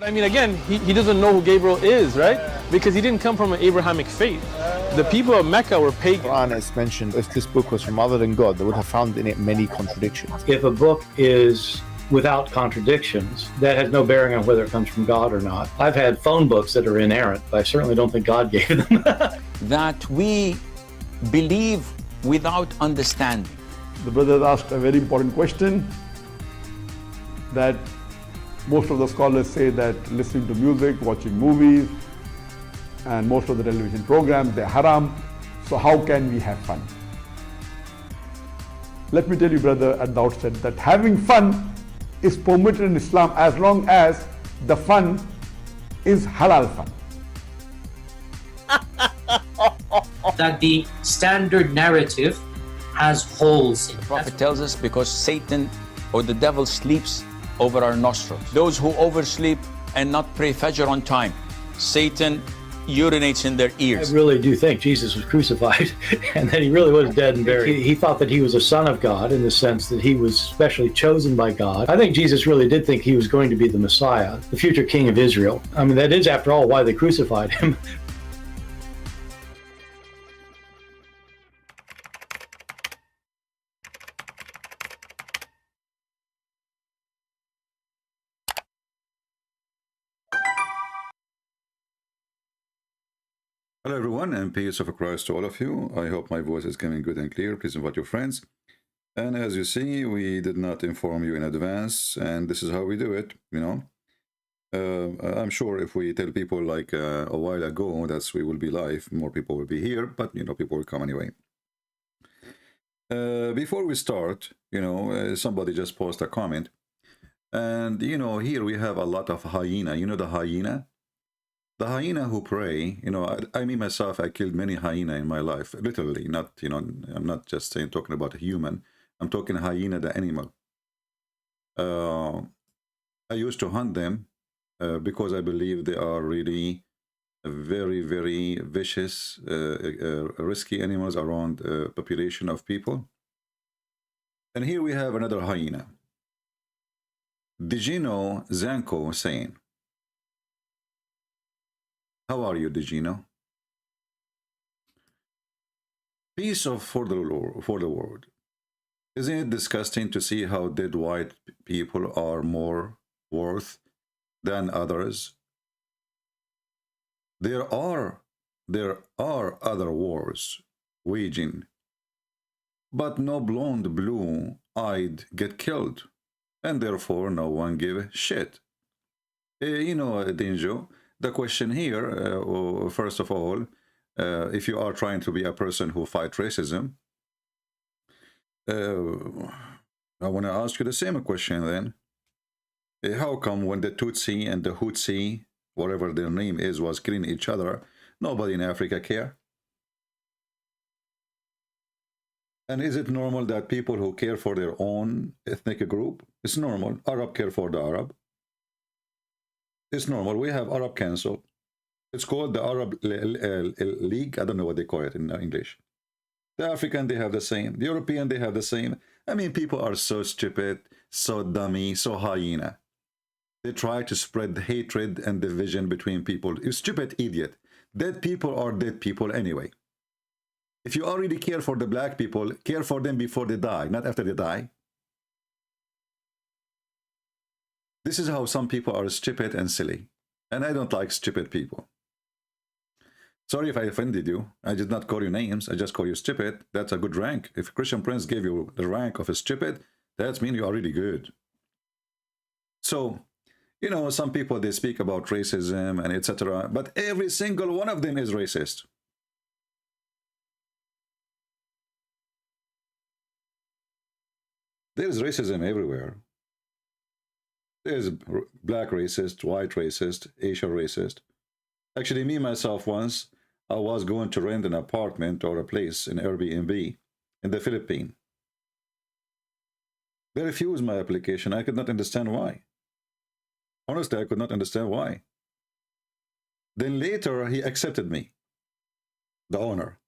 I mean, again, he doesn't know who Gabriel is, right? Because he didn't come from an Abrahamic faith. The people of Mecca were pagan. Quran has mentioned if this book was from other than God, they would have found in it many contradictions. If a book is without contradictions, that has no bearing on whether it comes from God or not. I've had phone books that are inerrant, but I certainly don't think God gave them. That we believe without understanding. The brother asked a very important question, that most of the scholars say that listening to music, watching movies, and most of the television programs, they're haram. So how can we have fun? Let me tell you, brother, at the outset that having fun is permitted in Islam as long as the fun is halal fun. That the standard narrative has holes in it. The Prophet tells us because Satan or the devil sleeps over our nostrils. Those who oversleep and not pray Fajr on time, Satan urinates in their ears. I really do think Jesus was crucified and that he really was dead and buried. He thought that he was a son of God in the sense that he was specially chosen by God. I think Jesus really did think he was going to be the Messiah, the future king of Israel. I mean, that is, after all, why they crucified him. Hello everyone, and peace of Christ to all of you. I hope my voice is coming good and clear. Please invite your friends. And as you see, we did not inform you in advance, and this is how we do it, you know. I'm sure if we tell people like a while ago that we will be live, more people will be here, but you know, people will come anyway. Before we start, you know, somebody just posted a comment, and you know, here we have a lot of hyena. You know the hyena? The hyena who prey, you know, I mean myself, I killed many hyena in my life, literally, not, you know, I'm not just saying, talking about a human, I'm talking hyena, the animal. I used to hunt them because I believe they are really very, very vicious, risky animals around a population of people. And here we have another hyena. Did you know Zanko saying, how are you, Digino? Peace for the world. Isn't it disgusting to see how dead white people are more worth than others? There are other wars waging, but no blonde, blue-eyed get killed, and therefore no one give a shit. You know, Dinjo. The question here, first of all, if you are trying to be a person who fights racism, I want to ask you the same question then. How come when the Tutsi and the Hutsi, whatever their name is, was killing each other, nobody in Africa care? And is it normal that people who care for their own ethnic group, it's normal, Arab care for the Arab? It's normal. We have Arab Council. It's called the Arab League. I don't know what they call it in English. The African, they have the same. The European, they have the same. I mean, people are so stupid, so dummy, so hyena. They try to spread hatred and division between people. You stupid idiot. Dead people are dead people anyway. If you already care for the black people, care for them before they die, not after they die. This is how some people are stupid and silly. And I don't like stupid people. Sorry if I offended you. I did not call you names. I just call you stupid. That's a good rank. If Christian Prince gave you the rank of a stupid, that means you are really good. So, you know, some people, they speak about racism and etc. But every single one of them is racist. There is racism everywhere. There's black racist, white racist, Asian racist. Actually, me, myself, once, I was going to rent an apartment or a place in Airbnb in the Philippines. They refused my application. I could not understand why. Honestly, I could not understand why. Then later, he accepted me, the owner.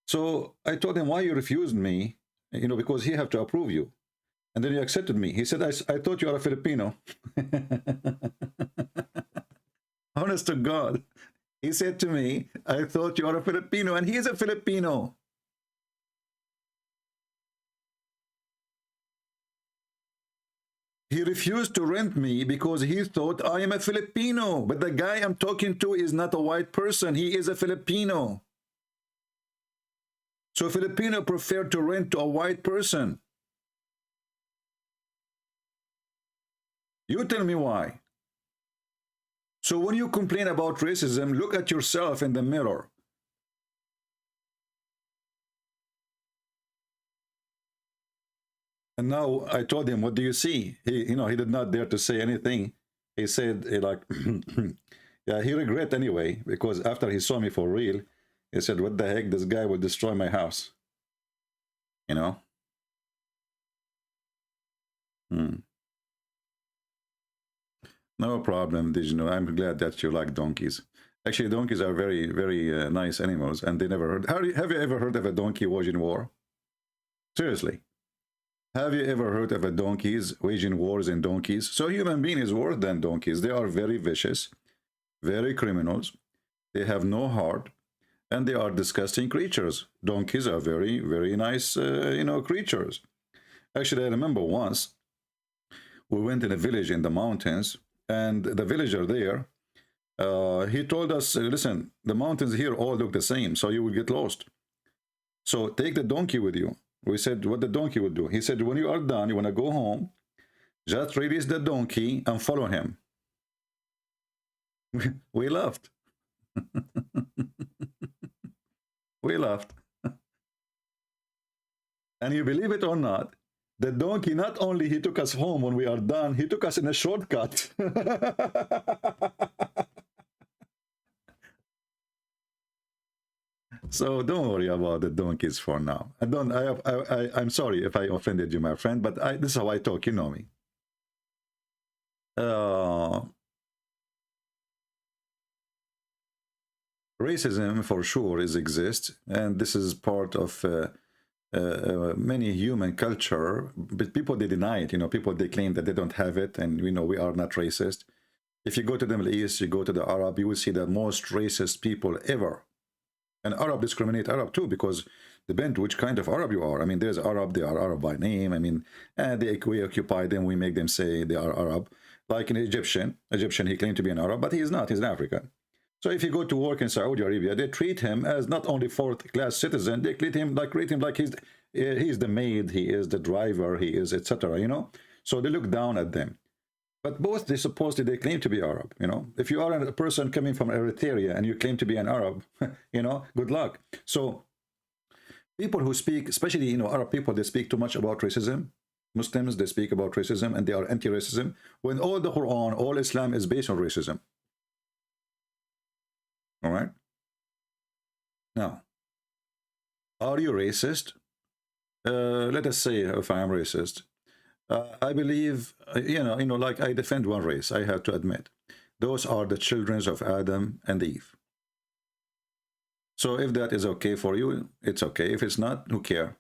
So I told him, why you refused me? You know, because he have to approve you. And then he accepted me. He said, I thought you are a Filipino. honest to God. He said to me, I thought you are a Filipino, and he is a Filipino. He refused to rent me because he thought I am a Filipino. But the guy I'm talking to is not a white person. He is a Filipino. So Filipino prefer to rent to a white person. You tell me why. So when you complain about racism, look at yourself in the mirror. And now I told him, what do you see? He did not dare to say anything. He said, like, yeah, he regret anyway, because after he saw me for real, he said, what the heck, this guy will destroy my house. You know? No problem, Dijno. I'm glad that you like donkeys. Actually, donkeys are very, very nice animals, and they never heard. Have you ever heard of a donkey waging war? Seriously. Have you ever heard of a donkeys waging wars in donkeys? So human being is worse than donkeys. They are very vicious, very criminals. They have no heart, and they are disgusting creatures. Donkeys are very, very nice, creatures. Actually, I remember once we went in a village in the mountains, and the villager there, he told us, listen, the mountains here all look the same, so you will get lost. So take the donkey with you. We said what the donkey would do. He said, when you are done, you want to go home, just release the donkey and follow him. We laughed. We laughed. And you believe it or not, the donkey, not only he took us home when we are done, he took us in a shortcut. So don't worry about the donkeys for now. I'm sorry if I offended you, my friend, but this is how I talk. You know me. Racism for sure exists, and this is part of many human culture. But people, they deny it. People, they claim that they don't have it, and we are not racist. If you go to the Middle East, you go to the Arab, you will see the most racist people ever. And Arab discriminate Arab too, because depend which kind of Arab you are. I mean, there's Arab, they are Arab by name. I mean, we occupy them, we make them say they are Arab. Like an Egyptian, he claimed to be an Arab, but he is not, he's an African. So if you go to work in Saudi Arabia, they treat him as not only fourth-class citizen, they treat him like he's the maid, he is the driver, he is etc. So they look down at them. But both, they claim to be Arab. If you are a person coming from Eritrea and you claim to be an Arab, good luck. So people who speak, especially Arab people, they speak too much about racism. Muslims, they speak about racism and they are anti-racism, when all the Quran, all Islam is based on racism. All right. Now, are you racist? Let us say if I am racist. I believe, like I defend one race, I have to admit. Those are the children of Adam and Eve. So if that is okay for you, it's okay. If it's not, who cares?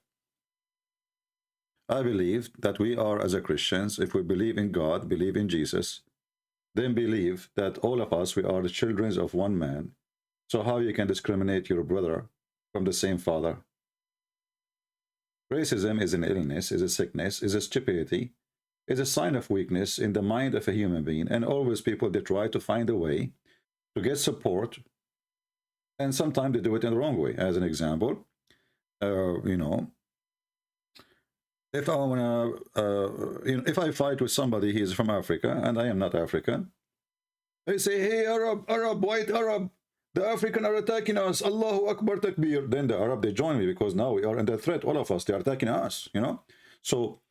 I believe that we are, as a Christians, if we believe in God, believe in Jesus, then believe that all of us, we are the children of one man. So how you can discriminate your brother from the same father? Racism is an illness, is a sickness, is a stupidity, is a sign of weakness in the mind of a human being. And always people, they try to find a way to get support, and sometimes they do it in the wrong way. As an example, if I wanna, if I fight with somebody, he's from Africa, and I am not African, they say, hey, Arab, white Arab, the African are attacking us. Allahu Akbar Takbir. Then the Arab, they join me, because now we are under threat. All of us, they are attacking us, So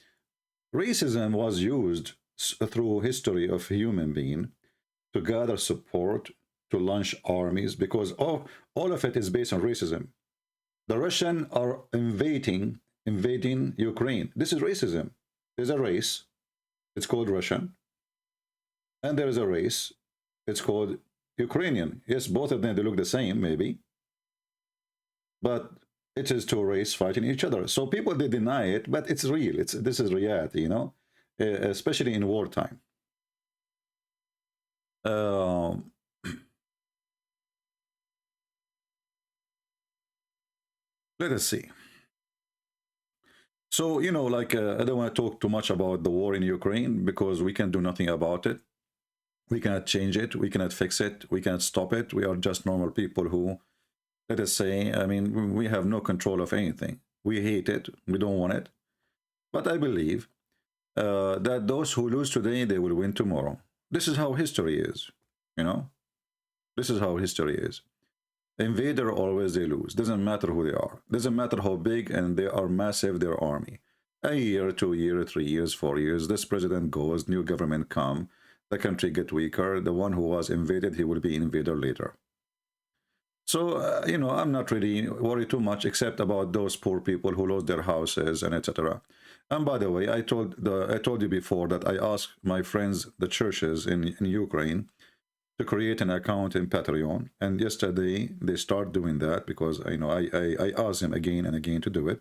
racism was used through history of human being to gather support, to launch armies, because all of it is based on racism. The Russians are invading Ukraine. This is racism. There's a race, it's called Russian, and there is a race, it's called Ukrainian. Yes, both of them, they look the same, maybe. But it is two races fighting each other. So people, they deny it, but it's real. This is reality, especially in wartime. Let us see. So, you know, like, I don't want to talk too much about the war in Ukraine because we can do nothing about it. We cannot change it. We cannot fix it. We cannot stop it. We are just normal people who, let us say, I mean, we have no control of anything. We hate it. We don't want it. But I believe that those who lose today, they will win tomorrow. This is how history is, you know? This is how history is. Invader, always they lose. Doesn't matter who they are. Doesn't matter how big and they are massive, their army. A year, 2 years, 3 years, 4 years, this president goes, new government come, the country get weaker. The one who was invaded, he will be invader later. So, you know, I'm not really worried too much except about those poor people who lost their houses and etc. And by the way, I told you before that I asked my friends, the churches in Ukraine, to create an account in Patreon. And yesterday they start doing that because, you know, I asked them again and again to do it.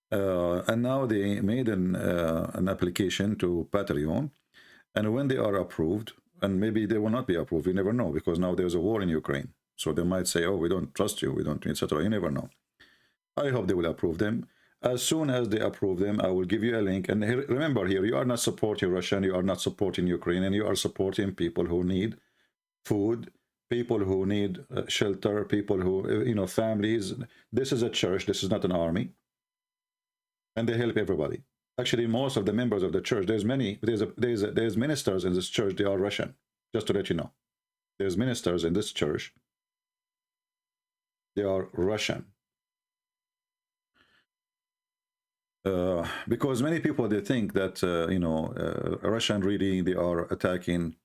And now they made an application to Patreon. And when they are approved, and maybe they will not be approved, you never know, because now there's a war in Ukraine. So they might say, oh, we don't trust you, we don't, etc. You never know. I hope they will approve them. As soon as they approve them, I will give you a link. And here, remember here, you are not supporting Russia, and you are not supporting Ukraine, and you are supporting people who need food, people who need shelter, people who, you know, families. This is a church, this is not an army. And they help everybody. Actually, most of the members of the church, there's ministers in this church, they are Russian, just to let you know. There's ministers in this church, they are Russian. Because many people, they think that, you know, Russian really, they are attacking,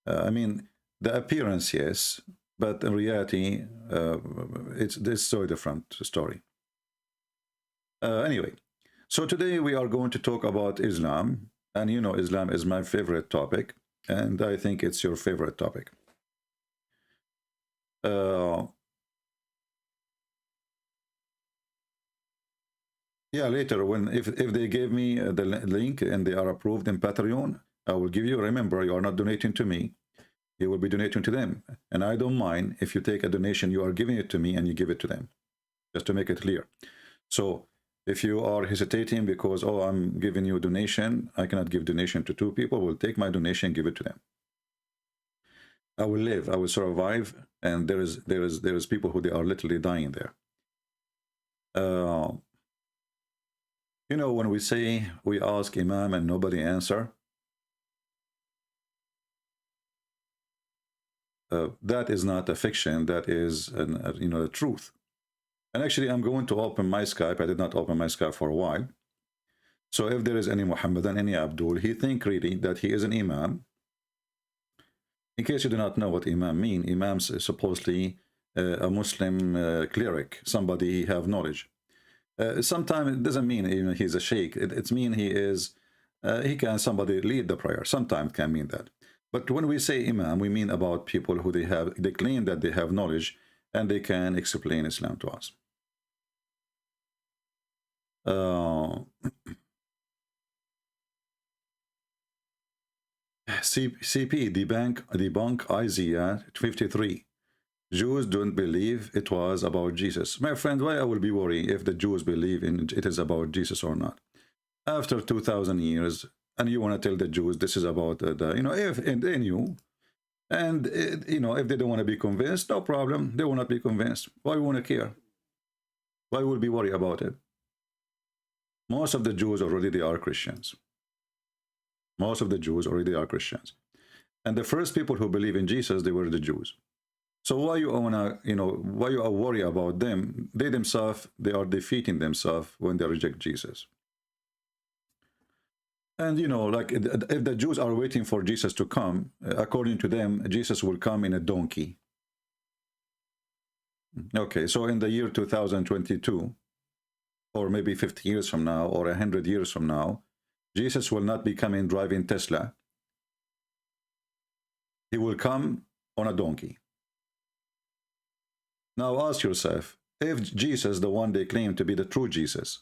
I mean, the appearance, yes, but in reality, it's so different story. Anyway. So today we are going to talk about Islam, and you know Islam is my favorite topic, and I think it's your favorite topic. Yeah, later when if they gave me the link and they are approved in Patreon, I will give you. Remember, you are not donating to me; you will be donating to them, and I don't mind if you take a donation. You are giving it to me and you give it to them, just to make it clear. So. If you are hesitating because, oh, I'm giving you a donation, I cannot give donation to 2 people, will take my donation and give it to them. I will live, I will survive, and there is people who they are literally dying there. You know, when we say we ask Imam and nobody answer, that is not a fiction, that is you know, the truth. And actually, I'm going to open my Skype. I did not open my Skype for a while. So if there is any Muhammadan, any Abdul, he think really that he is an Imam. In case you do not know what Imam mean, Imams is supposedly a Muslim cleric, somebody he have knowledge. Sometimes it doesn't mean even he's a sheikh. It mean he is, he can somebody lead the prayer. Sometimes can mean that. But when we say Imam, we mean about people who they claim that they have knowledge and they can explain Islam to us. CP debunk Isaiah 53. Jews don't believe it was about Jesus. My friend, why I will be worried if the Jews believe it is about Jesus or not? After 2,000 years, and you want to tell the Jews this is about you know, if they knew, and you know, if they don't want to be convinced, no problem. They will not be convinced. Why we want to care? Why will be worried about it? Most of the Jews already they are Christians. Most of the Jews already are Christians, and the first people who believe in Jesus, they were the Jews. So why you wanna, you know, why you are worried about them? They themselves, they are defeating themselves when they reject Jesus. And you know, like if the Jews are waiting for Jesus to come, according to them, Jesus will come in a donkey. Okay, so in the year 2022, or maybe 50 years from now, or 100 years from now, Jesus will not be coming driving Tesla. He will come on a donkey. Now ask yourself, if Jesus, the one they claim to be the true Jesus,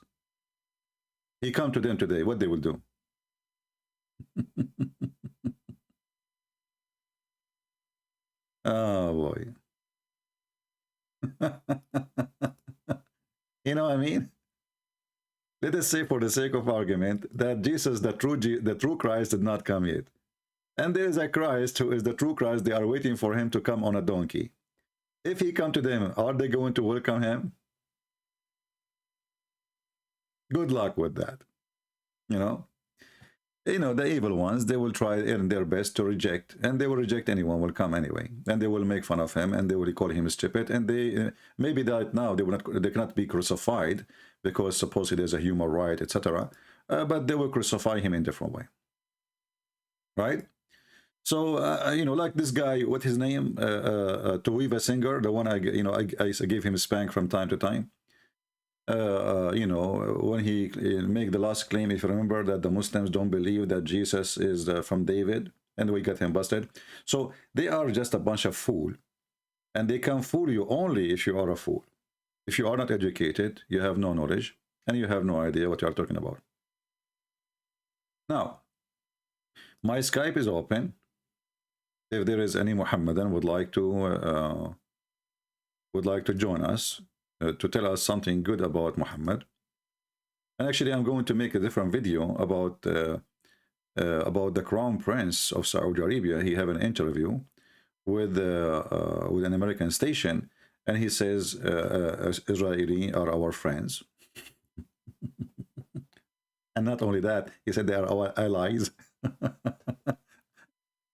he come to them today, what they will do? Oh boy. You know what I mean? Let us say, for the sake of argument, that Jesus, the true Christ, did not come yet. And there is a Christ who is the true Christ. They are waiting for him to come on a donkey. If he come to them, are they going to welcome him? Good luck with that. You know, the evil ones, they will try their best to reject, and they will reject anyone will come anyway, and they will make fun of him, and they will call him stupid, and they maybe that now they cannot be crucified because supposedly there's a human right, etc. But they will crucify him in a different way, right? So like this guy, what his name, TOVIA singer, the one I gave him a spank from time to time. When he make the last claim, if you remember, that the Muslims don't believe that Jesus is from David, and we got him busted. So they are just a bunch of fools, and they can fool you only if you are a fool. If you are not educated, you have no knowledge, and you have no idea what you are talking about. Now, my Skype is open. If there is any Muhammadan would like to join us to tell us something good about Muhammad. And actually, I'm going to make a different video about the Crown Prince of Saudi Arabia. He have an interview with an American station, and he says Israeli are our friends. And not only that, he said they are our allies.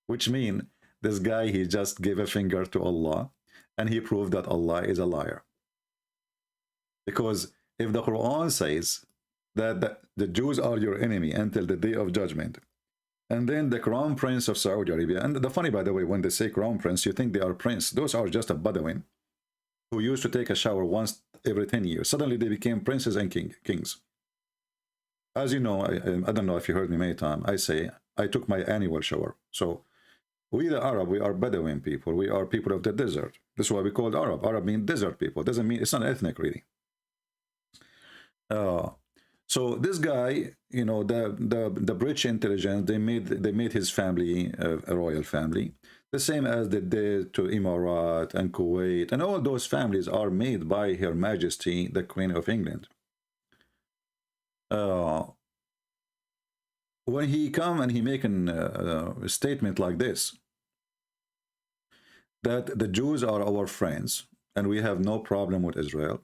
Which means this guy, he just gave a finger to Allah, and he proved that Allah is a liar. Because if the Quran says that the Jews are your enemy until the day of judgment, and then the Crown Prince of Saudi Arabia, and the funny, by the way, when they say Crown Prince, you think they are prince. Those are just a Bedouin who used to take a shower once every 10 years. Suddenly they became princes and kings. As you know, I don't know if you heard me many times, I say I took my annual shower. So we the Arab, we are Bedouin people. We are people of the desert. That's why we called Arab. Arab means desert people. Doesn't mean, it's not ethnic really. So this guy, the British intelligence, they made his family a royal family, the same as they did to Emirat and Kuwait, and all those families are made by Her Majesty the Queen of England. When he come and he make a statement like this, that the Jews are our friends and we have no problem with Israel,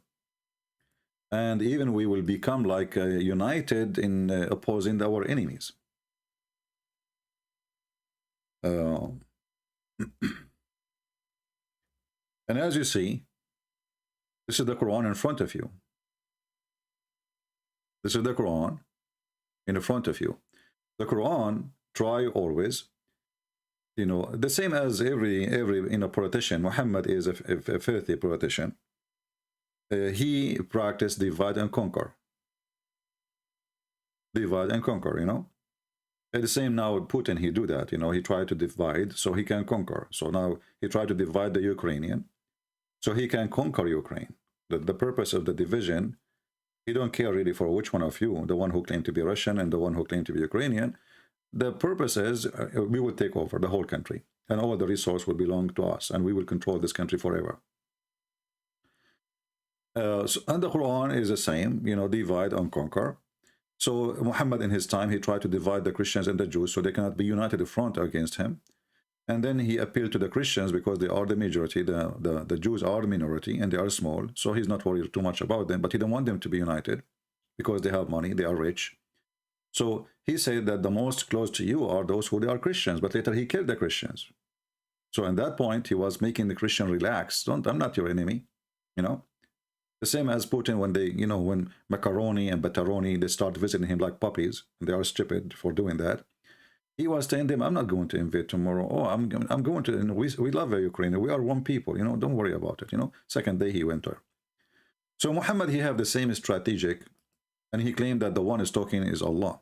and even we will become like united in opposing our enemies. And as you see, this is the Quran in front of you. This is the Quran in front of you. The Quran try always, the same as every politician. Muhammad is a filthy politician. He practiced divide and conquer. Divide and conquer, At the same now, Putin, he do that, he tried to divide so he can conquer. So now he tried to divide the Ukrainian so he can conquer Ukraine. The purpose of the division, he don't care really for which one of you, the one who claimed to be Russian and the one who claimed to be Ukrainian. The purpose is we will take over the whole country and all the resources will belong to us and we will control this country forever. And the Quran is the same, divide and conquer. So Muhammad in his time, he tried to divide the Christians and the Jews so they cannot be united in front against him. And then he appealed to the Christians because they are the majority, the Jews are the minority and they are small. So he's not worried too much about them, but he don't want them to be united because they have money, they are rich. So he said that the most close to you are those who they are Christians, but later he killed the Christians. So at that point, he was making the Christian relax. I'm not your enemy, The same as Putin when they, when Macaroni and Battaroni, they start visiting him like puppies, and they are stupid for doing that. He was telling them, I'm not going to invade tomorrow. Oh, I'm going to, we love Ukraine. We are one people, don't worry about it, Second day he went there. So Muhammad, he have the same strategic, and he claimed that the one is talking is Allah.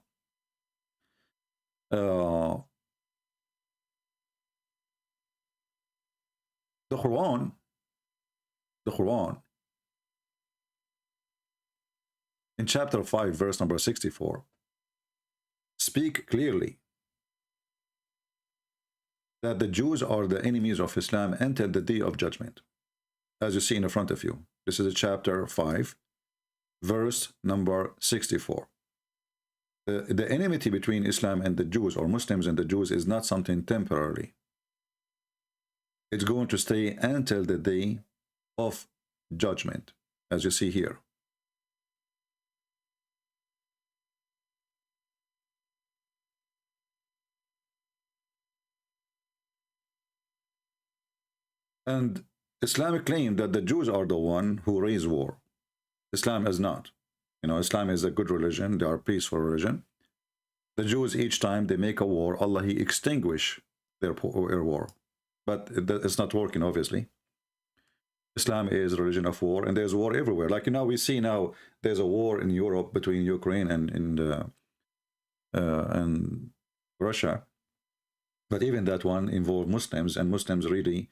The Quran, in chapter 5, verse number 64, speak clearly that the Jews are the enemies of Islam until the day of judgment. As you see in front of you, this is chapter 5, verse number 64. The enmity between Islam and the Jews, or Muslims and the Jews, is not something temporary. It's going to stay until the day of judgment, as you see here. And Islam claims that the Jews are the one who raise war. Islam is not. You know, Islam is a good religion. They are a peaceful religion. The Jews, each time they make a war, Allah, He extinguish their war. But it's not working, obviously. Islam is a religion of war, and there's war everywhere. Like, you know, we see now there's a war in Europe between Ukraine and Russia. But even that one involved Muslims, and Muslims really,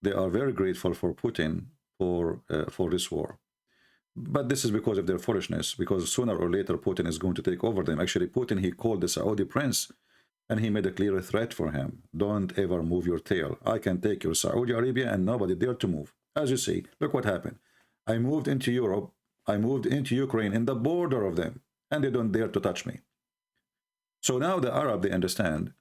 they are very grateful for Putin for this war. But this is because of their foolishness, because sooner or later Putin is going to take over them. Actually, Putin, he called the Saudi prince, and he made a clear threat for him. Don't ever move your tail. I can take your Saudi Arabia and nobody dare to move. As you see, look what happened. I moved into Europe, I moved into Ukraine, in the border of them, and they don't dare to touch me. So now the Arab, they understand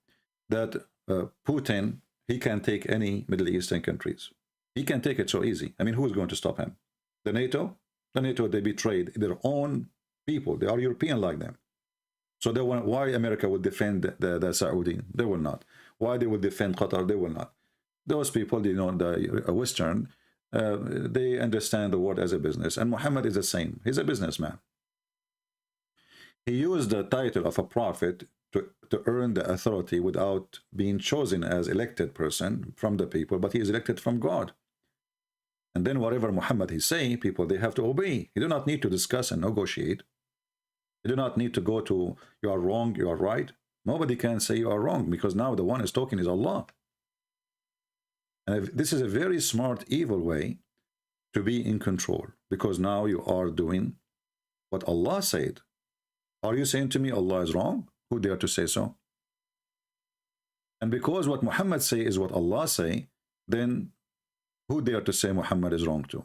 that Putin, he can take any Middle Eastern countries. He can take it so easy. I mean, who is going to stop him? The NATO? The NATO, they betrayed their own people. They are European like them. So they want, why America would defend the Saudi? They will not. Why they would defend Qatar? They will not. Those people, they know the Western, they understand the world as a business. And Muhammad is the same. He's a businessman. He used the title of a prophet to earn the authority without being chosen as elected person from the people, but he is elected from God. And then whatever Muhammad he say, people, they have to obey. You do not need to discuss and negotiate. You do not need to go to, you are wrong, you are right. Nobody can say you are wrong, because now the one is talking is Allah. And this is a very smart, evil way to be in control, because now you are doing what Allah said. Are you saying to me Allah is wrong? Who dare to say so? And because what Muhammad say is what Allah say, then who dare to say Muhammad is wrong too?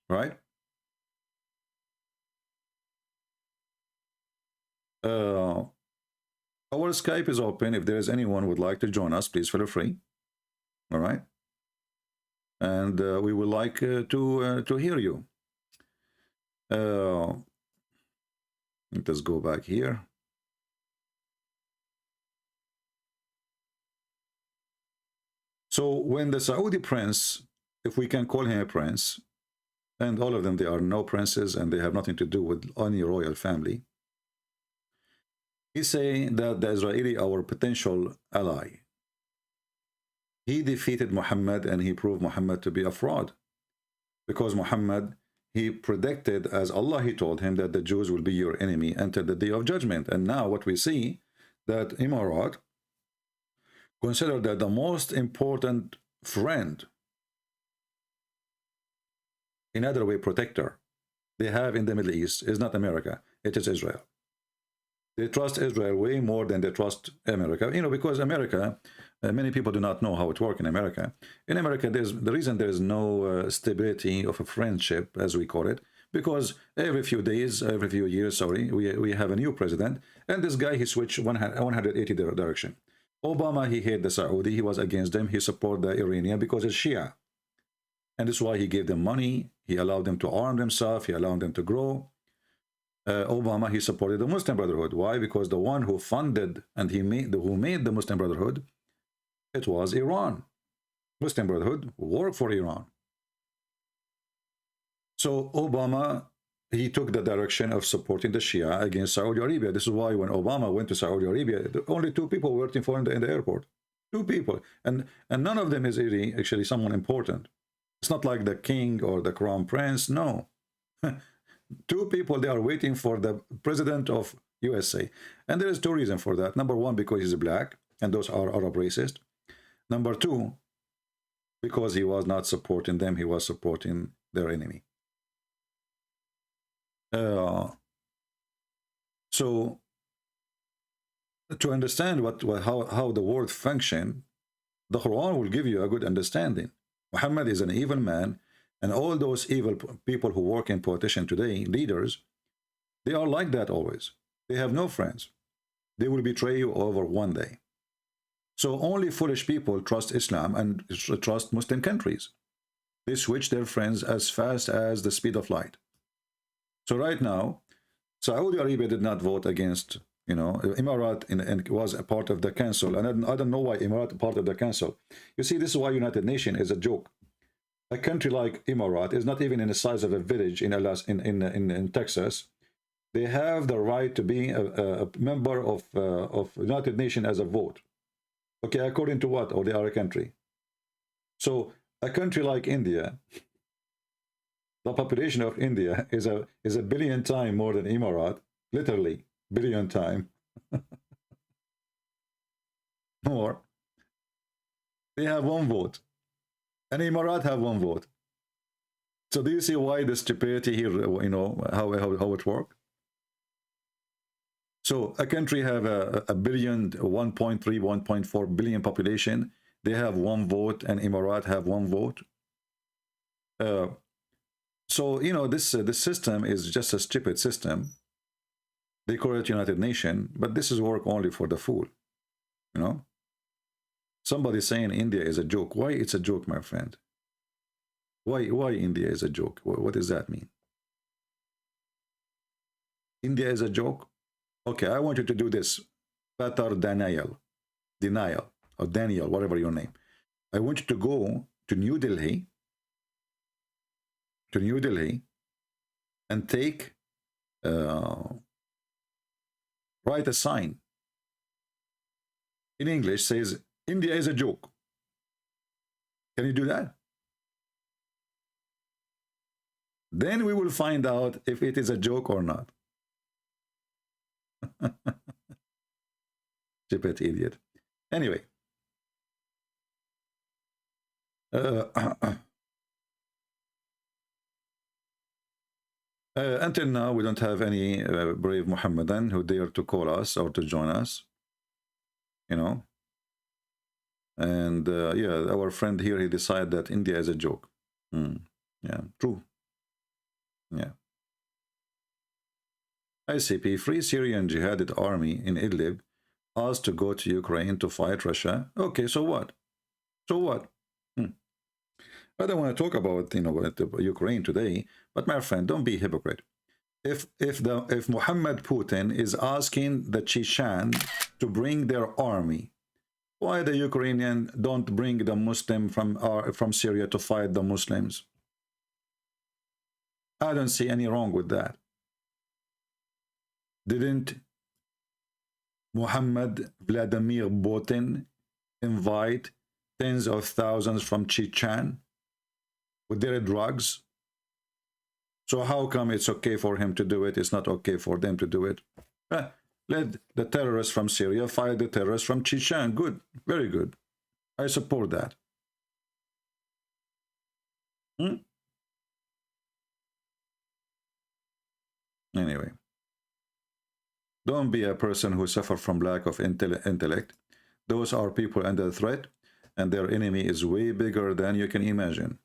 Right? Our Skype is open. If there is anyone who would like to join us, please feel free. All right? And we would like to hear you. Let's go back here. So when the Saudi prince, if we can call him a prince, and all of them, they are no princes and they have nothing to do with any royal family, he's saying that the Israeli, our potential ally, he defeated Muhammad and he proved Muhammad to be a fraud. Because Muhammad, he predicted, as Allah, he told him that the Jews will be your enemy until the day of judgment. And now what we see, that Emirat consider that the most important friend, in other way protector, they have in the Middle East is not America, it is Israel. They trust Israel way more than they trust America. You know, because America, many people do not know how it works in America. In America, there's the reason there is no stability of a friendship, as we call it, because every few days, every few years, sorry, we have a new president, and this guy, he switched 180 direction. Obama, he hated the Saudi, he was against them, he supported the Iranian because it's Shia. And that's why he gave them money, he allowed them to arm themselves, he allowed them to grow. Obama, he supported the Muslim Brotherhood. Why? Because the one who funded and who made the Muslim Brotherhood, it was Iran. Muslim Brotherhood worked for Iran. So Obama, he took the direction of supporting the Shia against Saudi Arabia. This is why when Obama went to Saudi Arabia, only 2 people were waiting for him in the airport. 2 people. And none of them is really actually someone important. It's not like the king or the crown prince. No. 2 people, they are waiting for the president of USA. And there is 2 reasons for that. Number 1, because he's black, and those are Arab racist. Number 2, because he was not supporting them, he was supporting their enemy. So to understand how the world function, the Quran will give you a good understanding. Muhammad is an evil man. And all those evil people who work in politician today, leaders, they are like that always. They have no friends. They will betray you over one day. So only foolish people trust Islam and trust Muslim countries. They switch their friends as fast as the speed of light. So right now, Saudi Arabia did not vote against, Emirat and was a part of the council. And I don't know why Emirat part of the council. You see, this is why United Nations is a joke. A country like Emirat is not even in the size of a village in Texas. They have the right to be a member of United Nations as a vote. Okay, according to what? Or they are a country. So a country like India, the population of India is a billion times more than Emirat, literally billion times more. They have one vote, and Emirat have one vote. So do you see why the stupidity here? How it works. So a country have a billion, 1.3, 1.4 billion population. They have one vote, and Emirat have one vote. So this system is just a stupid system. They call it United Nations, but this is work only for the fool. Somebody saying India is a joke. Why it's a joke, my friend? Why India is a joke? What does that mean? India is a joke? Okay, I want you to do this. Better denial, or Daniel, whatever your name. I want you to go to New Delhi, and take, write a sign. In English says, India is a joke. Can you do that? Then we will find out if it is a joke or not. Stupid idiot. Anyway. Until now, we don't have any brave Mohammedan who dare to call us or to join us. And yeah, our friend here, he decided that India is a joke. Yeah, true. Yeah. ICP, Free Syrian Jihadist Army in Idlib, asked to go to Ukraine to fight Russia. Okay, so what? So what? I don't want to talk about Ukraine today, but my friend, don't be hypocrite. If Mohammed Putin is asking the Chechen to bring their army, why the Ukrainian don't bring the Muslim from Syria to fight the Muslims? I don't see any wrong with that. Didn't Vladimir Putin invite tens of thousands from Chechen with their drugs? So how come it's okay for him to do it? It's not okay for them to do it. Let the terrorists from Syria fight the terrorists from Chechen. Good, very good. I support that. Anyway, don't be a person who suffers from lack of intellect. Those are people under threat, and their enemy is way bigger than you can imagine.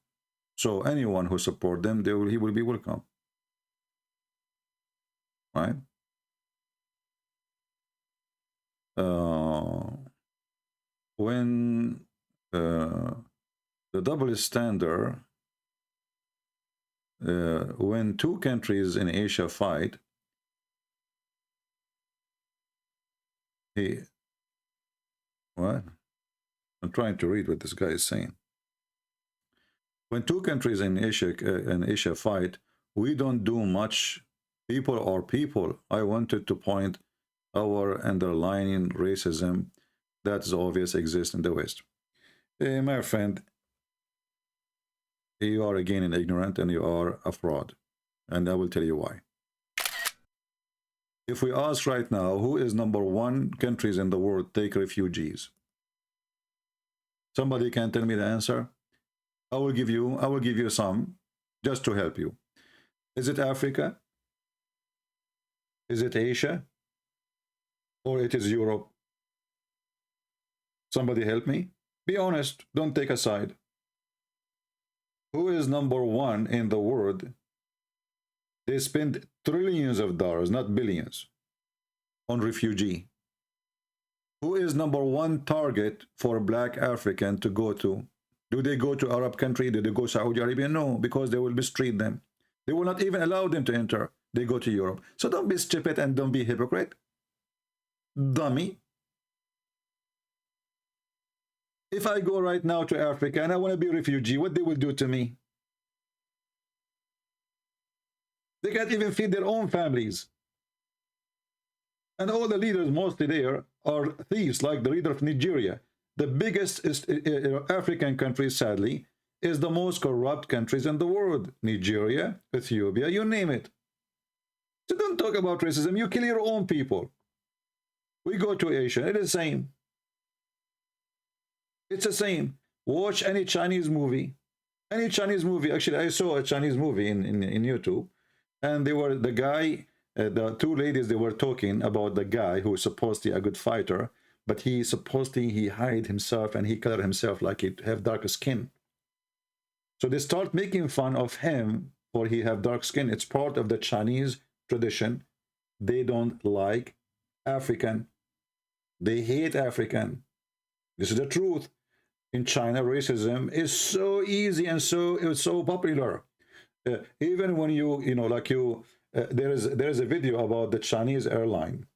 So anyone who supports them, he will be welcome. Right? When the double standard, when two countries in Asia fight, what? I'm trying to read what this guy is saying. When two countries in Asia fight, we don't do much. People are people. I wanted to point our underlying racism that's obvious exists in the West. My friend, you are again an ignorant and you are a fraud. And I will tell you why. If we ask right now, who is #1 countries in the world take refugees? Somebody can tell me the answer? I will give you some just to help you. Is it Africa? Is it Asia? Or it is Europe? Somebody help me? Be honest. Don't take a side. Who is number one in the world? They spend trillions of dollars, not billions, on refugee. Who is number one target for black African to go to? Do they go to Arab country? Do they go Saudi Arabia? No, because they will mistreat them. They will not even allow them to enter. They go to Europe. So don't be stupid and don't be hypocrite. Dummy. If I go right now to Africa and I want to be a refugee, what they will do to me? They can't even feed their own families. And all the leaders mostly there are thieves, like the leader of Nigeria. The biggest African country, sadly, is the most corrupt countries in the world. Nigeria, Ethiopia, you name it. So don't talk about racism. You kill your own people. We go to Asia, it is the same. It's the same. Watch any Chinese movie. Any Chinese movie. Actually, I saw a Chinese movie in YouTube. And they were the guy, the two ladies, they were talking about the guy who is supposedly a good fighter. But he supposedly hide himself and he colored himself like he have darker skin. So they start making fun of him for he have dark skin. It's part of the Chinese tradition. They don't like African. They hate African. This is the truth. In China, racism is so easy and it's so popular. Even when there is a video about the Chinese airline.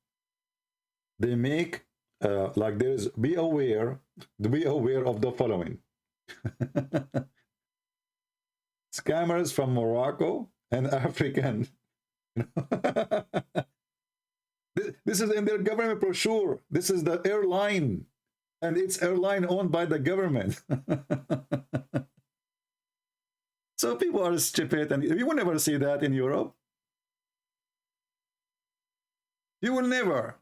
They make like there's be aware of the following. Scammers from Morocco and African. This is in their government brochure. This is the airline, and it's airline owned by the government. So people are stupid, and you will never see that in Europe. You will never.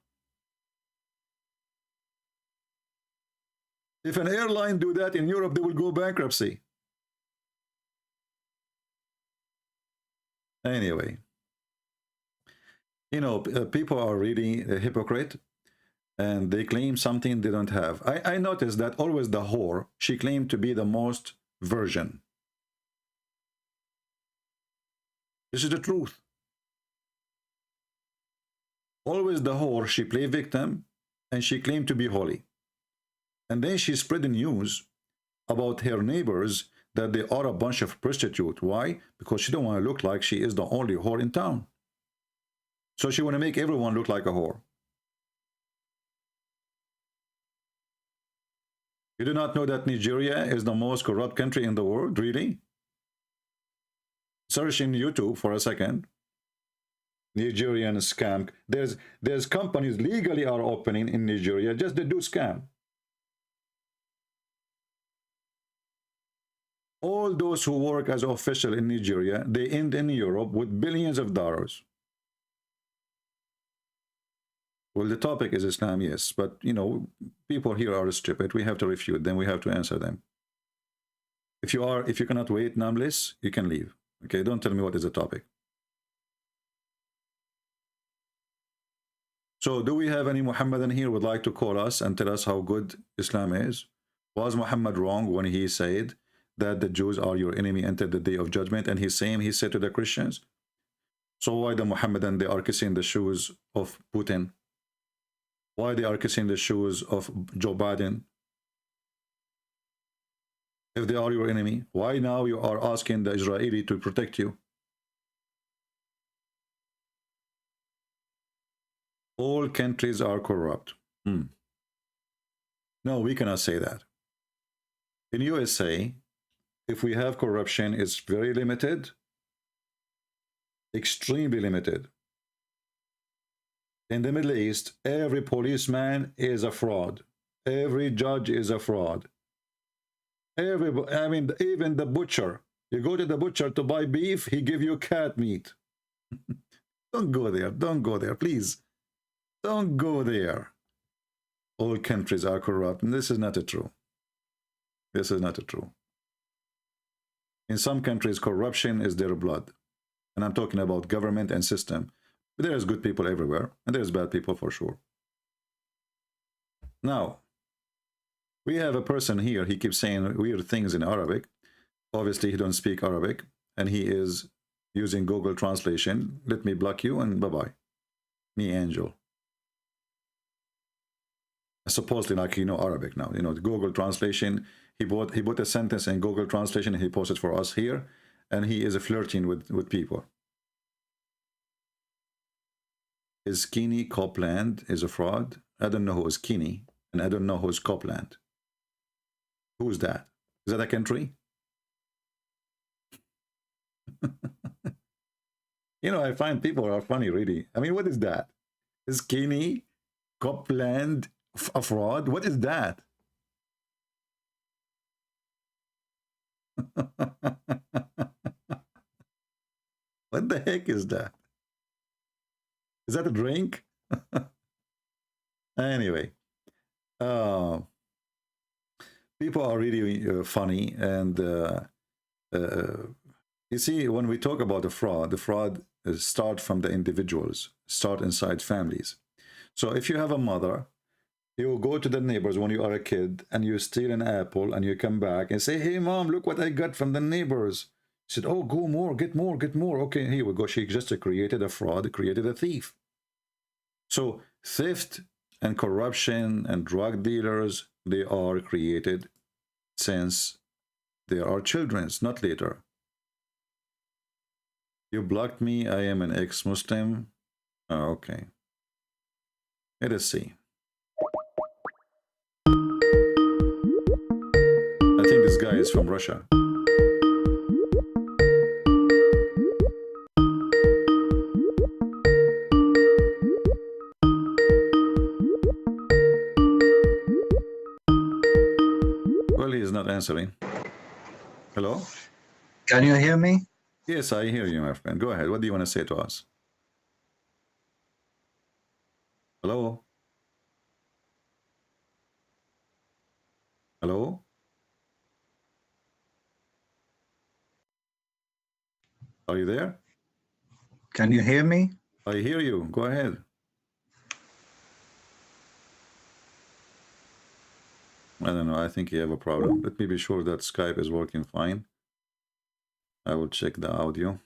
If an airline do that in Europe, they will go bankruptcy. Anyway, people are really a hypocrite, and they claim something they don't have. I noticed that always the whore, she claimed to be the most virgin. This is the truth. Always the whore, she play victim, and she claimed to be holy. And then she spread the news about her neighbors that they are a bunch of prostitutes. Why? Because she don't want to look like she is the only whore in town. So she want to make everyone look like a whore. You do not know that Nigeria is the most corrupt country in the world? Really? Search in YouTube for a second. Nigerian scam. There's companies legally are opening in Nigeria, just they do scam. All those who work as official in Nigeria, they end in Europe with billions of dollars. Well, the topic is Islam, yes, but people here are stupid. We have to refute them. We have to answer them. If you cannot wait, numbness, you can leave. Okay, don't tell me what is the topic. So, do we have any Muhammadan here who would like to call us and tell us how good Islam is? Was Muhammad wrong when he said that the Jews are your enemy until the day of judgment? And he said to the Christians, so why the Muhammadan, they are kissing the shoes of Putin? Why they are kissing the shoes of Joe Biden? If they are your enemy, why now you are asking the Israeli to protect you? All countries are corrupt. No, we cannot say that. In USA, if we have corruption, it's very limited, extremely limited. In the Middle East, every policeman is a fraud. Every judge is a fraud. Even the butcher. You go to the butcher to buy beef, he give you cat meat. Don't go there. Don't go there, please. Don't go there. All countries are corrupt, and this is not true. This is not true. In some countries, corruption is their blood. And I'm talking about government and system. But there's good people everywhere, and there's bad people for sure. Now, we have a person here, he keeps saying weird things in Arabic. Obviously, he don't speak Arabic, and he is using Google Translation. Let me block you, and bye-bye. Me, Angel. Supposedly, like, you know Arabic now. You know, the Google Translation, he put a sentence in Google Translation, and he posted for us here, and he is flirting with people. Is Keeney Copeland is a fraud? I don't know who is Keeney, and I don't know who is Copeland. Who's that? Is that a country? You know, I find people are funny, really. I mean, what is that? Is Keeney Copeland a fraud? What is that? What the heck is that? Is that a drink? Anyway, people are really funny, and you see, when we talk about the fraud start from the individuals, start inside families. So if you have a mother, you go to the neighbors when you are a kid, and you steal an apple, and you come back and say, "Hey, mom, look what I got from the neighbors." She said, "Oh, go more, get more, get more." Okay, here we go. She just created a fraud, created a thief. So theft and corruption and drug dealers, they are created since they are children, not later. You blocked me. I am an ex-Muslim. Oh, okay. Let us see. I think this guy is from Russia. Well, he is not answering. Hello? Can you hear me? Yes, I hear you, my friend. Go ahead. What do you want to say to us? Hello? Hello? Are you there? Can you hear me? I hear you. Go ahead. I don't know. I think you have a problem. Let me be sure that Skype is working fine. I will check the audio.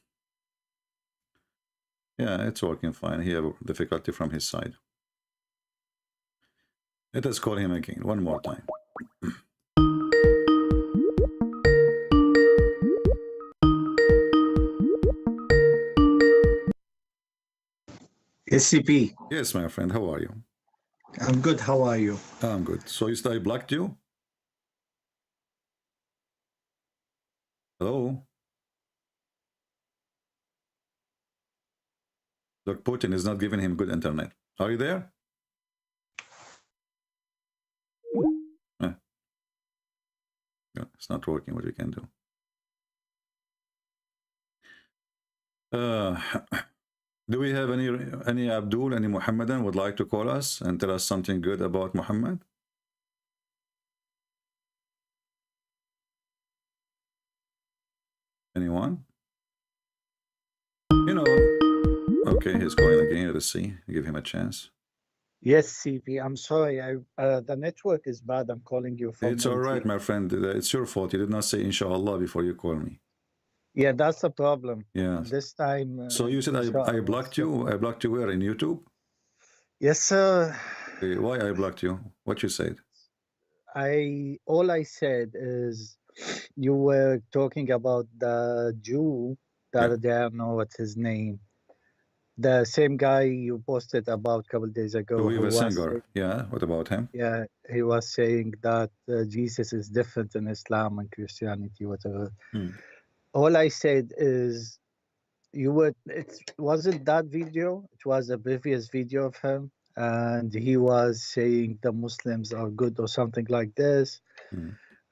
Yeah, it's working fine. He has difficulty from his side. Let us call him again one more time. SCP. Yes, my friend. How are you? I'm good. How are you? I'm good. So you said I blocked you? Hello? Look, Putin is not giving him good internet. Are you there? Yeah, it's not working. What we can do? Do we have any Abdul, any Muhammadan would like to call us and tell us something good about Muhammad? Anyone? You know, okay, he's calling again. Let's see. Give him a chance. Yes, CP. I'm sorry. The network is bad. I'm calling you from. It's all right, my friend. It's your fault. You did not say inshallah before you call me. Yeah, that's the problem. Yeah. This time. So you said I blocked you? I blocked you where? In YouTube? Yes, sir. Why I blocked you? What you said? All I said is you were talking about the Jew the other day. I don't know what's his name. The same guy you posted about a couple of days ago. TOVIA singer. Yeah. What about him? Yeah, he was saying that Jesus is different in Islam and Christianity, whatever. All I said is it wasn't that video. It was a previous video of him. And he was saying the Muslims are good or something like this.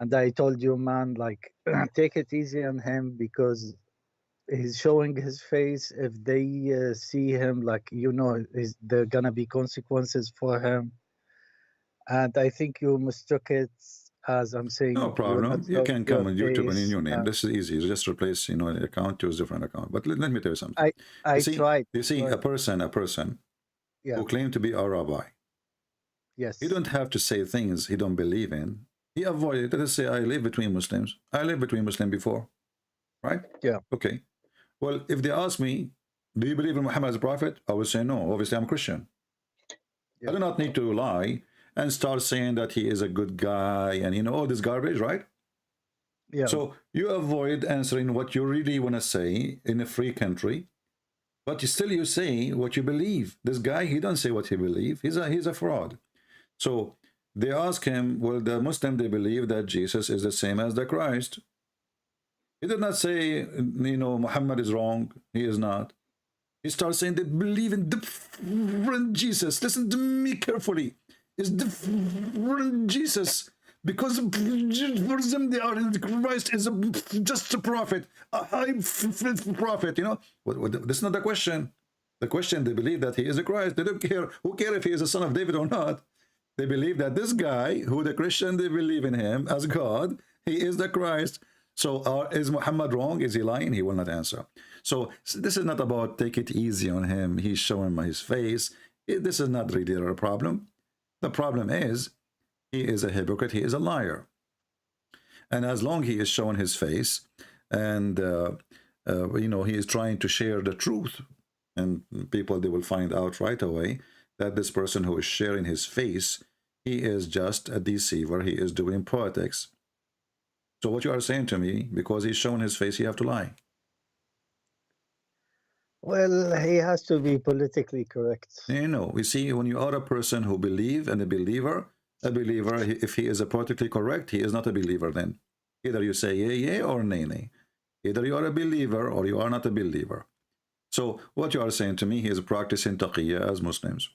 And I told you, man, like, take it easy on him because he's showing his face. If they see him, like, there are going to be consequences for him. And I think you mistook it as I'm saying. No problem. You can come on YouTube and in your name. This is easy. You just replace, an account to a different account. But let me tell you something. I tried. You see, a person who claim to be a rabbi. Yes. You don't have to say things he don't believe in He avoided. Let us say I live between Muslims. I lived between Muslims before, right? Yeah. Okay. Well, if they ask me, do you believe in Muhammad as a prophet? I would say no. Obviously, I'm a Christian. Yeah. I do not need to lie and start saying that he is a good guy and all this garbage, right? Yeah. So you avoid answering what you really want to say in a free country, but you say what you believe. This guy, he don't say what he believes. He's a fraud. So they ask him, well, the Muslim, they believe that Jesus is the same as the Christ. He did not say, Muhammad is wrong. He is not. He starts saying they believe in different Jesus. Listen to me carefully. It's different Jesus. Because for them, they are Christ is just a prophet, a high prophet, That's not the question. The question, they believe that he is a Christ. They don't care. Who cares if he is a son of David or not? They believe that this guy, who the Christian, they believe in him as God, he is the Christ. So is Muhammad wrong? Is he lying? He will not answer. So this is not about take it easy on him. He's showing his face. This is not really a problem. The problem is he is a hypocrite. He is a liar. And as long he is showing his face and, he is trying to share the truth, and people, they will find out right away that this person who is sharing his face, he is just a deceiver. He is doing politics. So what you are saying to me, because he's shown his face, you have to lie. Well, he has to be politically correct. We see when you are a person who believes and a believer, if he is a politically correct, he is not a believer then. Either you say yay or nay. Either you are a believer or you are not a believer. So what you are saying to me, he is practicing taqiyya as Muslims.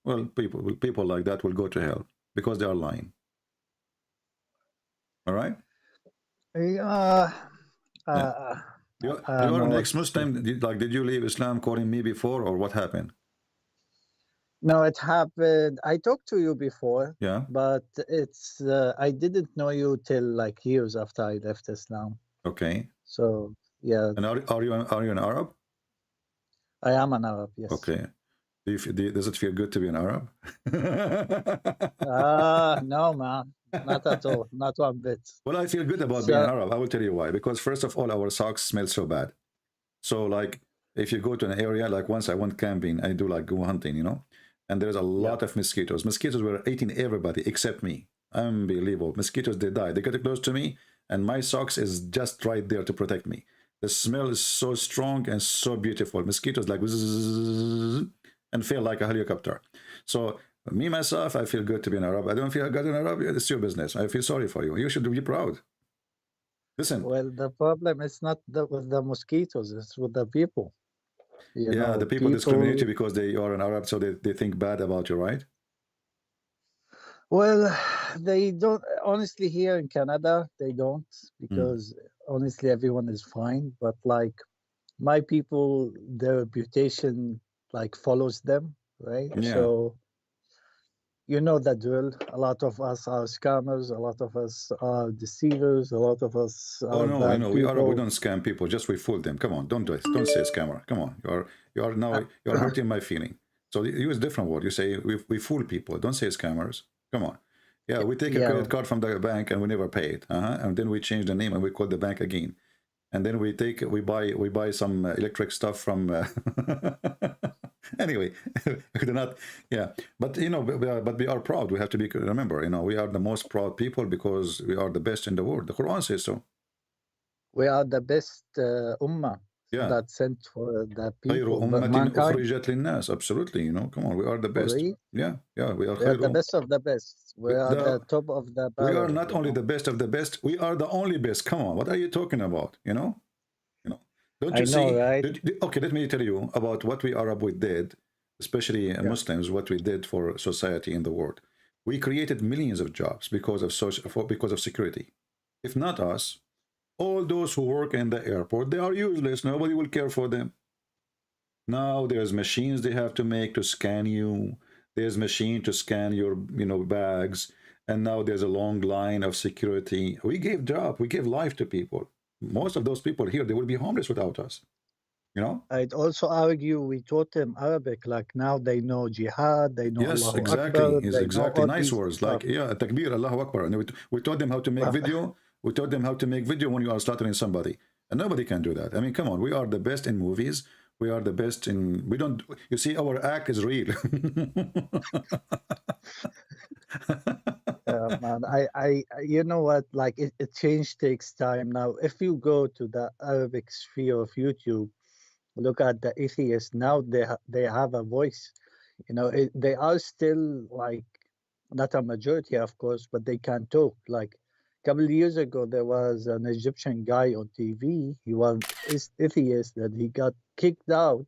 Well, people like that will go to hell because they are lying. All right? You are an ex-Muslim. Did you leave Islam calling me before, or what happened? No, it happened. I talked to you before. Yeah. But it's I didn't know you till like years after I left Islam. Okay. So yeah. And are you an Arab? I am an Arab. Yes. Okay. Does it feel good to be an Arab? No, man. Not at all. Not one bit. Well, I feel good about being Arab. I will tell you why. Because first of all, our socks smell so bad. So like if you go to an area, like once I went camping, I do like go hunting, and there's a lot of mosquitoes. Mosquitoes were eating everybody except me. Unbelievable. Mosquitoes, they die. They get close to me, and my socks is just right there to protect me. The smell is so strong and so beautiful. Mosquitoes like and feel like a helicopter. So me, myself, I feel good to be an Arab. I don't feel good in Arab. It's your business. I feel sorry for you. You should be proud. Listen. Well, the problem is not with the mosquitoes. It's with the people. The people discriminate you because they are an Arab, so they think bad about you, right? Well, they don't. Honestly, here in Canada, they don't, because honestly, everyone is fine. But like my people, their reputation like follows them, right? Yeah. So you know the drill. A lot of us are scammers. A lot of us are deceivers. A lot of us are I know. We people. don't scam people. Just we fool them. Come on, don't do it. Don't say scammer. Come on, you're hurting my feeling. So you use a different word. You say we fool people. Don't say scammers. Come on. Yeah, we take a credit card from the bank and we never pay it. And then we change the name and we call the bank again. And then we buy some electric stuff from. Anyway, they're not. Yeah, but but we are proud. We have to be. Remember, we are the most proud people because we are the best in the world. The Quran says so. We are the best ummah that sent for the people. Absolutely. Come on, we are the best. Really? Yeah, we are the best of the best. We are the top of the barrel. We are not only the best of the best. We are the only best. Come on, what are you talking about? Don't you see? Right? Okay, let me tell you about what we Arab we did, especially Muslims. What we did for society in the world. We created millions of jobs because of security. If not us, all those who work in the airport, they are useless. Nobody will care for them. Now there's machines they have to make to scan you. There's machine to scan your bags. And now there's a long line of security. We gave job. We gave life to people. Most of those people here, they will be homeless without us. You know? I'd also argue we taught them Arabic, like now they know jihad, they know Yes, Allahu exactly. Akbar, Is they know exactly all nice these words stuff. like takbir, Allahu Akbar. And we taught them how to make Well, video. We taught them how to make video when you are slaughtering somebody, and nobody can do that. I mean, come on, we are the best in movies. We are the best in. We don't. You see, our act is real. man, you know what? Like change takes time. Now, if you go to the Arabic sphere of YouTube, look at the atheists. Now they have a voice. You know, they are still like not a majority, of course, but they can talk. Like a couple of years ago, there was an Egyptian guy on TV. He was atheist that he got kicked out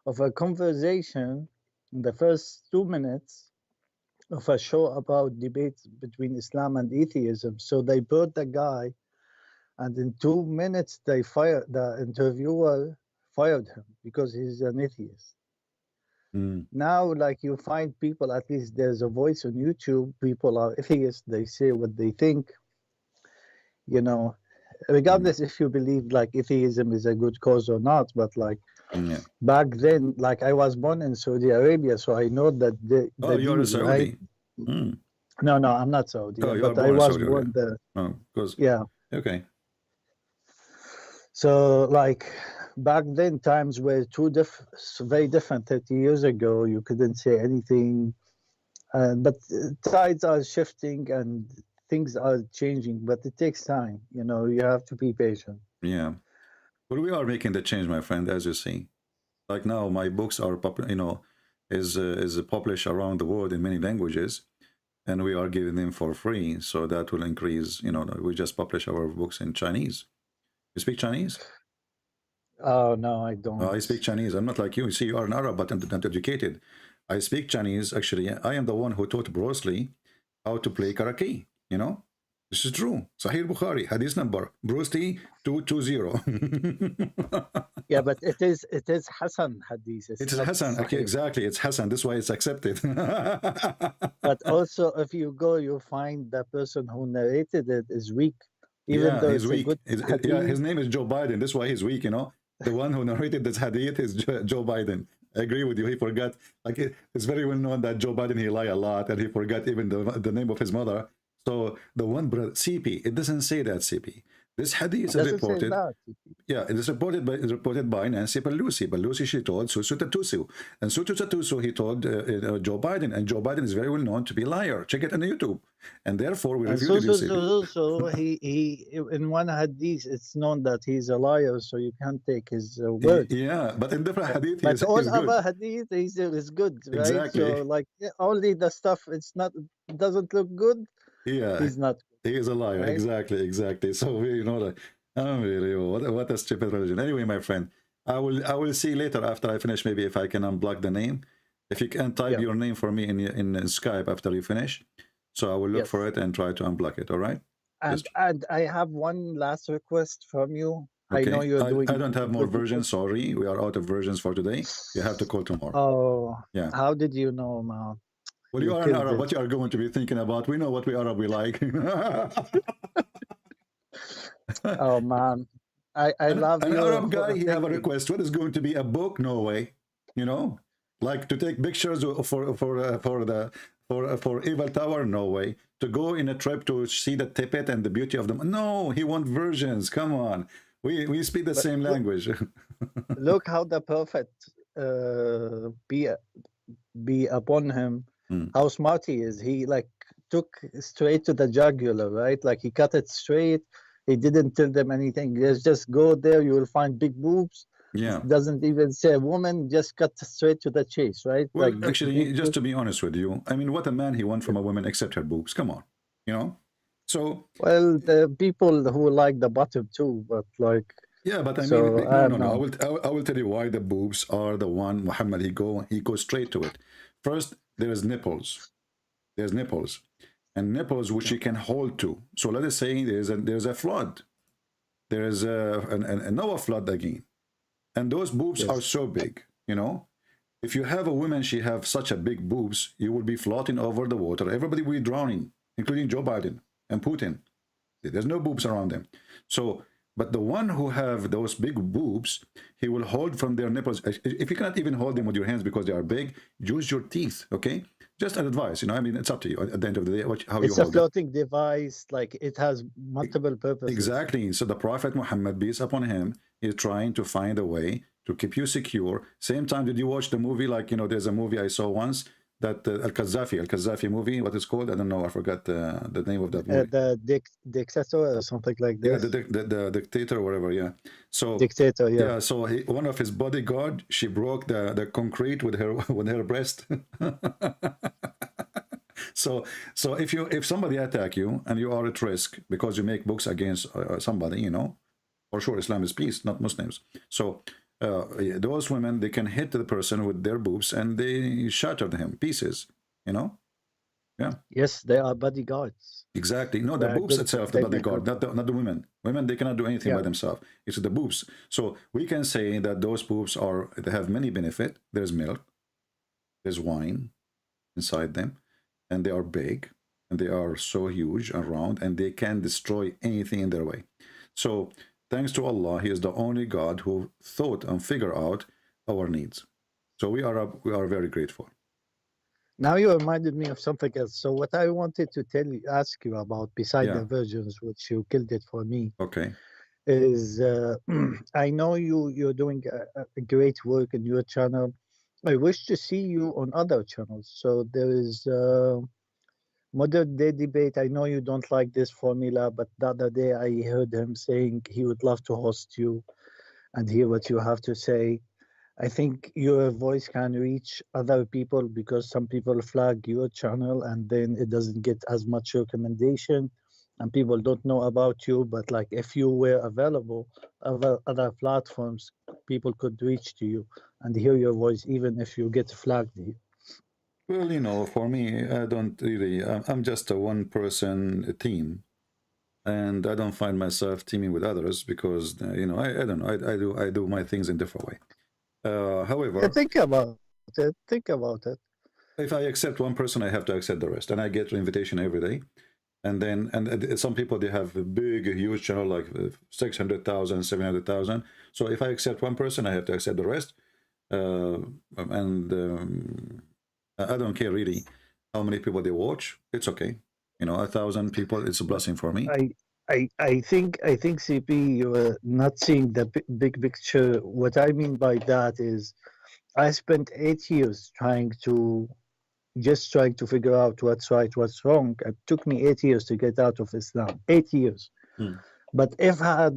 of a conversation in the first 2 minutes of a show about debates between Islam and atheism. So they brought the guy, and in 2 minutes they fired the interviewer, fired him because he's an atheist. Now, like you find people, at least there's a voice on YouTube. People are atheists. They say what they think. You know, regardless if you believe like atheism is a good cause or not, but like back then, like I was born in Saudi Arabia, so I know that you're a Saudi. Right? No, I'm not Saudi, but I was born there. Oh, because okay. So like back then, times were very different. 30 years ago, you couldn't say anything, but tides are shifting and things are changing, but it takes time. You know, you have to be patient. Yeah, but we are making the change, my friend, as you see. Like now, my books are is published around the world in many languages, and we are giving them for free. So that will increase. You know, we just publish our books in Chinese. You speak Chinese? Oh no, I don't. I speak Chinese. I'm not like you. You see, you are an Arab, but not educated. I speak Chinese. Actually, I am the one who taught Bruce Lee how to play karate. You know, this is true. Sahih Bukhari, hadith number Bruce Lee 220. Yeah, but it is Hassan hadith. It is Hassan. Okay, exactly. It's Hassan. This is why it's accepted. But also, if you go, you find the person who narrated it is weak. Even though he's weak. His name is Joe Biden. That's why he's weak, you know. The one who narrated this hadith is Joe Biden. I agree with you. He forgot. Like it's very well known that Joe Biden, he lie a lot, and he forgot even the name of his mother. So the one brother, CP, it doesn't say that, CP. This hadith is reported. Yeah, it is reported by Nancy Pelosi. Pelosi, she told Susu Tatusu. And Susu Tatusu, he told Joe Biden. And Joe Biden is very well known to be a liar. Check it on YouTube. And therefore, we reviewed it. So he in one hadith, it's known that he's a liar, so you can't take his word. Yeah, but in different hadith, but all other hadith is good, right? Exactly. So like only the stuff doesn't look good. Yeah, he's not. He is a liar. Right? Exactly. So you know, like, unbelievable. What a stupid religion. Anyway, my friend, I will see later after I finish. Maybe if I can unblock the name. If you can type your name for me in Skype after you finish, so I will look for it and try to unblock it. All right. And I have one last request from you. Okay. I know you're doing. I don't have more versions. Sorry, we are out of versions for today. You have to call tomorrow. Oh, yeah. How did you know, man? Well, you are an Arab. What you are going to be thinking about? We know what we Arab we like. Oh man, I love an Arab guy. He have a request. What is going to be a book? No way. You know, like to take pictures for Eiffel Tower. No way. To go in a trip to see the Tibet and the beauty of them. No, he want versions. Come on, we speak the same language. Look how the Prophet be upon him. How smart he is. He like took straight to the jugular, right? Like he cut it straight. He didn't tell them anything. Just go there, you will find big boobs. Yeah. Doesn't even say a woman, just cut straight to the chase, right? Well, like, actually, just to be honest with you, I mean, what a man he want from a woman except her boobs. Come on, you know? So well, the people who like the bottom too, but like yeah, but I mean, no. I will tell you why the boobs are the one. Muhammad, he goes straight to it. First, there's nipples. There's nipples, and nipples which you can hold to. So let us say there's a flood. There is a Noah flood again, and those boobs are so big. You know, if you have a woman, she have such a big boobs, you will be floating over the water. Everybody will be drowning, including Joe Biden and Putin. There's no boobs around them. So But the one who have those big boobs, he will hold from their nipples. If you cannot even hold them with your hands because they are big, use your teeth, okay? Just an advice, you know, I mean, it's up to you at the end of the day, how you It's a hold it. floating device, like it has multiple purposes. Exactly. So the Prophet Muhammad, peace upon him, is trying to find a way to keep you secure. Same time, did you watch the movie? Like, you know, there's a movie I saw once, that Al-Qaddafi movie, what is called? I don't know, I forgot the name of that movie. The dictator or something like Yeah, this. the dictator or whatever, yeah. So Dictator, yeah. yeah, so one of his bodyguard, she broke the concrete with her breast. So if somebody attack you and you are at risk because you make books against somebody, you know, for sure Islam is peace, not Muslims. So those women, they can hit the person with their boobs and they shatter him pieces, you know. Yeah. Yes, they are bodyguards. Exactly. No, the boobs itself, the bodyguard, not the women. Women, they cannot do anything by themselves. It's the boobs. So we can say that those boobs they have many benefits. There's milk, there's wine inside them, and they are big, and they are so huge and round, and they can destroy anything in their way. So thanks to Allah, He is the only God who thought and figured out our needs. So we are very grateful. Now you reminded me of something else. So what I wanted to ask you about, beside the virgins, which you killed it for me, okay, is I know you're doing a great work in your channel. I wish to see you on other channels. So there is Modern Day Debate. I know you don't like this formula, but the other day I heard him saying he would love to host you and hear what you have to say. I think your voice can reach other people because some people flag your channel and then it doesn't get as much recommendation and people don't know about you. But like if you were available, other platforms, people could reach to you and hear your voice even if you get flagged here. Well, you know, for me, I don't really, I'm just a one-person team. And I don't find myself teaming with others because, you know, I don't know, I do my things in a different way. However, think about it. Think about it. If I accept one person, I have to accept the rest, and I get an invitation every day. And then, some people, they have a big, huge channel like 600,000, 700,000. So if I accept one person, I have to accept the rest. I don't care really how many people they watch. It's okay. You know, 1,000 people, it's a blessing for me. I think CP, you're not seeing the big picture. What I mean by that is I spent 8 years trying to figure out what's right, what's wrong. It took me 8 years to get out of Islam. 8 years. But if I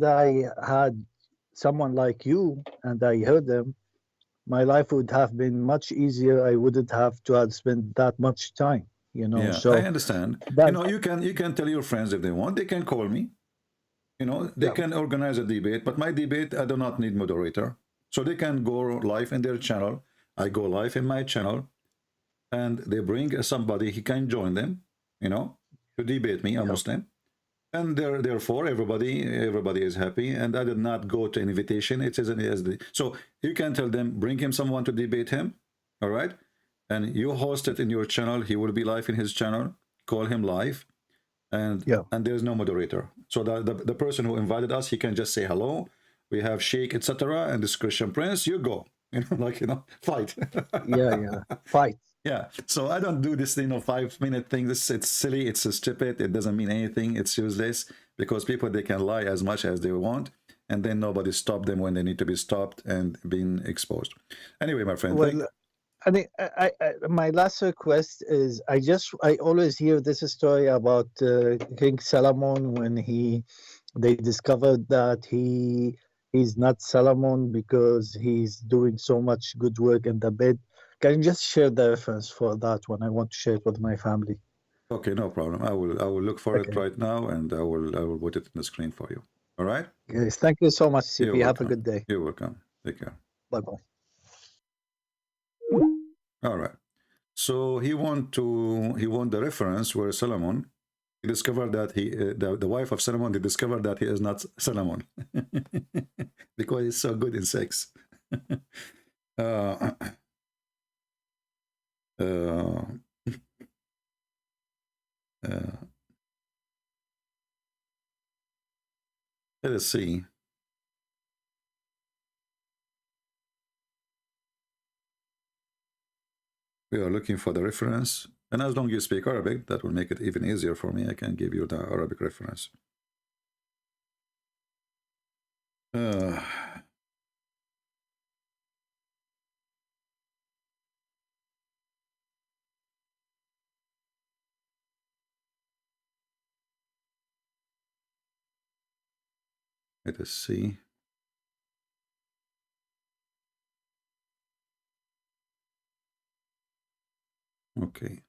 had someone like you and I heard them, my life would have been much easier. I wouldn't have to have spent that much time. You know, yeah, so I understand. You know, you can tell your friends if they want. They can call me. You know, they can organize a debate. But my debate, I do not need moderator, so they can go live in their channel. I go live in my channel, and they bring somebody. He can join them. You know, to debate me, a Muslim, and therefore everybody is happy. And I did not go to invitation. It is so you can tell them, bring him someone to debate him. All right. And you host it in your channel. He will be live in his channel. Call him live, and there's no moderator. So the person who invited us, he can just say hello. We have Sheikh, etc. And this Christian Prince. You go, you know, like, you know, fight. Fight. Yeah. So I don't do this, you know, 5-minute thing. It's silly. It's stupid. It doesn't mean anything. It's useless because people, they can lie as much as they want, and then nobody stop them when they need to be stopped and being exposed. Anyway, my friend. Well, I mean, my last request is I always hear this story about King Solomon when they discovered that he's not Solomon because he's doing so much good work in the bed. Can you just share the reference for that one? I want to share it with my family. Okay, no problem. I will look for it right now, and I will put it in the screen for you. All right? Yes, thank you so much, CP. Have a good day. You're welcome. Take care. Bye-bye. All right. So he won the reference where Solomon, he discovered that the wife of Solomon, they discovered that he is not Solomon because he's so good in sex. Let us see. We are looking for the reference. And as long as you speak Arabic, that will make it even easier for me. I can give you the Arabic reference. Let us see. Okay.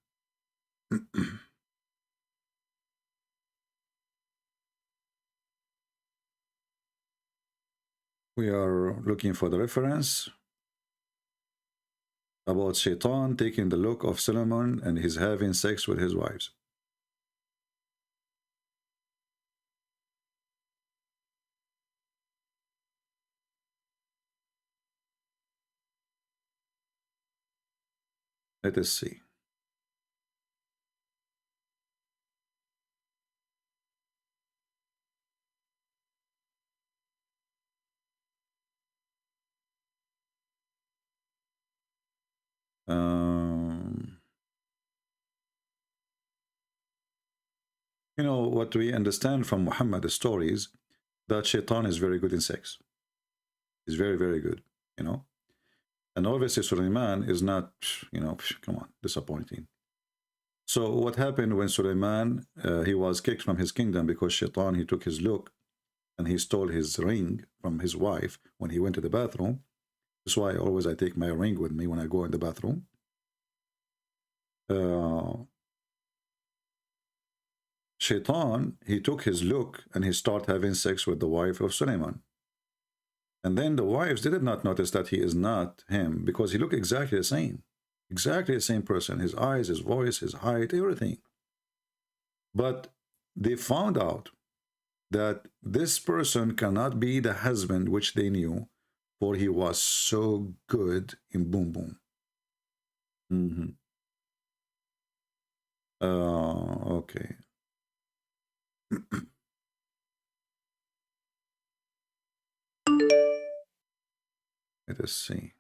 We are looking for the reference about Shaitan taking the look of Solomon and he's having sex with his wives. Let us see. You know, what we understand from Muhammad's stories, that Shaitan is very good in sex. He's very, very good, you know. And obviously Sulaiman is not, you know, come on, disappointing. So what happened when Sulaiman, he was kicked from his kingdom because Shaitan, he took his look and he stole his ring from his wife when he went to the bathroom. That's why I take my ring with me when I go in the bathroom. Shaitan, he took his look and he started having sex with the wife of Sulaiman. And then the wives did not notice that he is not him because he looked exactly the same. Exactly the same person. His eyes, his voice, his height, everything. But they found out that this person cannot be the husband which they knew, for he was so good in boom boom. Okay. Let us see.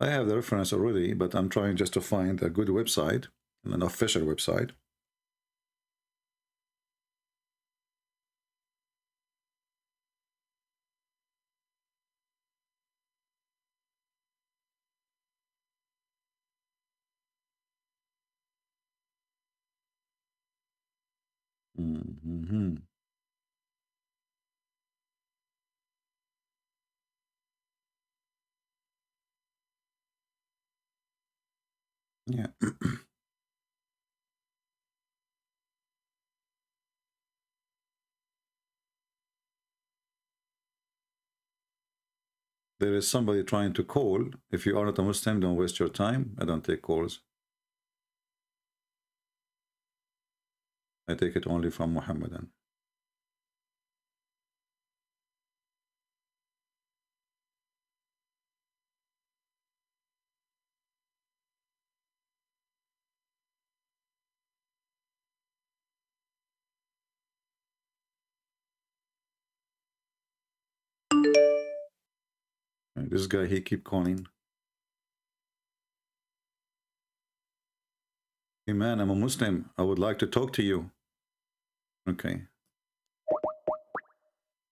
I have the reference already, but I'm trying just to find a good website, an official website. Yeah. There is somebody trying to call. If you are not a Muslim, don't waste your time. I don't take calls. I take it only from Muhammadan. This guy, he keep calling. Hey man, I'm a Muslim. I would like to talk to you. Okay.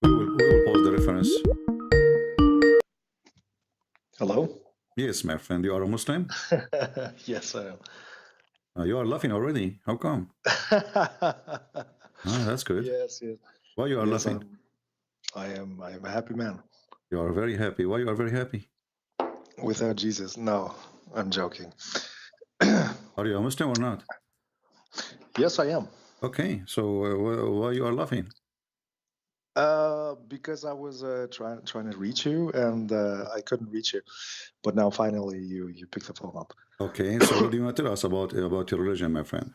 We will pause the reference. Hello? Yes, my friend. You are a Muslim? Yes, I am. You are laughing already. How come? That's good. Yes, yes. Why you are Yes, laughing? I am a happy man. You are very happy. Why you are very happy? Without Jesus. No, I'm joking. Are you a Muslim or not? Yes, I am. Okay, so why you are laughing? Because I was trying to reach you and I couldn't reach you. But now finally you picked the phone up. Okay, so what do you want to tell us about your religion, my friend?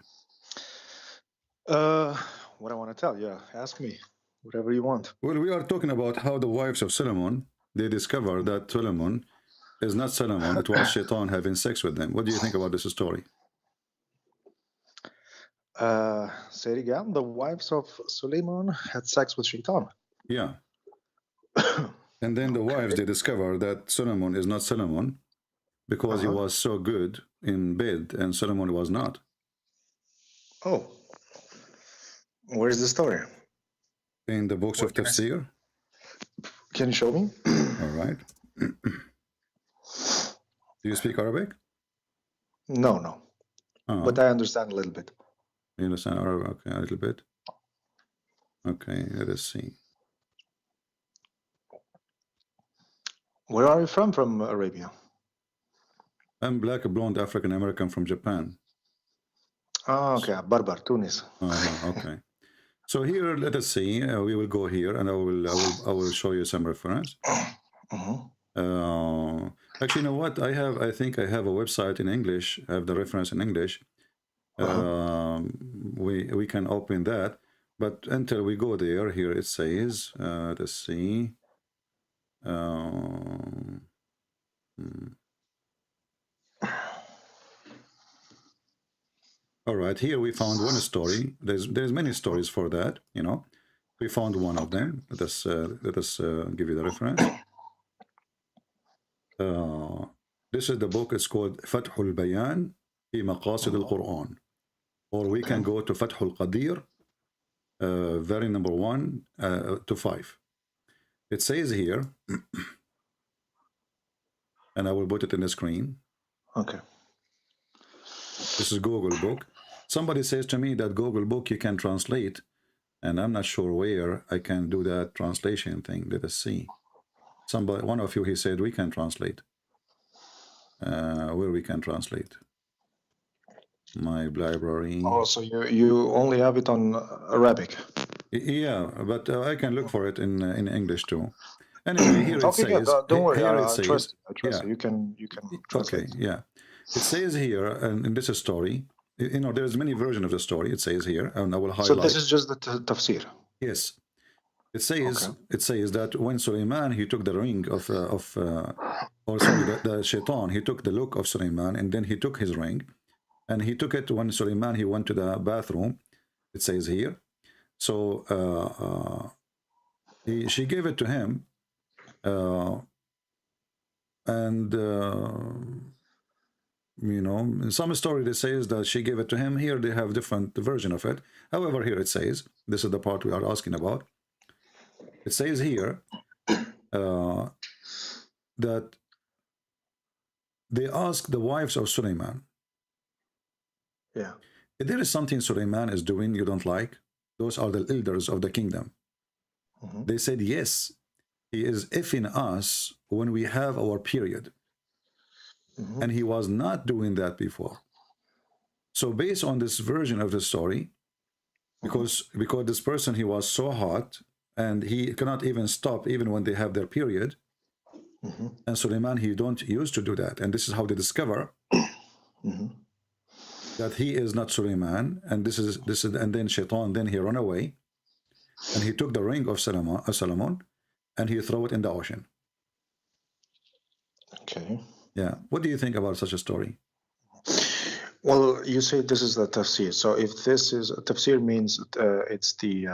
what I want to tell. Yeah, ask me whatever you want. Well, we are talking about how the wives of Solomon, they discovered that Solomon is not Solomon, it was Shaitan having sex with them. What do you think about this story? Say it again. The wives of Suleiman had sex with Shaitan. Yeah. And then the wives, they discover that Solomon is not Solomon because he was so good in bed and Solomon was not. Oh. Where's the story? In the books of Tafsir. Can you show me? All right. Do you speak Arabic? No, no. But I understand a little bit. You understand Arabic? Okay, a little bit. Okay, let us see. Where are you from? From Arabia? I'm black, blonde, African American from Japan. Oh, okay. Barbar, Tunis. Okay. So here, let us see. We will go here, and I will show you some reference. Actually, you know what? I think I have a website in English. I have the reference in English. We can open that, but until we go there, here it says. Let's see. All right, here we found one story. There's many stories for that, you know. We found one of them. Let us give you the reference. This is the book. It's called Fathul Bayan fi Maqasid al-Quran, or we can go to Fathul Qadir, very number 1 to 5. It says here, and I will put it in the screen. Okay. This is Google book. Somebody says to me that Google book you can translate, and I'm not sure where I can do that translation thing. Let us see. Somebody, one of you, he said we can translate. Where we can translate? My library. Oh, so you only have it on Arabic? Yeah, but I can look for it in English too. Anyway, here it says. Don't worry. Here I it says. trust you. You can translate. Okay, yeah. It says here, and in this story, you know, there's many versions of the story. It says here, and I will highlight. So this is just the tafsir. Yes, it says that when Suleiman he took the ring of the Shaitan, he took the look of Suleiman, and then he took his ring, and he took it when Suleiman he went to the bathroom. It says here, so she gave it to him, and. You know, in some story they says that she gave it to him. Here they have different version of it. However, here it says, this is the part we are asking about. It says here that they ask the wives of Suleiman. Yeah. If there is something Suleiman is doing you don't like, those are the elders of the kingdom. They said, yes, he is effing us when we have our period. And he was not doing that before. So based on this version of the story, because this person, he was so hot and he cannot even stop even when they have their period. And Suleiman, he don't used to do that. And this is how they discover that he is not Suleiman. And this is and then Shaitan, then he ran away and he took the ring of Solomon and he threw it in the ocean. Okay. Yeah. What do you think about such a story? Well, you say this is the tafsir. So if this is tafsir means it's the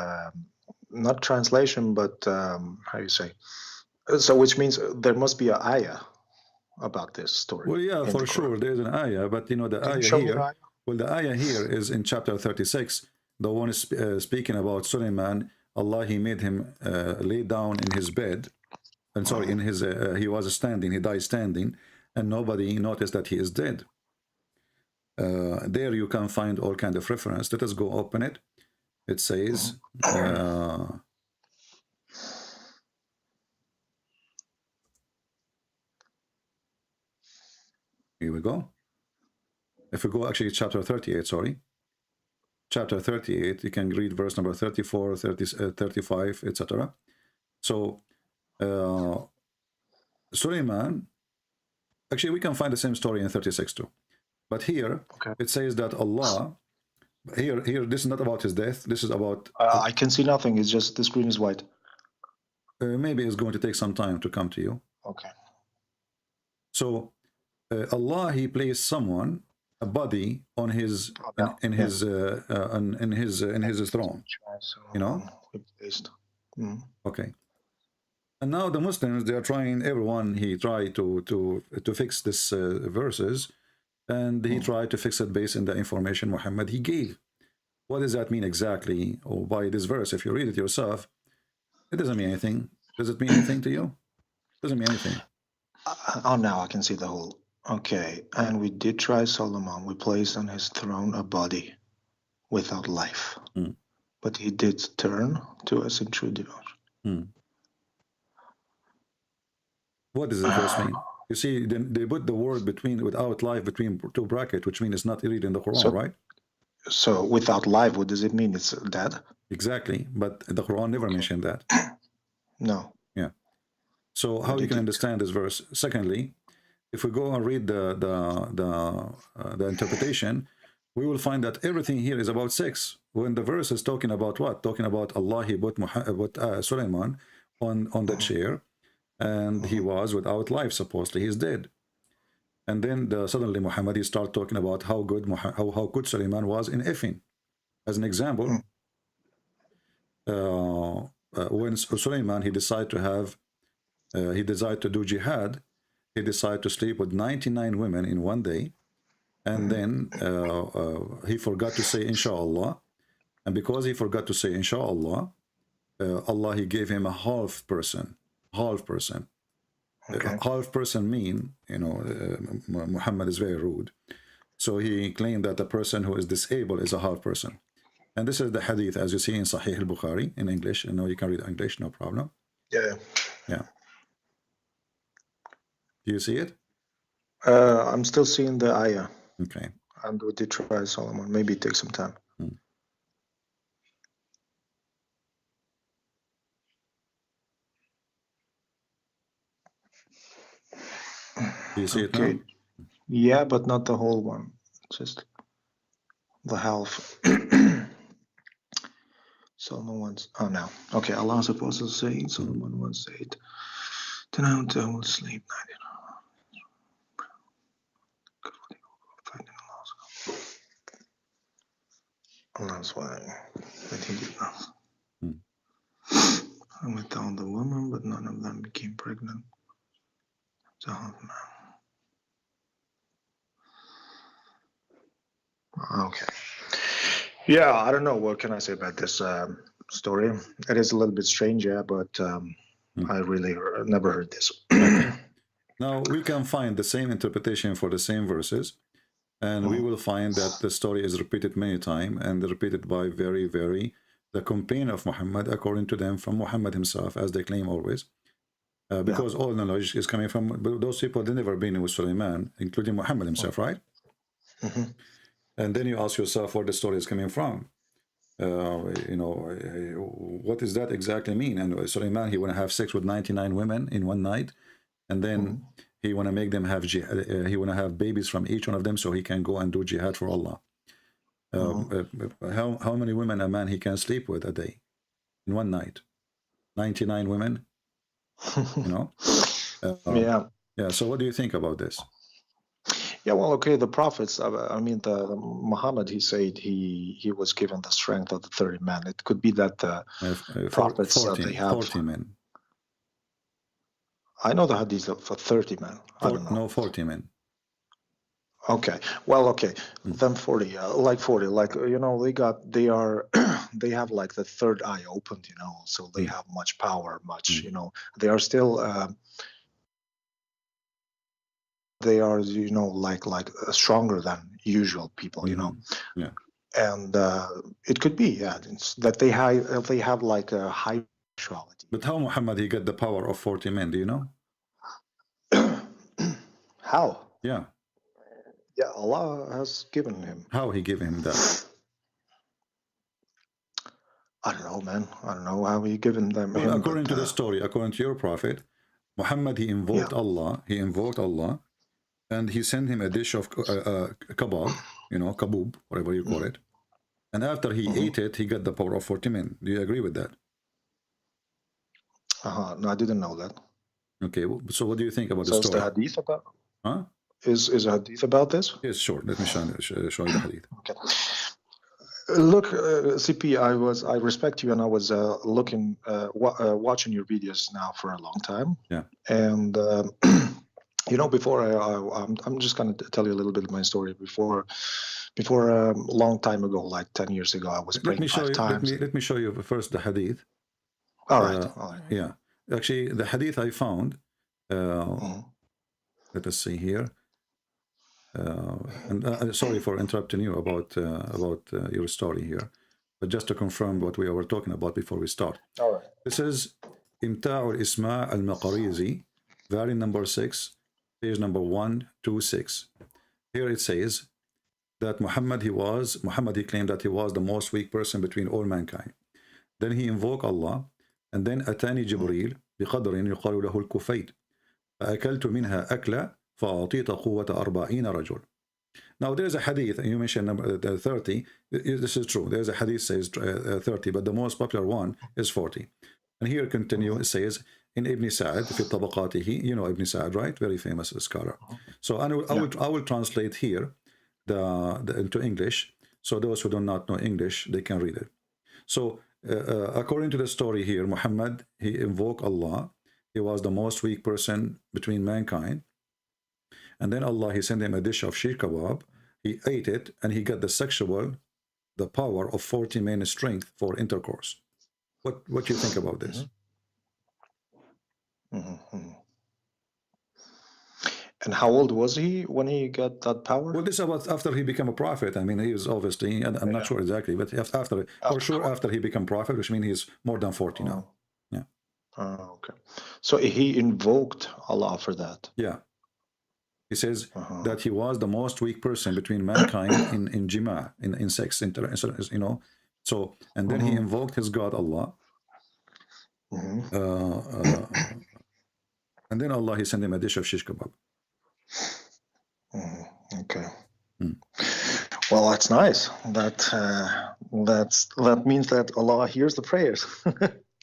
not translation, but how you say? So which means there must be an ayah about this story. Well, yeah, for sure there's an ayah, but you know the ayah here. Well, the ayah here is in chapter 36. The one is speaking about Suleiman. Allah, he made him lay down in his bed, and sorry, in his he was standing. He died standing. And nobody noticed that he is dead. There you can find all kind of reference. Let us go open it. It says, here we go. If we go, actually, chapter 38, sorry. Chapter 38, you can read verse number 34, 30, 35, etc. So, Suleiman, actually, we can find the same story in 36 too. But here, it says that Allah, Here, this is not about his death. This is about... I can see nothing. It's just the screen is white. maybe it's going to take some time to come to you. Okay. So Allah, he placed someone, a body on his in his throne, you know. Okay. And now the Muslims, they are trying, everyone, he tried to fix this verses, and he tried to fix it based on the information Muhammad he gave. What does that mean exactly? Or by this verse, if you read it yourself, it doesn't mean anything. Does it mean anything to you? It doesn't mean anything. Oh, now I can see the whole. Okay. And we did try Solomon. We placed on his throne a body without life. But he did turn to us in true devotion. What does the verse mean? You see, they put the word without life between two brackets, which means it's not read in the Quran, right? So without life, what does it mean? It's dead? Exactly. But the Quran never mentioned that. No. Yeah. So how you can understand this verse? Secondly, if we go and read the interpretation, we will find that everything here is about sex. When the verse is talking about what? Talking about Allah, he put Sulaiman on the chair, and he was without life, supposedly he's dead. And then suddenly Muhammad, he started talking about how good Sulaiman was in effing. As an example, when Sulaiman, he decided to do jihad, he decided to sleep with 99 women in one day, and then he forgot to say inshallah, and because he forgot to say inshallah, Allah, he gave him a half person. Okay. Half person mean, you know, Muhammad is very rude, so he claimed that the person who is disabled is a half person. And this is the hadith, as you see in Sahih al-Bukhari in English. And now you can read English, no problem. Yeah. Do you see it? I'm still seeing the ayah. Okay. And we did try Solomon. Maybe it takes some time. Do you see it now? Yeah, but not the whole one. Just the half. Solomon once. Oh, no. Okay, Allah is supposed to say, Solomon once said, tonight I will sleep 99. That's why he did not. I went down the woman, but none of them became pregnant. It's a half man. Okay. Yeah, I don't know. What can I say about this story? It is a little bit strange, yeah, but I really never heard this. Now, we can find the same interpretation for the same verses, and we will find that the story is repeated many times, and repeated by the companion of Muhammad, according to them, from Muhammad himself, as they claim always. Because all knowledge is coming from those people. They never been with Sulaiman, including Muhammad himself, right? And then you ask yourself where the story is coming from. You know, what does that exactly mean? And Sulaiman, he want to have sex with 99 women in one night, and then he want to make them have he want to have babies from each one of them, so he can go and do jihad for Allah. How many women a man he can sleep with a day in one night? 99 women. You know. Yeah. So what do you think about this? Yeah, well, okay, the prophets, I mean, the Muhammad, he said he was given the strength of the 30 men. It could be that the prophets, 40, they have... 40 men. I know the hadith for 30 men. I don't know. No, 40 men. Okay, well, okay, then 40, like 40, like, you know, they have like the third eye opened, you know, so they have much power, you know, they are still... they are, you know, like stronger than usual people, you know. Yeah. And it could be, yeah, that they have like a high sexuality. But how Muhammad he got the power of 40 men? Do you know? How? Yeah. Yeah, Allah has given him. How he gave him that? I don't know, man. I don't know how he given them. Well, according to the story, according to your prophet, Muhammad, he invoked Allah. He invoked Allah. And he sent him a dish of kebab, you know, kaboob, whatever you call it. And after he ate it, he got the power of 40 men. Do you agree with that? No, I didn't know that. Okay, so what do you think about the So is story? the hadith about? Huh? Is a hadith about this? Yes, sure. Let me show you the hadith. Okay. Look, CP, I respect you, and I was watching your videos now for a long time. Yeah. And you know, before I'm just gonna tell you a little bit of my story. Before a long time ago, like 10 years ago, I was praying 5 times. Let me show you first the hadith. All right. Yeah. Actually, the hadith I found. Let us see here. And sorry for interrupting you about your story here, but just to confirm what we were talking about before we start. All right. This is Imta' al-Isma' al-Maqarizi, volume number 6, page number 126. Here it says that Muhammad he claimed that he was the most weak person between all mankind. Then he invoked Allah, and then Atani Jibreel بقدر يقال له الكفيت فأكلت منها أكلة فأعطيت قوة 40 رجل. Now there's a hadith, and you mentioned number 30. This is true. There's a hadith says 30, but the most popular one is 40. And here continue, it says in Ibn Sa'ad في طبقاته, you know Ibn Sa'ad, right? Very famous scholar. So I will translate here into English, so those who do not know English, they can read it. So according to the story here, Muhammad, he invoked Allah. He was the most weak person between mankind. And then Allah, he sent him a dish of sheer kebab. He ate it, and he got the power of 40 men strength for intercourse. What do you think about this? And how old was he when he got that power? Well, this is about after he became a prophet. I mean, he was obviously, I'm not sure exactly, but after he became prophet, which means he's more than 40 now. Yeah. Okay. So he invoked Allah for that. Yeah. He says that he was the most weak person between mankind in jima, in sex, you know. So, and then he invoked his God Allah. And then Allah, he sent him a dish of shish kebab. Okay. Well, that's nice. That means that Allah hears the prayers.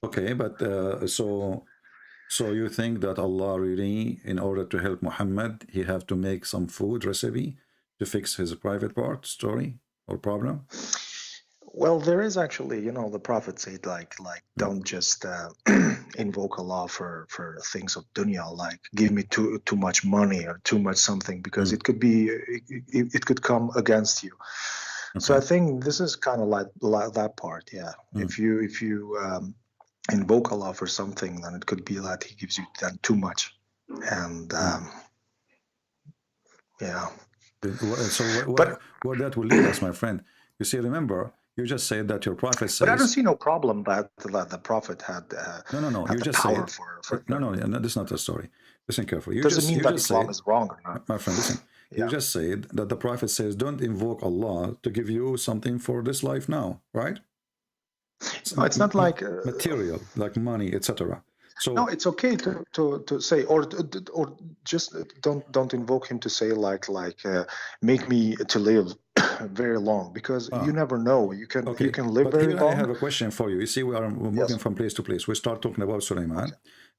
Okay, but so you think that Allah really, in order to help Muhammad, he have to make some food recipe to fix his private story or problem? Well, there is actually, you know, the Prophet said like don't just invoke Allah for things of dunya, like give me too much money or too much something, because it could come against you. Okay. So I think this is kind of like that part, yeah. If you invoke Allah for something, then it could be that He gives you then too much, and yeah. So where that will lead us, my friend? You see, remember, you just said that your prophet says. But I don't see no problem that the prophet had. No. You just said. No. That's not the story. Listen carefully. Doesn't mean that Islam is wrong or not. My friend, listen. Yeah. You just said that the prophet says, don't invoke Allah to give you something for this life now, right? No, it's not like material, like money, etc. So no, it's okay to say, or just don't invoke him to say like make me to live very long, because you never know. You can live very long. I have a question for you. You see, we're moving from place to place. We start talking about Sulaiman,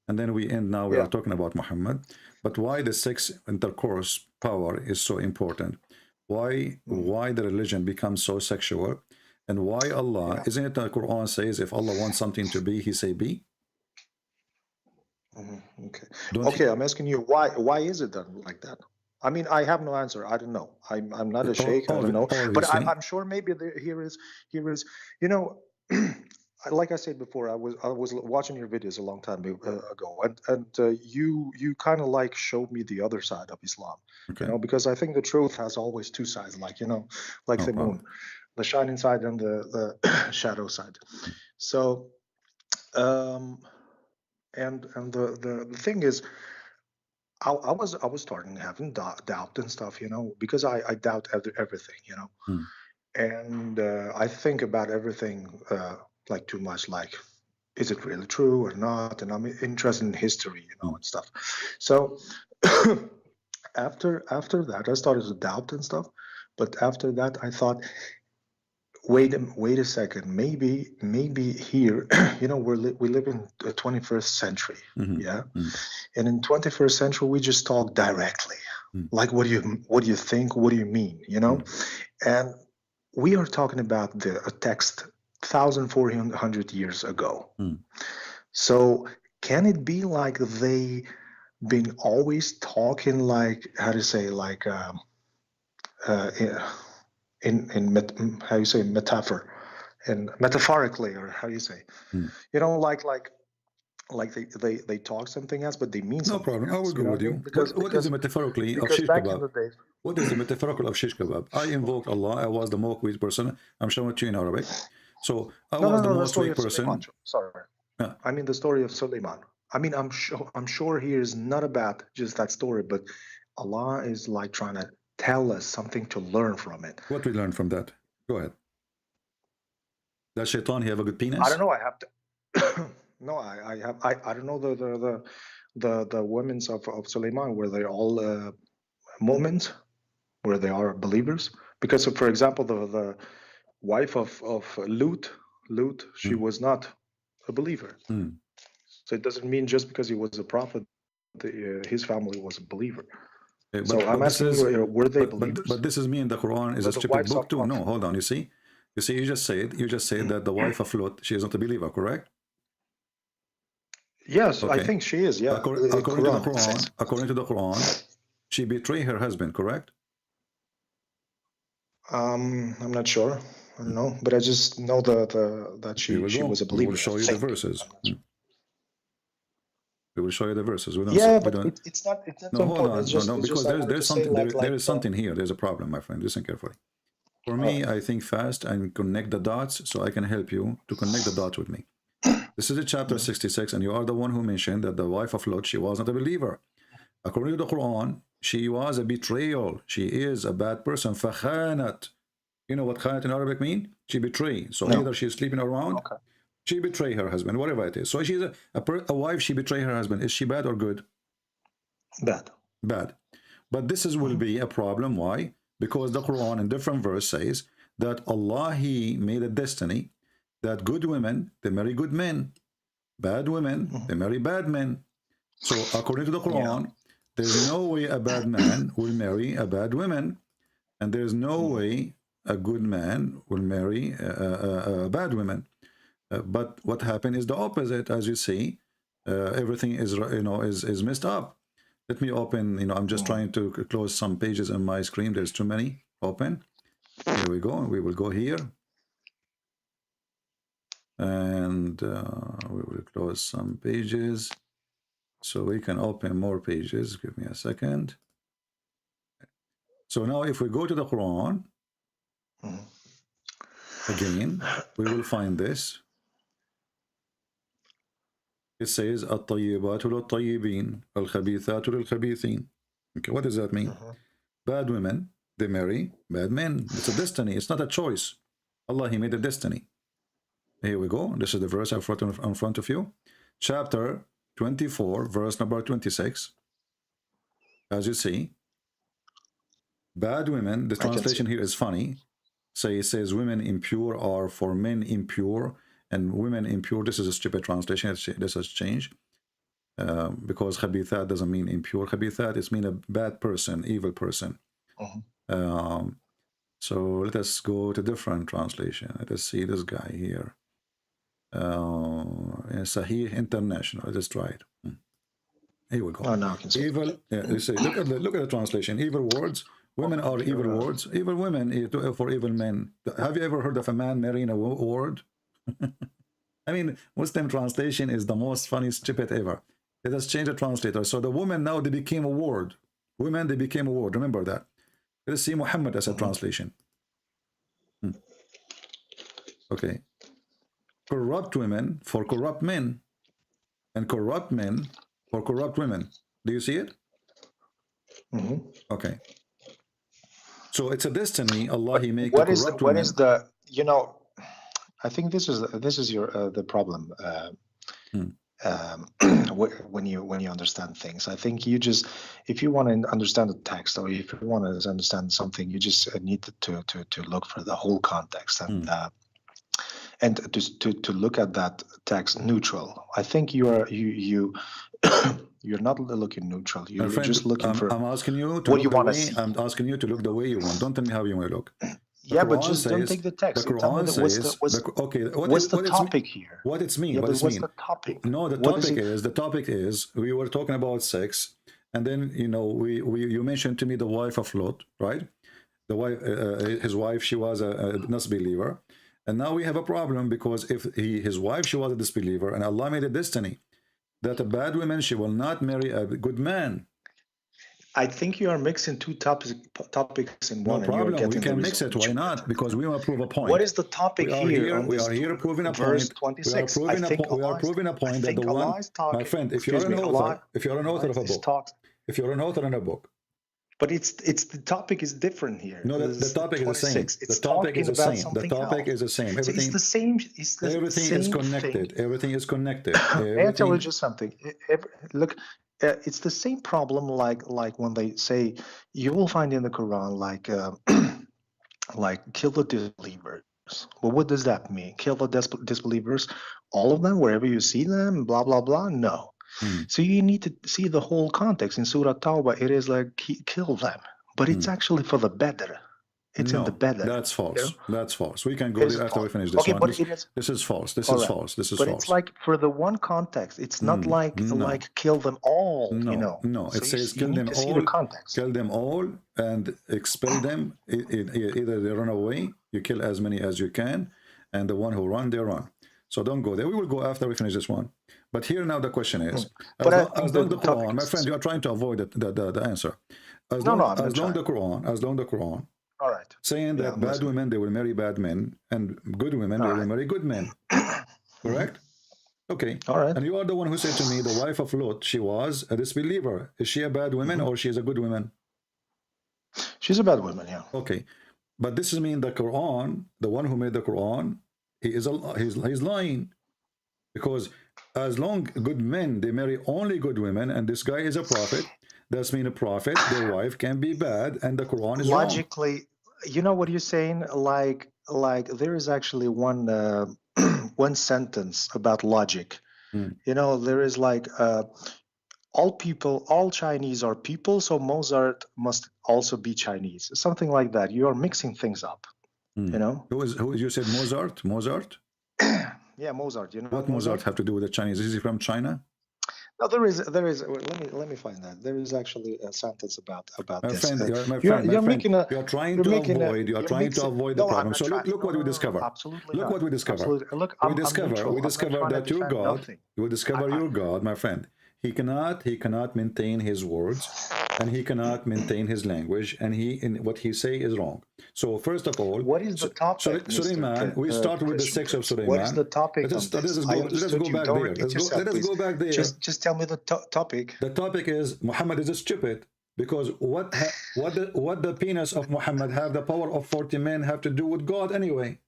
and then we end now. We are talking about Muhammad. But why the sex intercourse power is so important? Why the religion becomes so sexual, and why Allah? Isn't it the Quran says if Allah wants something to be, He say be? Okay. I'm asking you why is it done like that? I mean, I have no answer. I don't know. I'm not a sheikh. I don't know. But I'm sure maybe here is, you know, like I said before, I was watching your videos a long time ago, and you kind of like showed me the other side of Islam, you know, because I think the truth has always two sides, like, you know, like the moon, the shining side and the shadow side. So, and the thing is, I was starting having doubt and stuff, you know, because I doubt everything, you know, and I think about everything like too much, like, is it really true or not? And I'm interested in history, you know, and stuff. So after that, I started to doubt and stuff. But after that, I thought, wait a second. Maybe here, we live in the 21st century. Yeah. And in 21st century, we just talk directly. Like, what do you think? What do you mean? And we are talking about a text 1,400 years ago. So can it be like they been always talking like, how to say, like how you say metaphor, and metaphorically, or how you say, like they talk something else, but they mean No something problem. I will else, go with you. Because What is the metaphorically of because shish back in kebab? the days, What is the metaphorical of shish kebab? I invoked Allah. I was the most weak person. I'm showing it to you in Arabic. So I was the the most story weak of person. Suleiman. Sorry, Yeah. I mean the story of Suleiman. I mean, I'm sure here is not about just that story, but Allah is like trying to tell us something to learn from it. What we learned from that? Go ahead. Does Shaitan have a good penis? I don't know. I have to. No, I don't know the women's of Suleiman, were they all mu'mins, where they are believers? Because, for example, the wife of Lut, she was not a believer. So it doesn't mean just because he was a prophet, his family was a believer. So I'm asking you, were they believers? But this is me in the Quran is a stupid book too. No, hold on. You see, you just said that the wife of Lot, she is not a believer, correct? Yes, Okay. I think she is. Yeah, According to the Quran, she betrayed her husband, correct? I'm not sure. I don't know, but I just know that she was a believer. We will show you the verses. We will show you the verses. We don't. Yeah, we but don't, it's not. It's not no, so hold important. on. It's just, no, because there's something. There is something here. There's a problem, my friend. Listen carefully. For me, I think fast and connect the dots, so I can help you to connect the dots with me. This is chapter 66, and you are the one who mentioned that the wife of Lot, she was not a believer. According to the Quran, she was a betrayal. She is a bad person. فَخَانَت. You know what khanat in Arabic mean? She betrayed. So either she's sleeping around, she betrayed her husband, whatever it is. So she's a wife, she betrayed her husband. Is she bad or good? Bad. Bad. But this will be a problem. Why? Because the Quran in different verse says that Allah, He made a destiny that good women, they marry good men. Bad women, they marry bad men. So according to the Quran, there's no way a bad man will marry a bad woman. And there's no way a good man will marry a bad woman. But what happened is the opposite. As you see, everything is, is messed up. Let me open, I'm just trying to close some pages on my screen. There's too many. Open. Here we go. We will go here. And we will close some pages so we can open more pages. Give me a second. So now if we go to the Quran, again, we will find this. It says, الطيبات للطيبين الخبيثات للخبيثين. Okay, what does that mean? Bad women, they marry bad men. It's a destiny. It's not a choice. Allah, He made a destiny. Here we go. This is the verse I've written in front of you. Chapter 24, verse number 26. As you see, bad women, the translation here is funny. So it says women impure are for men impure, and women impure. This is a stupid translation. This has changed. Because khabithat doesn't mean impure. Khabithat is mean a bad person, evil person. So let us go to different translation. Let us see this guy here. Sahih International. Let's try it. Here we go. Oh, now I can see evil. You say, look at the translation. Evil words. Women are evil words. Evil women for evil men. Have you ever heard of a man marrying a word? I mean, Muslim translation is the most funny, stupid ever. Let us change the translator. So the women now, they became a word. Women, they became a word. Remember that. Let us see Muhammad as a translation. Okay. Corrupt women for corrupt men, and corrupt men for corrupt women. Do you see it? Okay. So it's a destiny. Allah, He make what a is corrupt what women. is the I think this is your the problem. when you understand things. I think you just, if you want to understand the text, or if you want to understand something, you just need to look for the whole context, and to look at that text neutral. I think you're not looking neutral. You're just looking for. I'm asking you to what you look the want to way. see. I'm asking you to look the way you want. Don't tell me how you want to look. Yeah, but just don't take the text. The Quran says, what's the topic here? What it's mean? Yeah, what but it's what's mean? the topic? No, the topic is we were talking about sex, and then you mentioned to me the wife of Lot, right? The wife, his wife, she was a disbeliever, and now we have a problem because if his wife, she was a disbeliever, and Allah made a destiny that a bad woman, she will not marry a good man. I think you are mixing two topics in one. No problem. We can mix it. Why not? Because we want to prove a point. What is the topic here? We are here proving a verse point. 26. We are proving a point that the one, my friend, if you're an author, if you're an author of a book, if you're an author in a book. But it's the topic is different here. No, the topic is the same. The topic is the same. The topic is the same. Everything, it's the same. Everything is connected. Everything is connected. May I tell you just something? Look. It's the same problem like when they say, you will find in the Quran like kill the disbelievers. Well, what does that mean? Kill the disbelievers, all of them, wherever you see them, blah blah blah. No. So you need to see the whole context. In Surah Tawbah, it is like kill them, but it's actually for the better. It's in the better. That's false. That's false. We can go there after we finish this one. But this is false. This is false. This is false. But it's like for the one context. It's not like kill them all. No, no. It says kill them all. Kill them all and expel them. Either they run away. You kill as many as you can, and the one who run, they run. So don't go there. We will go after we finish this one. But here now the question is, as long the Quran, my friend, you are trying to avoid the answer. As long the Quran. All right. Saying that bad women, they will marry bad men, and good women, they will marry good men. Correct? Okay. All right. And you are the one who said to me, the wife of Lot, she was a disbeliever. Is she a bad woman or she is a good woman? She's a bad woman, yeah. Okay. But this is mean the Quran, the one who made the Quran, he's lying. Because as long good men, they marry only good women, and this guy is a prophet, that's mean a prophet, their wife can be bad, and the Quran is logically wrong. You know what you're saying, like there is actually one one sentence about logic. You know, there is like all Chinese are people, so Mozart must also be Chinese, something like that. You are mixing things up. You know, who you said Mozart? Yeah, Mozart. You know what Mozart have to do with the Chinese? Is he from China? No, there is. Let me find that. There is actually a sentence about this. You're trying to avoid the problem. So look what we discover. Absolutely. Look what we discover. Look, we discover that your God. You discover your God, my friend. He cannot maintain his words, and he cannot maintain his language, and what he say is wrong. So first of all, what is the topic? Suleiman, we start with the sex of Suleiman. What is the topic? Let us go back there. Let us go back there. Just tell me the topic. The topic is Muhammad is stupid, because what the penis of Muhammad have the power of 40 men have to do with God anyway?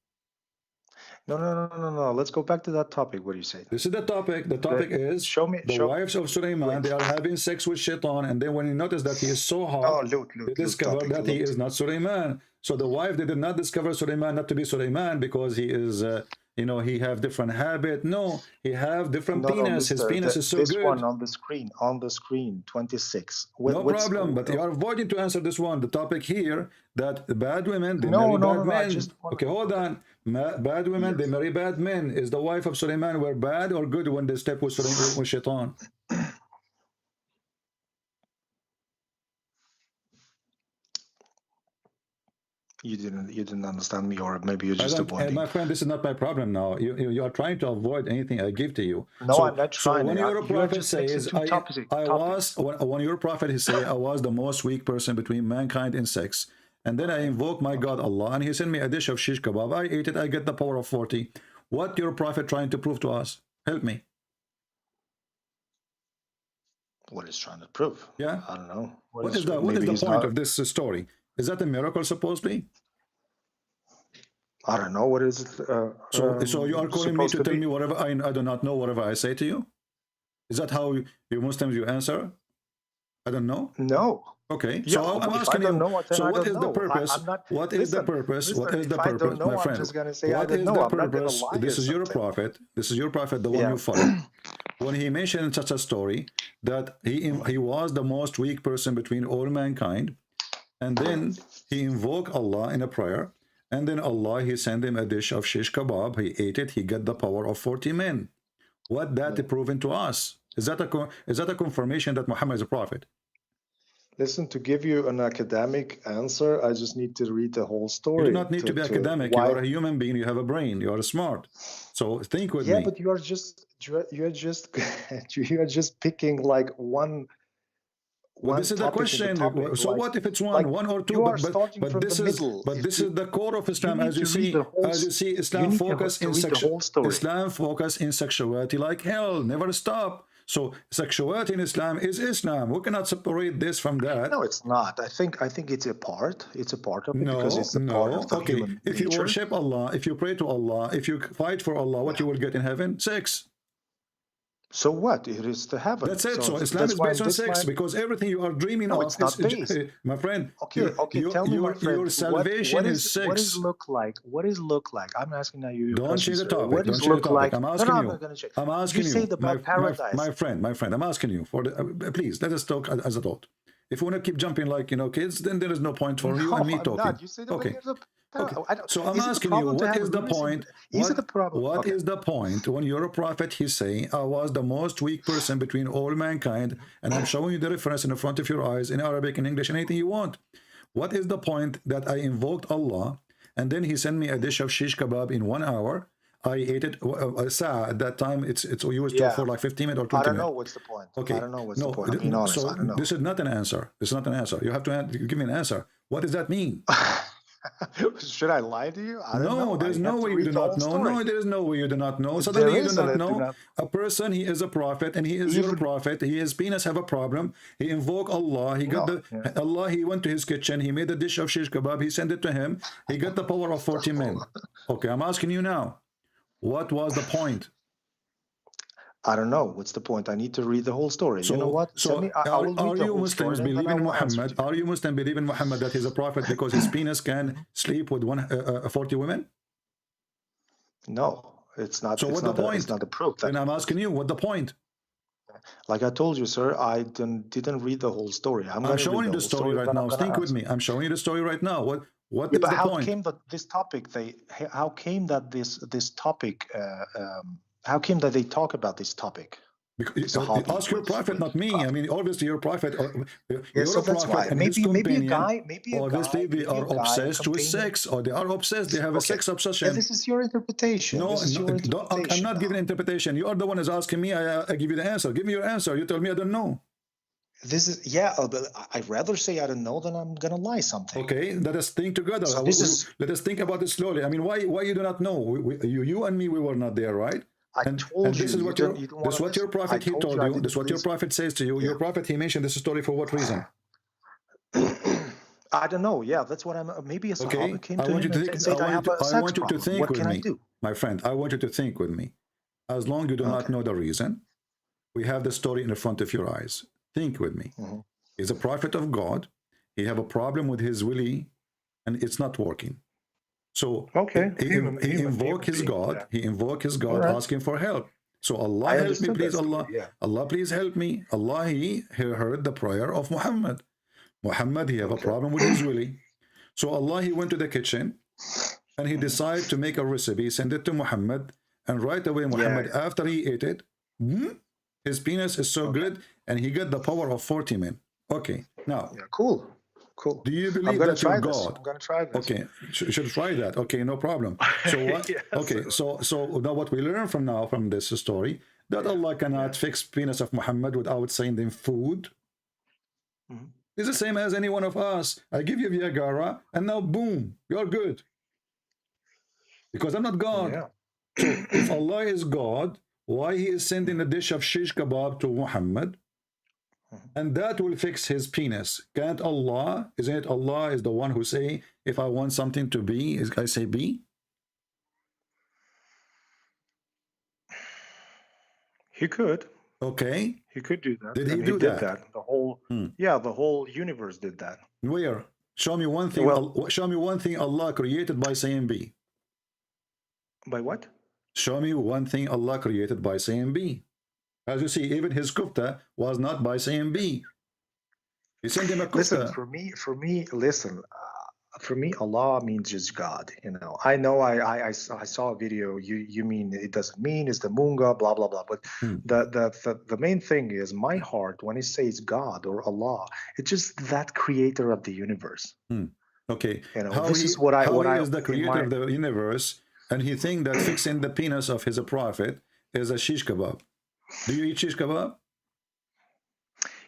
No. Let's go back to that topic. What do you say? This is the topic. The topic is the wives of Suleiman. They are having sex with Shaitan, and then when you notice that he is so hot, they discover that he is not Suleiman. So the wife, they did not discover Suleiman not to be Suleiman because he is, he have different habit. No, he have different penis. His penis is so good. This one on the screen, 26. No problem, but you are avoiding to answer this one. The topic here, that bad women, they marry bad men. Okay, hold on. Bad women, they marry bad men. Is the wife of Suleiman were bad or good when they step with Shaitan? You didn't understand me, or maybe you're just avoiding. My friend, this is not my problem now. You are trying to avoid anything I give to you. No, I'm not trying. So when your prophet says, when your prophet say, I was the most weak person between mankind and sex, and then I invoke my God Allah, and he sent me a dish of shish kebab, I ate it, I get the power of 40. What your prophet trying to prove to us? Help me. What is trying to prove? Yeah, I don't know. What is the point of this story? Is that a miracle supposedly? I don't know. What is it? So you are calling me to tell me whatever I do not know, whatever I say to you? Is that how you Muslims you answer? I don't know. No. Okay, Yeah, so I'm if asking I don't you. know, then So I what don't is the know. purpose? I'm not, What is the purpose? What is the if I don't purpose, know, my I'm friend? just gonna say I What don't is know. the I'm not gonna purpose? lie This or is your something. prophet. This is your prophet, the one Yeah. you follow. When he mentioned such a story that he was the most weak person between all mankind, and then he invoked Allah in a prayer, and then Allah he sent him a dish of shish kebab. He ate it. He got the power of 40 men. What that proven to us? Is that a confirmation that Muhammad is a prophet? Listen, to give you an academic answer, I just need to read the whole story. You do not need to be academic. You are a human being. You have a brain. You are smart. So think with me. Yeah, but you are just you are just picking like one. Well, this is the question. So what if it's one or two? But this is the core of Islam, as you see. Islam focus in sexuality like hell. Never stop. So sexuality in Islam is Islam. We cannot separate this from that. No, it's not. I think it's a part. It's a part of it because it's a part of the human If you nature. worship Allah, if you pray to Allah, if you fight for Allah, what you will get in heaven? Sex. So what? It is the heaven. That's it. So Islam is based on sex because everything you are dreaming of it's not based. My friend. Okay, tell me, my friend. Your salvation is sex. What does look like? What is look like? I'm asking now you. Don't change the topic. What does look like? I'm asking you. I'm asking you. You said about paradise. My friend. I'm asking you for the. Please let us talk as adult. If we want to keep jumping like kids, then there is no point for you and me talking. Not. You said okay. Okay. So I'm is asking you, what is the point? Is it a problem? What is the point when you're a prophet? He's saying, I was the most weak person between all mankind, and I'm showing you the reference in the front of your eyes in Arabic and English, anything you want. What is the point that I invoked Allah, and then he sent me a dish of shish kebab in 1 hour? I ate it at that time. It's used for like 15 minutes or 20 minutes. I don't know what's the point. Okay. I don't know what's the point. I'm being honest. So I don't know. this is not an answer. This is not an answer. You have to give me an answer. What does that mean? Should I lie to you? I don't know. No, there's no way you do not know. No, there is no way you do not know. Suddenly you do not know. A person, he is a prophet, and he is your prophet. His penis have a problem. He invoked Allah. He got Allah. He went to his kitchen. He made a dish of shish kebab. He sent it to him. He got the power of 40 men. Okay, I'm asking you now. What was the point? I don't know. What's the point? I need to read the whole story. So, you know what? Are you Muslims believe in Muhammad? Are you Muslim believe in Muhammad that he's a prophet because his penis can sleep with 40 women? No, it's not. So what's the point? It's not the proof. And I'm asking you, what the point? Like I told you, sir, I didn't read the whole story. I'm showing you the story right now. Think with me. I'm showing you the story right now. What is the point? How came that this topic? How came that they talk about this topic? Because ask your prophet, not me. I mean, obviously your prophet. You're a prophet, and maybe a guy. Obviously, they are obsessed with sex, or they are obsessed. They have a sex obsession. Yeah, this is your interpretation. No, I'm not giving interpretation. You are the one who's asking me. I give you the answer. Give me your answer. You tell me I don't know. This is but I'd rather say I don't know than I'm gonna lie something. Okay, let us think together. So let us think about it slowly. I mean, why you do not know? You and me, we were not there, right? I told you. This is what your prophet he told you. This is what your prophet says to you. Your prophet he mentioned this story for what reason? I don't know. Yeah, that's what I'm. Maybe a Sahaba came to him and said, "I want you to think with me, my friend. I want you to think with me. As long as you do not know the reason, we have the story in the front of your eyes. Think with me. He's a prophet of God. He have a problem with his willy, and it's not working. So he invoked his God. Yeah. He invoked his God, asking for help. So Allah help me, please. Allah, please help me. Allah, he heard the prayer of Muhammad. Muhammad, he have a problem with his willy. So Allah, he went to the kitchen, and he decided to make a recipe, send it to Muhammad, and right away Muhammad, after he ate it, his penis is so good, and he got the power of 40 men. Okay, now. Yeah, cool. Do you believe that you're God? I'm gonna try this. Okay, should try that. Okay, no problem. So what? Yes. Okay, so now what we learn from this story that Allah cannot fix penis of Muhammad without sending food. It's the same as any one of us. I give you Viagra, and now boom, you're good. Because I'm not God. Yeah. So if Allah is God, why He is sending a dish of shish kebab to Muhammad? And that will fix his penis. Can't Allah? Isn't it Allah is the one who say, if I want something to be, I say be? He could. Okay. He could do that. Did he and do he did that? The whole, yeah, the whole universe did that. Where? Show me one thing. Well, Show me one thing Allah created by saying B. by what? Show me one thing Allah created by saying B. As you see, even his kufta was not by saying B. He sent him a kufta. Listen, listen. For me, Allah means just God. You know, I know. I saw a video. You mean it doesn't mean it's the Munga, blah blah blah. But the main thing is my heart when it says God or Allah. It's just that creator of the universe. Okay. You know, How this he, is what I. How what he I is the creator of the universe, and he think that fixing the penis of his prophet is a shish kebab. Do you eat shish kebab?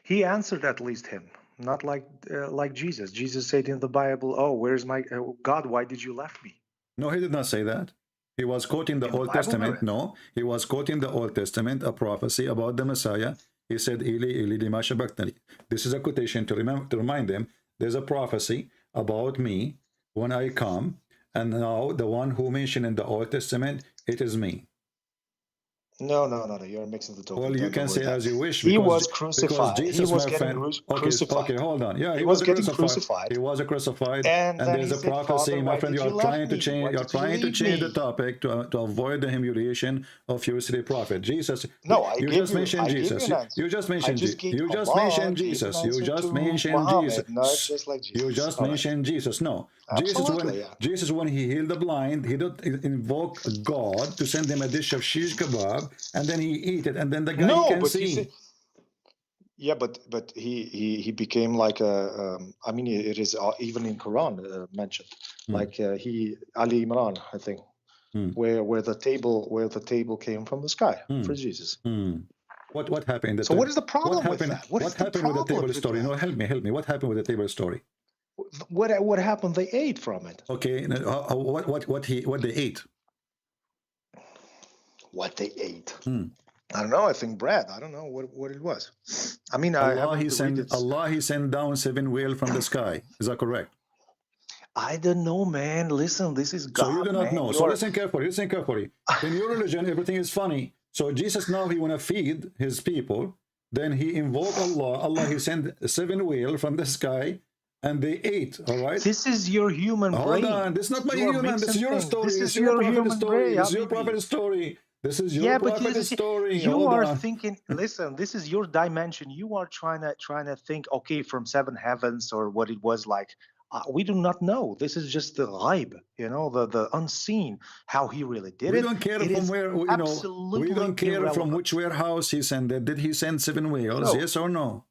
He answered at least him. Not like Jesus. Jesus said in the Bible, "Oh, where's my God? Why did you left me?" No, he did not say that. He was quoting the Old Testament. No, he was quoting the Old Testament, a prophecy about the Messiah. He said, "Eli, Eli, lima sabachthani." This is a quotation to remind them there's a prophecy about me when I come, and now the one who mentioned in the Old Testament, it is me. No. You're mixing the two. Well, you can say as you wish. He was crucified. Jesus, he was my getting friend. crucified. Okay, hold on. Yeah, he was getting crucified. He was crucified. And there's a prophecy, my friend. You are trying to change. You're trying to change the topic to avoid the humiliation of your city prophet Jesus. No, you just mentioned Jesus. You just mentioned Jesus. You just mentioned Jesus. You just mentioned Jesus. Not just like Jesus. You just mentioned Jesus. No, Jesus when he healed the blind, he did invoke God to send him a dish of shish kebab, and then he eat it, and then the guy can see. Yeah, but he became like a. I mean, it is even in Quran mentioned, like he Ali Imran, I think, where the table came from the sky for Jesus. What happened? So what is the problem with that? What happened with the table story? No, help me. What happened with the table story? What happened? They ate from it. Okay, what they ate? What they ate? I don't know. I think bread. I don't know what it was. I mean, Allah he sent down 7 whales from the sky. Is that correct? I don't know, man. Listen, this is God. So you do not know. So listen carefully. Listen carefully. In your religion, everything is funny. So Jesus now he want to feed his people. Then he invoked Allah. Allah he sent 7 whales from the sky. And they ate, all right? This is your human brain. Hold on, this is not my human. This is your story. This is your prophet's story. This is your prophet's story. This is your prophet's story. You are thinking. Listen, this is your dimension. You are trying to think. Okay, from 7 heavens or what it was like. We do not know. This is just the ghaib, you know, the unseen. How he really did it. We don't care from where. You know, we don't care from which warehouse he sent it. Did he send 7 whales? No. Yes or no?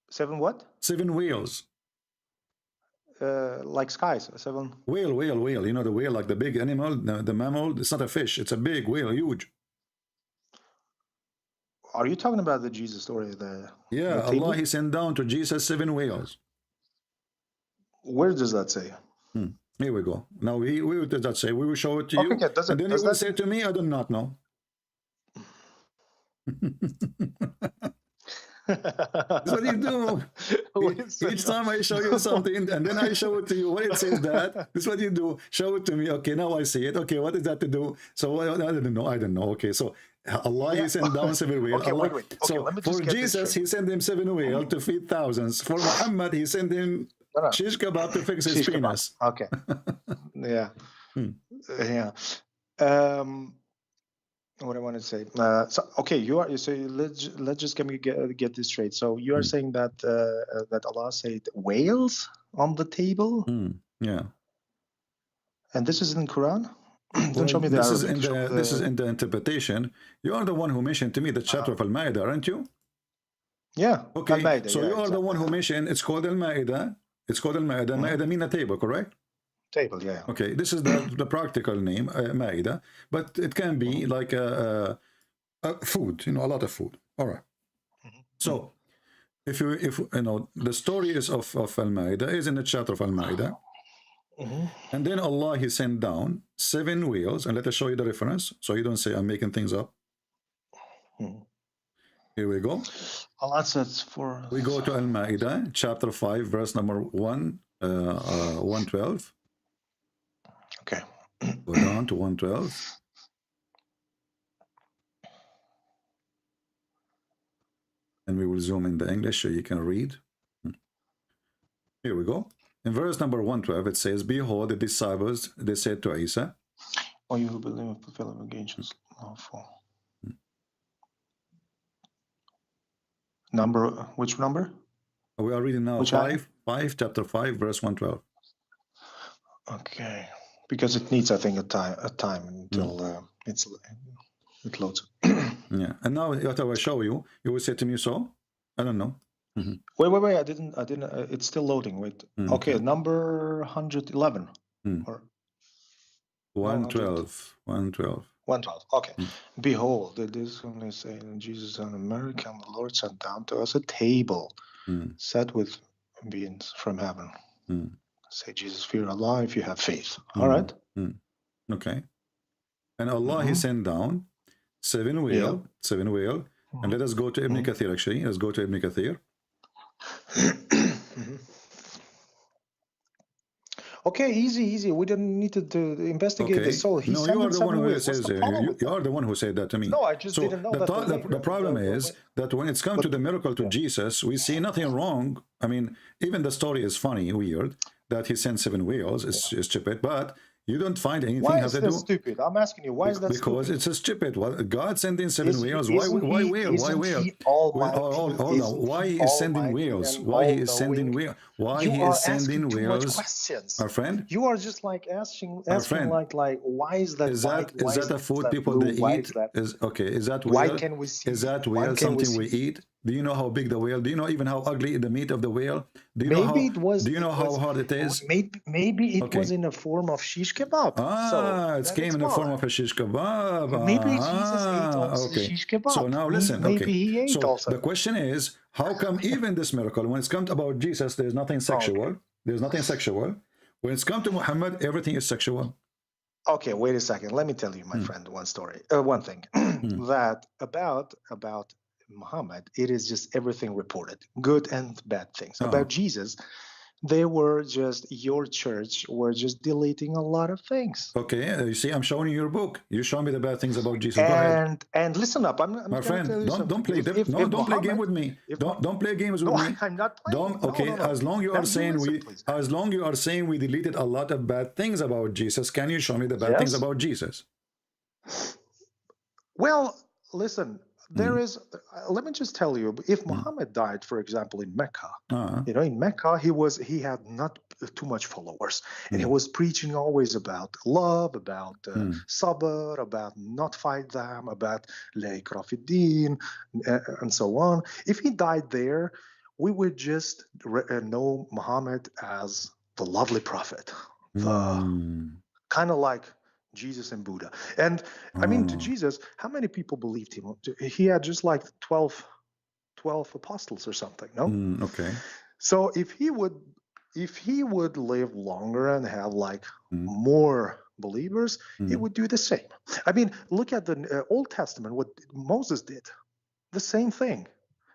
7 what? 7 whales. Like skies, 7 whale. You know the whale, like the big animal, the mammal. It's not a fish. It's a big whale, huge. Are you talking about the Jesus story? Yeah, Allah he sent down to Jesus 7 whales. Where does that say? Here we go. Now what does that say? We will show it to you, okay, and then you will say to me, I do not know. That's what you do. Each time I show you something and then I show it to you. What it says that. This is what you do. Show it to me. Okay, now I see it. Okay, what is that to do? So I don't know. Okay, so Allah he sent down 7 whales. Okay, wait. Okay, so for Jesus he sent him 7 whales to feed thousands. For Muhammad he sent him shish kebab to fix his penis. Okay. Yeah. Yeah. What I want to say. So okay, let's just get this straight. So you are saying that that Allah said whales on the table? Yeah. And this is in Quran? Don't show me the Arabic. This is in the interpretation. You are the one who mentioned to me the chapter of Al-Ma'idah, aren't you? Yeah. Okay. So you are the one who mentioned it's called Al-Ma'idah. It's called Al-Ma'idah. Ma'idah means a table, correct? Table, yeah. Okay, this is the practical name, Ma'idah, but it can be like a food, you know, a lot of food. All right. So, if you know, the story is of Al-Ma'idah is in the chapter of Al-Ma'idah, and then Allah he sent down 7 whales, and let us show you the reference, so you don't say I'm making things up. Here we go. Allah says for. We go to Al-Ma'idah, chapter 5, verse number 112. Okay. Go down to 112. And we will zoom in the English so you can read. Here we go. In verse number 112, it says, behold, the disciples, they said to Isa, Oh, you who believe in fulfilling obligations lawful. Number, which number? we are reading now Which 5, chapter 5, verse 112. Okay, because it needs, I think, a time until it loads. Yeah, and now what I will show you, you will say to me, so? I don't know. Wait, I didn't, it's still loading, wait. Okay, number 111. Or 112, 112. 112, okay. Behold, this one is saying, Jesus an American, the Lord sent down to us a table set with beings from heaven. Say, Jesus, fear Allah if you have faith. All right? Okay. And Allah, He sent down 7 whale, and let us go to Ibn Kathir actually. Let's go to Ibn Kathir. Okay, easy. We didn't need to investigate this. So he no, you are the one who says you are the one who said that to me. No, I just didn't know that. The problem is that when it's come to the miracle to Jesus, we see nothing wrong. I mean, even the story is funny, weird, that he sent 7 whales. It's stupid, but you don't find anything. Why is that stupid? I'm asking you, why is that because stupid? it's stupid. Well, God sending 7 whales. Why whale? Why whale? Why he is sending whales? Why he is sending whales? Why he is sending whales? Our friend? You are just like asking like why is that? Is that a food people they eat? Is that whale? Why can we see? Is that whale something we eat? Do you know how big the whale? Do you know even how ugly the meat of the whale? Do you know how hard it is? Maybe it was in the form of shish kebab. It came in the form of a shish kebab. Maybe Jesus ate also shish kebab. So now listen. Maybe he ate also. The question is, how come even this miracle, when it's come about Jesus, there's nothing sexual. There's nothing sexual. When it's come to Muhammad, everything is sexual. Okay, wait a second. Let me tell you, my friend, one thing that about Muhammad, it is just everything reported, good and bad things. About Jesus, they were just, your church were just deleting a lot of things. Okay, you see, I'm showing you your book. You show me the bad things about Jesus. Go ahead. And listen up, I'm my friend. Don't play a game with me. Don't play games with me. I'm not playing. As long you are saying we deleted a lot of bad things about Jesus, can you show me the bad things about Jesus? Well, listen. There is, let me just tell you, if Muhammad died, for example, in Mecca, in Mecca, he had not too much followers, and he was preaching always about love, about sabr, about not fight them, about la ikrah fi din, and so on. If he died there, we would just know Muhammad as the lovely prophet, kind of like Jesus and Buddha. And I mean, to Jesus, how many people believed him? He had just like 12 apostles or something, no? Okay. So if he would live longer and have like more believers, he would do the same. I mean, look at the Old Testament, what Moses did. The same thing.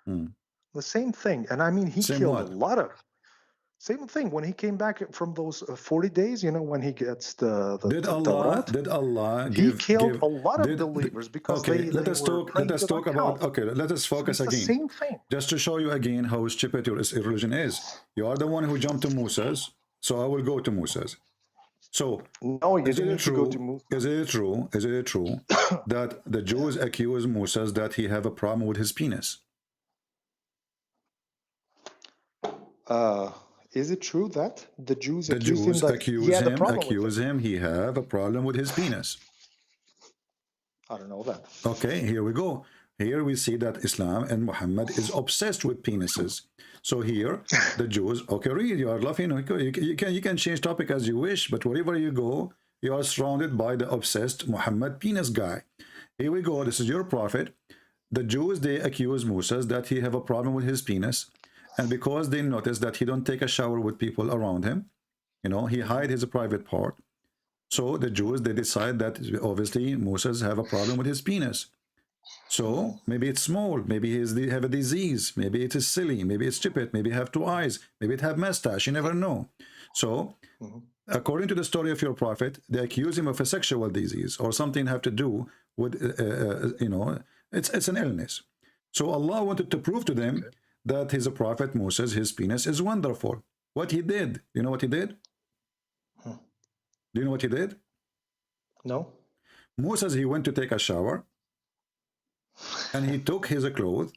The same thing. And I mean, he killed a lot of. Same thing when he came back from those 40 days, when he gets the did Allah he killed a lot of believers because let us talk about let us focus again. The same thing. Just to show you again how stupid your religion is. You are the one who jumped to Moses, so I will go to Moses. So no, you didn't go to Moses. Is it true that the Jews accuse Moses that he have a problem with his penis? Is it true that the Jews accuse him he have a problem with his penis? I don't know that. Okay, here we go. Here we see that Islam and Muhammad is obsessed with penises. So here, the Jews, read, you are laughing. You can change topic as you wish, but wherever you go, you are surrounded by the obsessed Muhammad penis guy. Here we go. This is your prophet. The Jews, they accuse Moses that he have a problem with his penis. And because they notice that he don't take a shower with people around him, he hide his private part. So the Jews, they decide that obviously Moses have a problem with his penis. So maybe it's small, maybe he have a disease, maybe it is silly, maybe it's stupid, maybe have 2 eyes, maybe it have mustache, you never know. So according to the story of your prophet, they accuse him of a sexual disease or something have to do with, it's an illness. So Allah wanted to prove to them that his prophet Moses, his penis is wonderful. What he did, you know what he did? Do you know what he did? No. Moses, he went to take a shower, and he took his clothes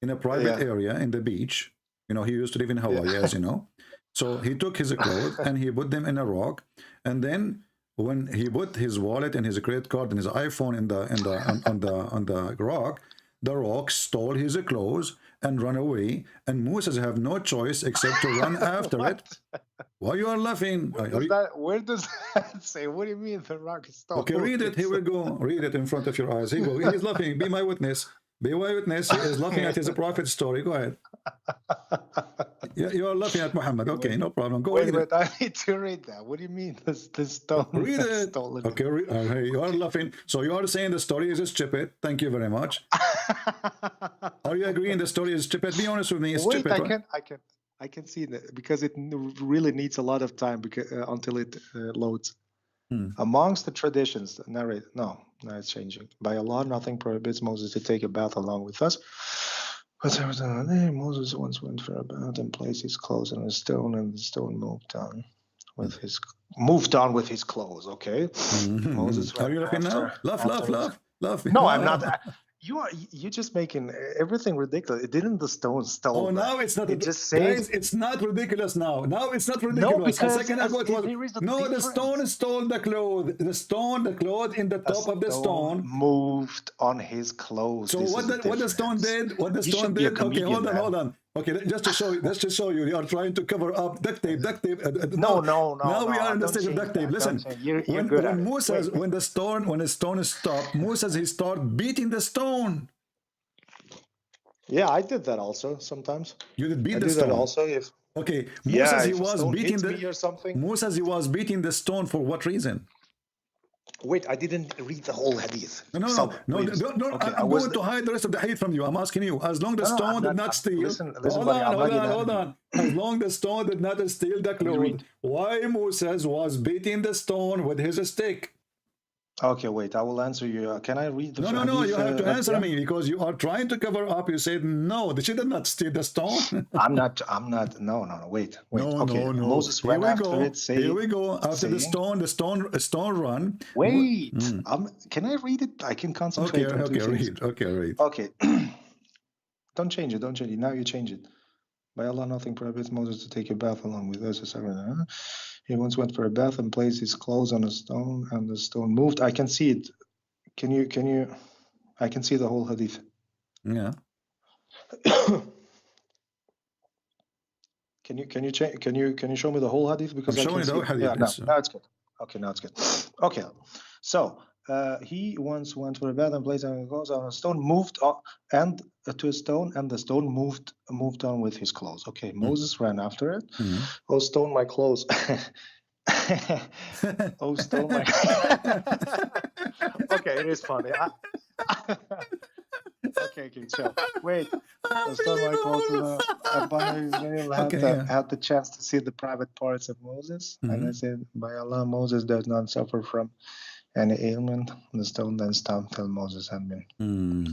in a private area in the beach. You know, he used to live in Hawaii, as you know. So he took his clothes and he put them in a rock, and then when he put his wallet and his credit card and his iPhone on the rock, the rock stole his clothes and run away, and Moses have no choice except to run after it. Why you are laughing? Where does that say? What do you mean the rock is stolen? Okay, read it. Here we go. Read it in front of your eyes. Here you go. He's laughing. Be my witness. Be my witness. He is laughing at his prophet story. Go ahead. You are laughing at Muhammad. Okay, no problem. Go ahead. Wait, I need to read that. What do you mean the stone? Read it. Stolen? Okay, you are laughing. So you are saying the story is stupid. Thank you very much. Are you agreeing the story is stupid? Be honest with me. It's Wait, stupid. I can see that because it really needs a lot of time until it loads. Amongst the traditions, narrate. No, it's changing. By Allah, nothing prohibits Moses to take a bath along with us. But there was another day, Moses once went for a bath and placed his clothes on a stone, and the stone moved on with his clothes. Okay. Moses. Are you laughing now? Laugh. No, I'm not. You're just making everything ridiculous. Didn't the stone stole? Oh, now it's not. It just says it's not ridiculous now. Now it's not ridiculous. No, because a second ago it was. No, the stone stole the clothes. The clothes in the top of the stone moved on his clothes. So what the stone did? What the stone did? Okay, hold on. Okay, just to show you, you are trying to cover up duct tape. No. Now we are in the stage of duct tape. Listen, when Moses, when the stone stopped, Moses he started beating the stone. Yeah, I did that also sometimes. You did beat the stone. That also if. Okay, Moses he was beating Moses he was beating the stone for what reason? Wait, I didn't read the whole hadith. No. Okay, I'm going to hide the rest of the hadith from you. I'm asking you. As long as the stone did not steal. Listen, hold on. As long as the stone did not steal the clothes, why Moses was beating the stone with his stick? Okay, wait. I will answer you. Can I read the hadith? No. You have to answer me because you are trying to cover up. You said no. She did not steal the stone. I'm not. No. Wait. Okay. No. Moses ran after it. Here we go. After the stone run. Wait. Can I read it? I can concentrate. Read. Okay. Don't change it. Now you change it. By Allah, nothing prohibits Moses to take a bath along with us. He once went for a bath and placed his clothes on a stone, and the stone moved. I can see it. Can you? I can see the whole hadith. Yeah. Can you show me the whole hadith? Because I'm showing the whole hadith. Yeah, now it's good. Okay, now it's good. Okay, so he once went for a bath and placed his clothes on a stone, moved on, and to a stone, and the stone moved on with his clothes. Okay, Moses ran after it. Oh, stone, my clothes. Oh, stone, my. Okay, it is funny. Okay, chill. Wait, stone, my clothes. Had the chance to see the private parts of Moses, and I said, by Allah, Moses does not suffer from any ailment. The stone then stopped till Moses had been. And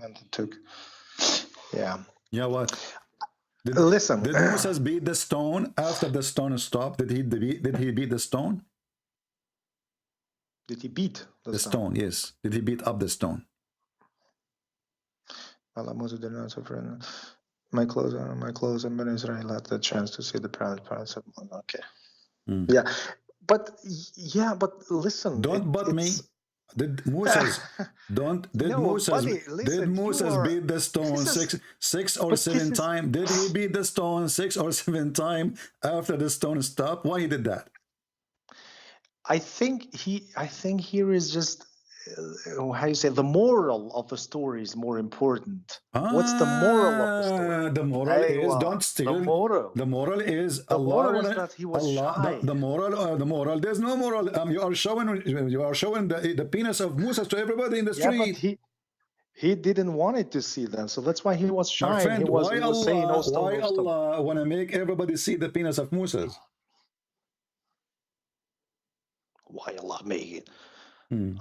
it took. Yeah, what? Did Moses beat the stone after the stone stopped? Did he beat the stone? Did he beat the stone? Yes. Did he beat up the stone? Allah, Moses did not suffer. My clothes, and Ben Israel had the chance to see the private parts of Moses. Okay. Yeah, but listen. Don't butt me. Did Moses beat the stone six or seven times? Did he beat the stone 6 or 7 times after the stone stopped? Why he did that? I think here is just how you say, the moral of the story is more important. What's the moral of the story? The moral is don't steal. The moral is that he was shy. The moral. There's no moral. You are showing the penis of Moses to everybody in the street. But he didn't want it to see them, so that's why he was shy. My friend, why Allah want to make everybody see the penis of Moses? Why Allah make it?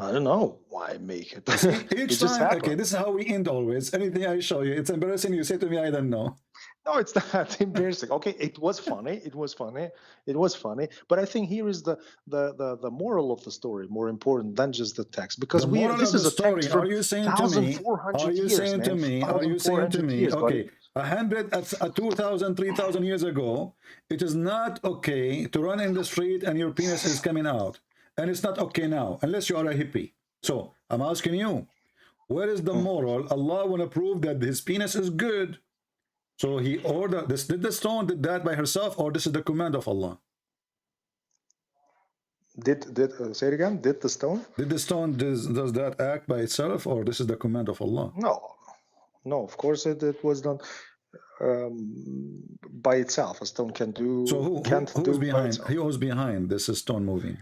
I don't know why make it. Each time, okay, this is how we end always. Anything I show you, it's embarrassing. You say to me, I don't know. No, it's not embarrassing. Okay, it was funny. It was funny. It was funny. But I think here is the moral of the story more important than just the text, because this is a text from 1,400 years. Are you saying to me? Okay, 2,000, 3,000 years ago, it is not okay to run in the street and your penis is coming out, and it's not okay now unless you are a hippie. So I'm asking you, where is the moral? Allah want to prove that his penis is good. So he ordered this. Did the stone did that by herself, or this is the command of Allah? Say it again? Did the stone? Did the stone does that act by itself, or this is the command of Allah? No. Of course, it was done by itself. A stone can do. So who's behind? Who's behind this stone moving?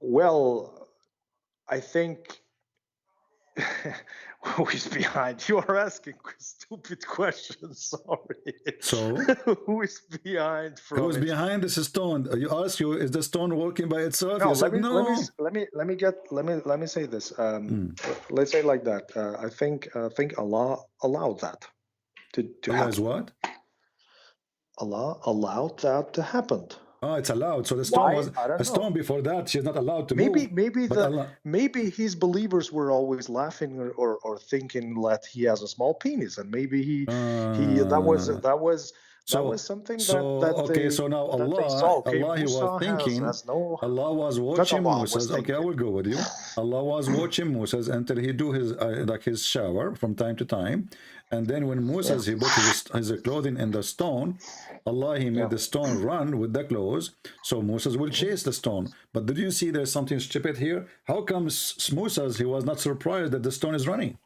Well, I think. Who is behind? You are asking stupid questions. Sorry. So who is behind? Who's behind this stone? You ask you, is the stone working by itself? No, you said no. Let me say this. Let's say like that. I think Allah allowed that to happen. Is what? Allah allowed that to happen. Oh, it's allowed. So the stone was a stone before that. She's not allowed to move. Maybe his believers were always laughing or thinking that he has a small penis, and maybe that was something so now Allah he was thinking, Allah was watching Moses. Okay, I will go with you. Allah was watching Moses until he do his his shower from time to time, and then when Moses he put his clothing in the stone, Allah he made the stone run with the clothes, so Moses will chase the stone. But did you see there's something stupid here? How comes Moses he was not surprised that the stone is running?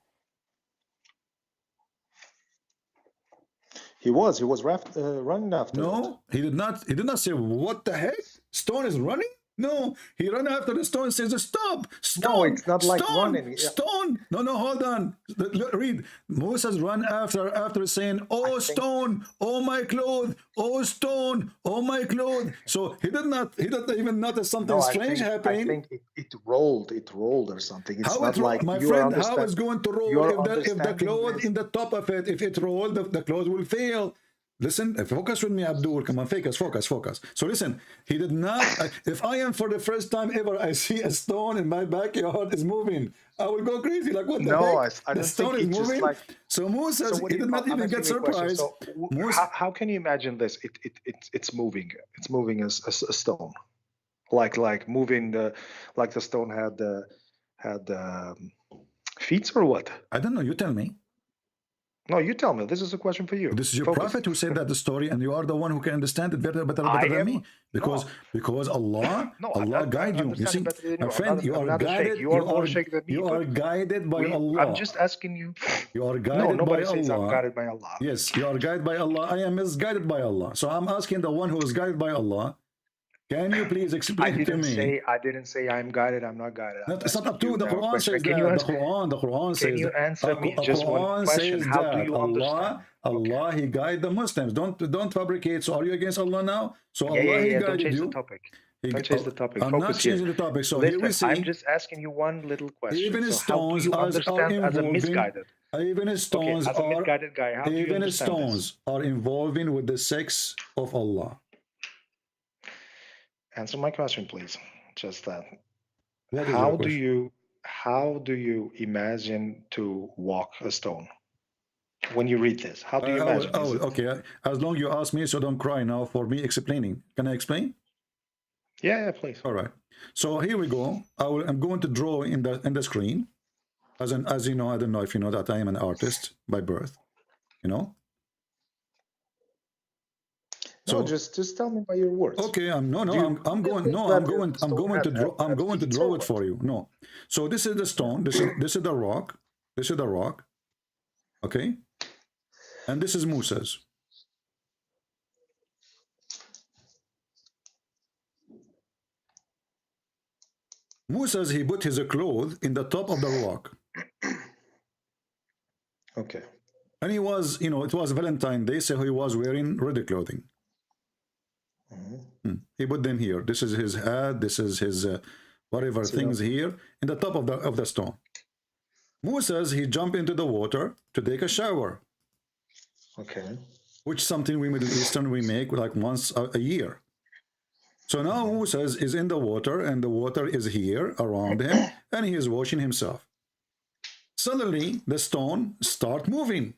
He was running after. No, he did not say, what the heck? Stone is running? No, he ran after the stone and says, stop, stone. No, it's not like running. Stone. No, hold on. Read. Moses ran after saying, oh, stone, oh, my clothes, oh, stone, oh, my clothes. So he did not even notice something strange happening. I think it rolled or something. It's how not like my friend, how is going to roll if the clothes in the top of it, if it rolled, the clothes will fail. Listen, focus with me, Abdul. Come on, focus. So listen, he did not. If I am for the first time ever, I see a stone in my backyard is moving, I will go crazy. Like, what the heck? I don't the stone think is moving. So Moses, he did not even get surprised. So how can you imagine this? It's moving. It's moving as a stone, like moving the stone had feet or what? I don't know. You tell me. No, you tell me. This is a question for you. This is your prophet who said that the story, and you are the one who can understand it better than me. Because Allah guide you. You see, my friend, you are guided. You are guided by Allah. I'm just asking you. You are guided nobody by says Allah. I'm guided by Allah. Yes, you are guided by Allah. I am misguided by Allah. So I'm asking the one who is guided by Allah. Can you please explain to me? I didn't say I'm guided. I'm not guided. It's not up to the Quran says that. The Quran says. Can you answer me just one question? How do you understand? Allah, He guide the Muslims. Don't fabricate. So are you against Allah now? So Allah He guided you. Don't change the topic. I'm not changing the topic. So listen, here we see. I'm just asking you one little question. Even stones how do you understand as a misguided? Even stones as a misguided guy, how do you even understand stones are involving with the sex of Allah. Answer my question, please. Just that. How do you imagine to walk a stone? When you read this, how do you imagine? Okay. As long as you ask me, so don't cry now for me explaining. Can I explain? Yeah, please. All right. So here we go. I'm going to draw in the screen. As you know, I don't know if you know that I am an artist by birth. You know. So just tell me by your words. Okay, I'm going to draw it for you. No. So this is the stone, this is the rock. This is the rock. Okay? And this is Moses. Moses, he put his clothes in the top of the rock. Okay. And he was, it was Valentine's Day, so he was wearing red clothing. He put them here. This is his head. This is his whatever things here in the top of the stone. Moses, he jumped into the water to take a shower. Okay. Which something we Middle Eastern we make like once a year. So now Moses is in the water, and the water is here around him, and he is washing himself. Suddenly, the stone start moving.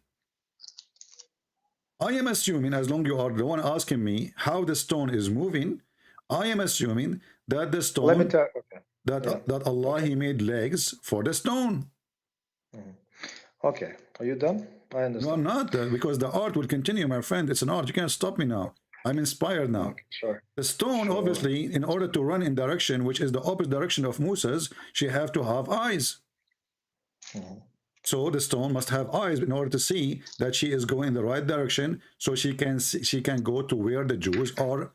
I am assuming, as long as you are the one asking me how the stone is moving, I am assuming that the stone, Let me tell. Okay. that Allah, he made legs for the stone. Okay. Are you done? I understand. No, I'm not, because the art will continue, my friend. It's an art. You can't stop me now. I'm inspired now. Okay, sure. The stone, obviously, in order to run in direction, which is the opposite direction of Moses, she have to have eyes. So the stone must have eyes in order to see that she is going in the right direction, so she can see, she can go to where the Jews are,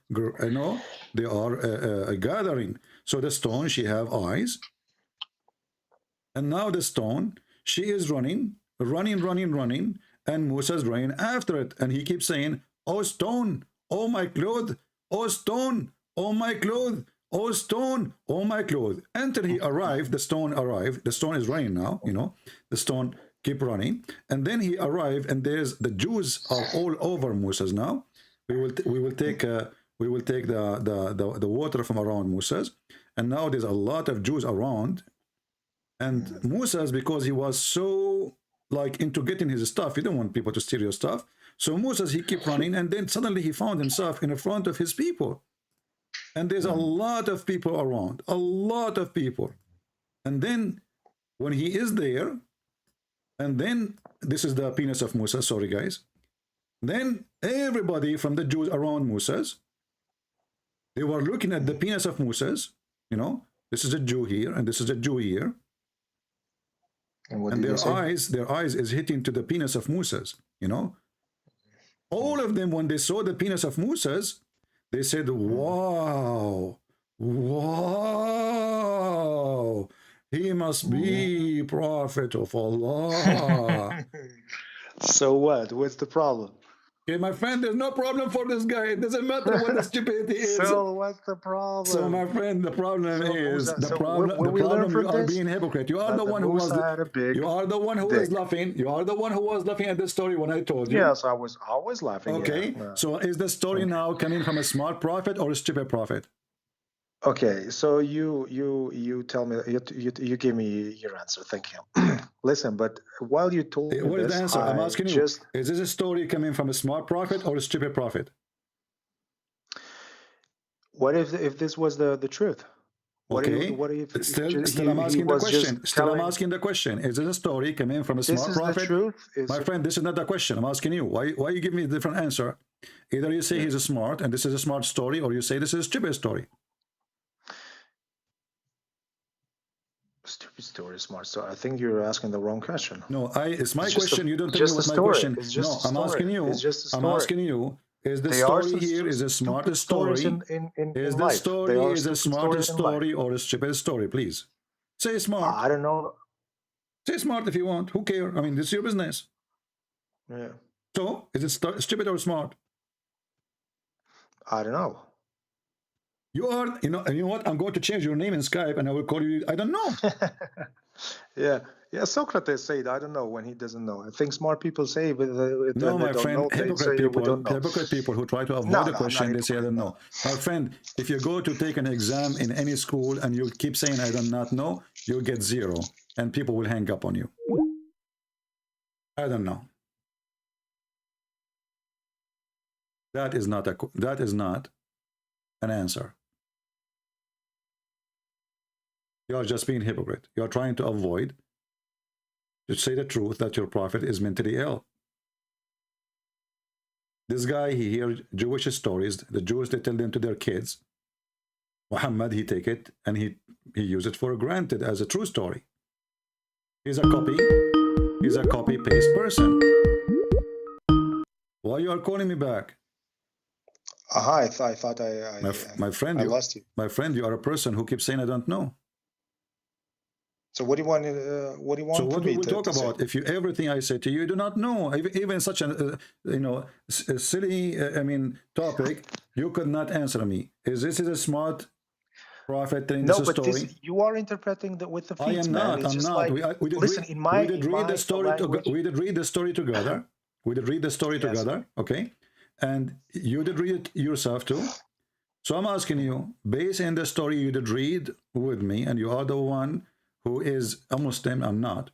they are gathering. So the stone, she have eyes, and now the stone, she is running, and Moses running after it, and he keeps saying, "Oh stone, oh my clothes, oh stone, oh my clothes, oh stone, oh my clothes." Until he arrived, the stone arrived. The stone is running now, the stone keep running, and then he arrived, and there's the Jews are all over Moses now. We will take the water from around Moses, and now there's a lot of Jews around, and Moses, because he was so like into getting his stuff, he don't want people to steal your stuff. So Moses, he kept running, and then suddenly he found himself in front of his people. And there's a lot of people around, a lot of people. And then when he is there, and then this is the penis of Moses, sorry guys. Then everybody from the Jews around Moses, they were looking at the penis of Moses, this is a Jew here, and this is a Jew here. And their eyes is hitting to the penis of Moses, All of them, when they saw the penis of Moses, they said, "Wow, wow, he must be prophet of Allah." So what? What's the problem? Okay, my friend, there's no problem for this guy. It doesn't matter what the stupidity is. So what's the problem? So my friend, the problem is you are being hypocrite. You are the one who was laughing. You are the one who was laughing at the story when I told you. Yes, I was laughing. Okay. Yeah. So is the story now coming from a smart prophet or a stupid prophet? Okay, so you tell me, you give me your answer. Thank you. Listen, but while you told me what is the answer? I'm asking you. Is this a story coming from a smart prophet or a stupid prophet? What if this was the truth? Okay. What if still I'm asking the question. I'm asking the question. Is this a story coming from a smart prophet? The truth? My friend, this is not the question. I'm asking you. Why you give me a different answer? Either you say he's a smart and this is a smart story, or you say this is a stupid story. Stupid story, smart story. I think you're asking the wrong question. No, it's my question. You don't tell me what my question. No, I'm asking you. I'm asking you. Is the story here is a smart story? Is the story is a smart story or a stupid story? Please say smart. I don't know. Say smart if you want. Who cares? I mean, this is your business. Yeah. So is it stupid or smart? I don't know. You are, you know what? I'm going to change your name in Skype, and I will call you. I don't know. Yeah. Socrates said, "I don't know," when he doesn't know. I think smart people say, but no, my friend, hypocrite people who try to avoid the question, they say, "I don't know." My friend, if you go to take an exam in any school and you keep saying, "I do not know," you'll get 0, and people will hang up on you. I don't know. That is not an answer. You are just being hypocrite. You are trying to avoid to say the truth that your prophet is mentally ill. This guy, he hears Jewish stories. The Jews, they tell them to their kids. Muhammad, he take it and he use it for granted as a true story. He's a copy-paste person. Why you are calling me back? I thought my friend, I lost you. My friend, you are a person who keeps saying, "I don't know." So what do you want? What do you want? So what me we will to, talk to about? say? If you everything I say to you, you do not know, even such a a silly topic, you could not answer me. Is this a smart prophet telling No, this but story? this you are interpreting with the feet, I am man. not. It's I'm just not. like, We did listen, read, in my we did read the story. language, We did read the story together. We did read the story Yes. together. Okay, and you did read it yourself too. So I'm asking you, based on the story you did read with me, and you are the one who is a Muslim, I'm not.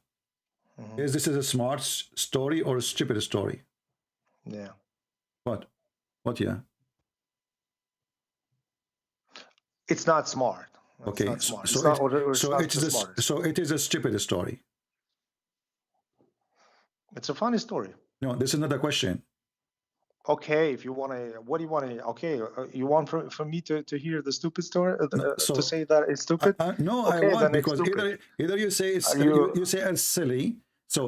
Is this a smart story or a stupid story? Yeah. What? What? Yeah. It's not smart. It's Okay. not smart. So It's not, it, or it's so not it the is a, smartest. so it is a stupid story. It's a funny story. No, this is not a question. Okay, if you want to, what do you want to? Okay, you want for me to hear the stupid story, No, so to say that it's stupid? no, Okay, I want, then it's because stupid. either you say it's Are you- you say it's silly. So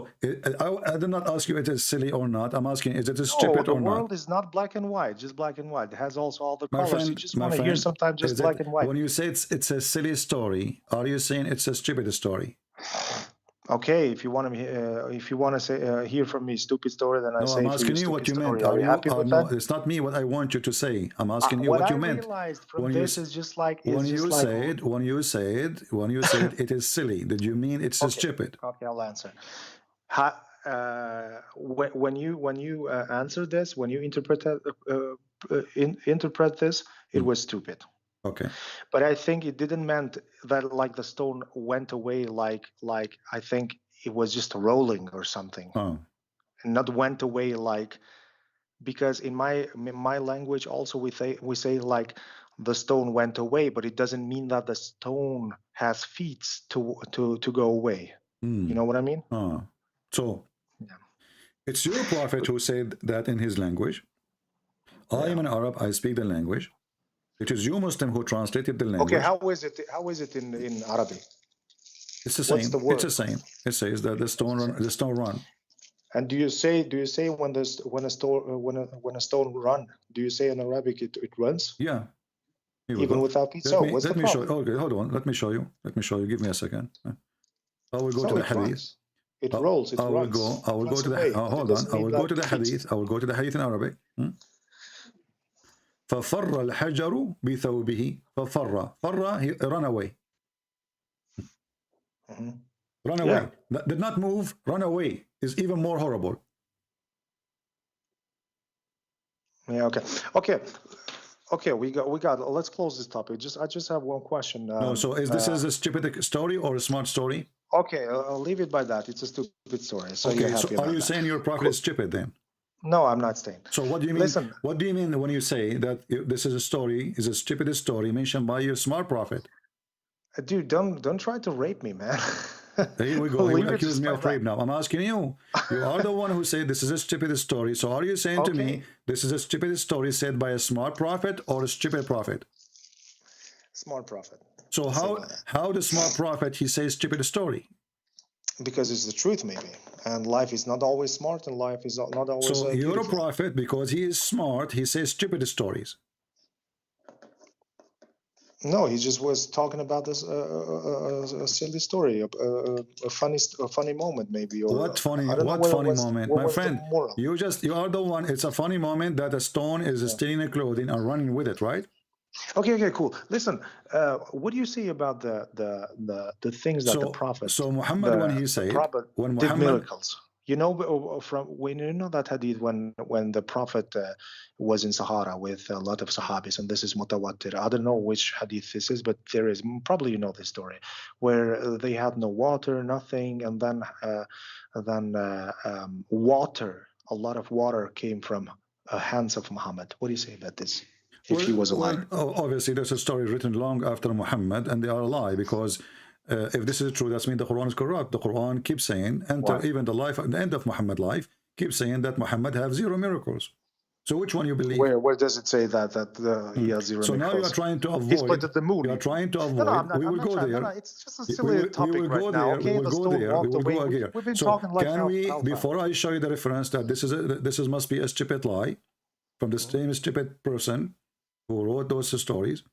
I did not ask you if it is silly or not. I'm asking, is it No, stupid the or world not? is not black and white, just black and white. It has also all the My colors. You friend, just want to hear sometimes just is black it, and white. when you say it's a silly story, are you saying it's a stupid story? Okay, if you want to say hear from me stupid story, then I No, say I'm for asking you you what stupid you meant. story. Are you happy with no, that? it's not me what I want you to say. I'm asking you What what I you meant. realized from When this you, is just like when you said it is silly, did you mean it's stupid? Okay, I'll answer. When you answer this, when you interpret this, it was stupid. Okay. But I think it didn't meant that like the stone went away, like I think it was just rolling or something, Oh. not went away like, because in my language also we say like the stone went away, but it doesn't mean that the stone has feet to go away. You know what I mean? Oh. So it's your prophet who said that in his language. I am an Arab, I speak the language. It is you Muslim who translated the language. Okay, how is it in Arabic? It's the same. What's the word? It's the same. It says that the stone run. And do you say when a stone run? Do you say in Arabic it runs? Yeah. Even without feet. So what's the let me show. problem? Okay, hold on. Let me show you. Give me a second. I will go to the hadith. Runs. It rolls. It I will runs. go. I will go to the. Hold on. I will go to the hadith. I will go to the hadith in Arabic. ففر الحجر بثوبه. فر he run away. Run away. That did not move. Run away is even more horrible. Yeah. Okay. We got. Let's close this topic. I just have one question. No. So is this a stupid story or a smart story? Okay, I'll leave it by that. It's a stupid story. So okay. you're happy So about are you that. saying your prophet is stupid then? No, I'm not saying. So what do you mean? Listen. What do you mean when you say that this is a stupid story mentioned by your smart prophet? Dude, don't try to rape me, man. Here we go. He Leave will it accuse just me like of rape that. now. I'm asking you. You are the one who said this is a stupid story. So are you saying to me this is a stupid story said by a smart prophet or a stupid prophet? Smart prophet. So how the smart prophet he says stupid story? Because it's the truth, maybe. And life is not always smart, and life is not always. So you're a beautiful. prophet because he is smart. He says stupid stories. No, he just was talking about this a silly story, a funny moment, maybe. Or What funny? I don't know What what funny was- moment, what my was the friend? moral. You are the one. It's a funny moment that a stone is stealing a clothing and running with it, right? Okay, cool. Listen, what do you say about the things that the prophet? So Muhammad, when he said, when did Muhammad, miracles. You know, from when you know that hadith when the prophet was in Sahara with a lot of Sahabis, and this is mutawatir. I don't know which hadith this is, but there is probably you know this story, where they had no water, nothing, and then water, a lot of water came from hands of Muhammad. What do you say about this? If he was alive. Obviously, there's a story written long after Muhammad, and they are a lie because if this is true, that means the Quran is corrupt. The Quran keeps saying, and even the end of Muhammad's life, keeps saying that Muhammad have 0 miracles. So which one you believe? Where does it say that he has 0 so miracles? now you are trying to avoid. He split the moon. You are trying to avoid. We will go there. No, it's just a silly topic right now. Okay, we will go there. We will go there. We've been so talking like can we, how before I show you the reference that this must be a stupid lie from the same stupid person who wrote those stories,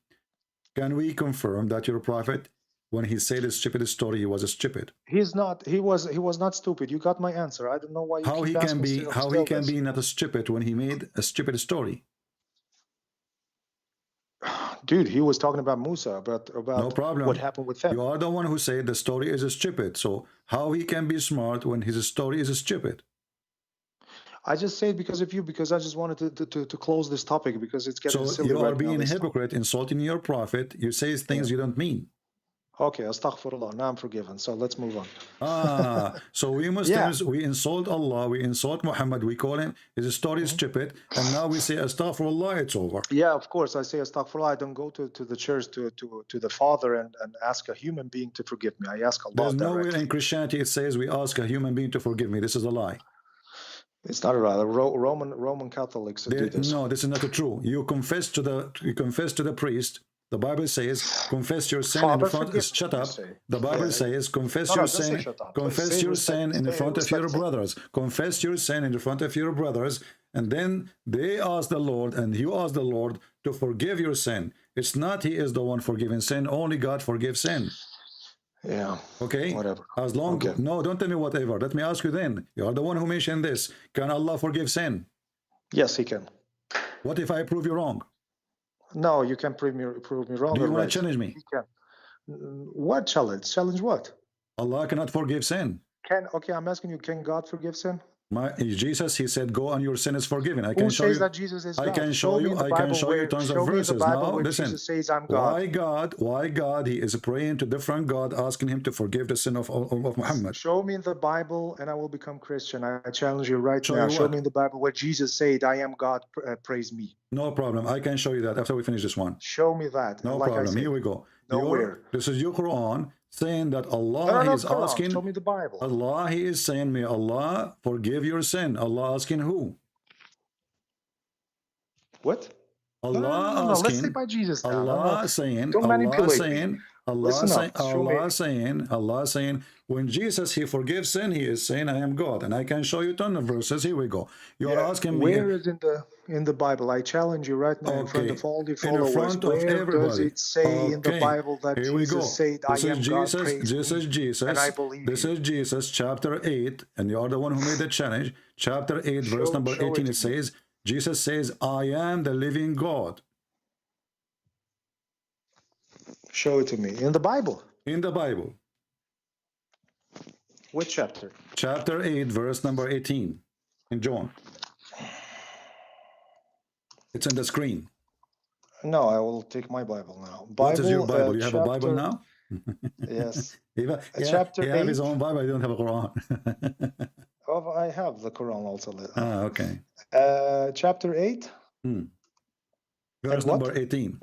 can we confirm that your prophet when he said a stupid story, he was stupid. He's not. He was not stupid. You got my answer. I don't know why you How keep he can asking be? still- How still he can this. be not a stupid when he made a stupid story? Dude, he was talking about Musa, about No problem. what happened with them. You are the one who said the story is stupid. So how he can be smart when his story is stupid? I just say it because of you, because I just wanted to close this topic because it's getting So silly you are right being now. a hypocrite, insulting your prophet. You say things you don't mean. Okay, astaghfirullah. Now I'm forgiven. So let's move on. So we Muslims, we insult Allah, we insult Muhammad, we call him, his story is stupid, and now we say astaghfirullah, it's over. Yeah, of course. I say astaghfirullah. I don't go to the church to the Father and ask a human being to forgive me. I ask Allah There's nowhere directly. in Christianity it says we ask a human being to forgive me. This is a lie. It's not a lie. Roman Catholics do this. No, this is not true. You confess to the priest. The Bible says, confess your sin Father, in front. forgive Shut me, up. you say. The Bible Yeah. says, confess No, your don't say sin. shut up. Confess Say your respect- sin in the say front of your respect- brothers. Confess your sin in the front of your brothers, and then they ask the Lord, and you ask the Lord to forgive your sin. It's not He is the one forgiving sin. Only God forgives sin. Yeah. Okay. Whatever. As long. Okay. No, don't tell me whatever. Let me ask you then. You are the one who mentioned this. Can Allah forgive sin? Yes, He can. What if I prove you wrong? No, you can prove me wrong. Do you or want right. to challenge me? He can. What challenge? Challenge what? Allah cannot forgive sin. Okay, I'm asking you, can God forgive sin? Jesus, He said, "Go and your sin is forgiven." I Who can show says you. that Jesus is God? I can show me you. in the I can Bible show you where- tons show of me in the verses. Bible Now where listen. Jesus says, I'm God. Why God? He is praying to different God, asking him to forgive the sin of Muhammad. Show me in the Bible and I will become Christian. I challenge you right Show now. you Show what? me in the Bible where Jesus said, I am God, praise me. No problem. I can show you that after we finish this one. Show me that. No like I problem. said, Here we go. nowhere. This is your Quran saying that Allah No, He is Quran. asking. Show me the Bible. Allah, He is saying, may Allah forgive your sin. Allah asking who? What? Allah No. Let's asking. say by Jesus now. Allah saying. Don't Allah manipulate me. saying. Allah Listen saying. up. Show me. Allah saying. When Jesus He forgives sin, He is saying, "I am God," and I can show you ton of verses. Here we go. You are asking me. Where is in the Bible? I challenge you right now in front of all the In followers. front of Where does everybody. it say in the Bible that Here we go. Jesus said, I This am is God, Jesus. praise This me, is Jesus. and I believe This you. is Jesus, chapter 8, and you are the one who made the challenge. Chapter 8, verse number show 18. it It to me. says, Jesus says, "I am the living God." Show it to me. In the Bible. In the Bible, Which chapter? chapter 8, verse number 18, in John. It's on the screen. No, I will take my Bible now. What is your Bible? You have a Bible chapter- now? Yes. Chapter he have his 8. own Bible. I don't have a Quran. Oh, I have the Quran also. Okay. Chapter 8, Verse And what? number 18.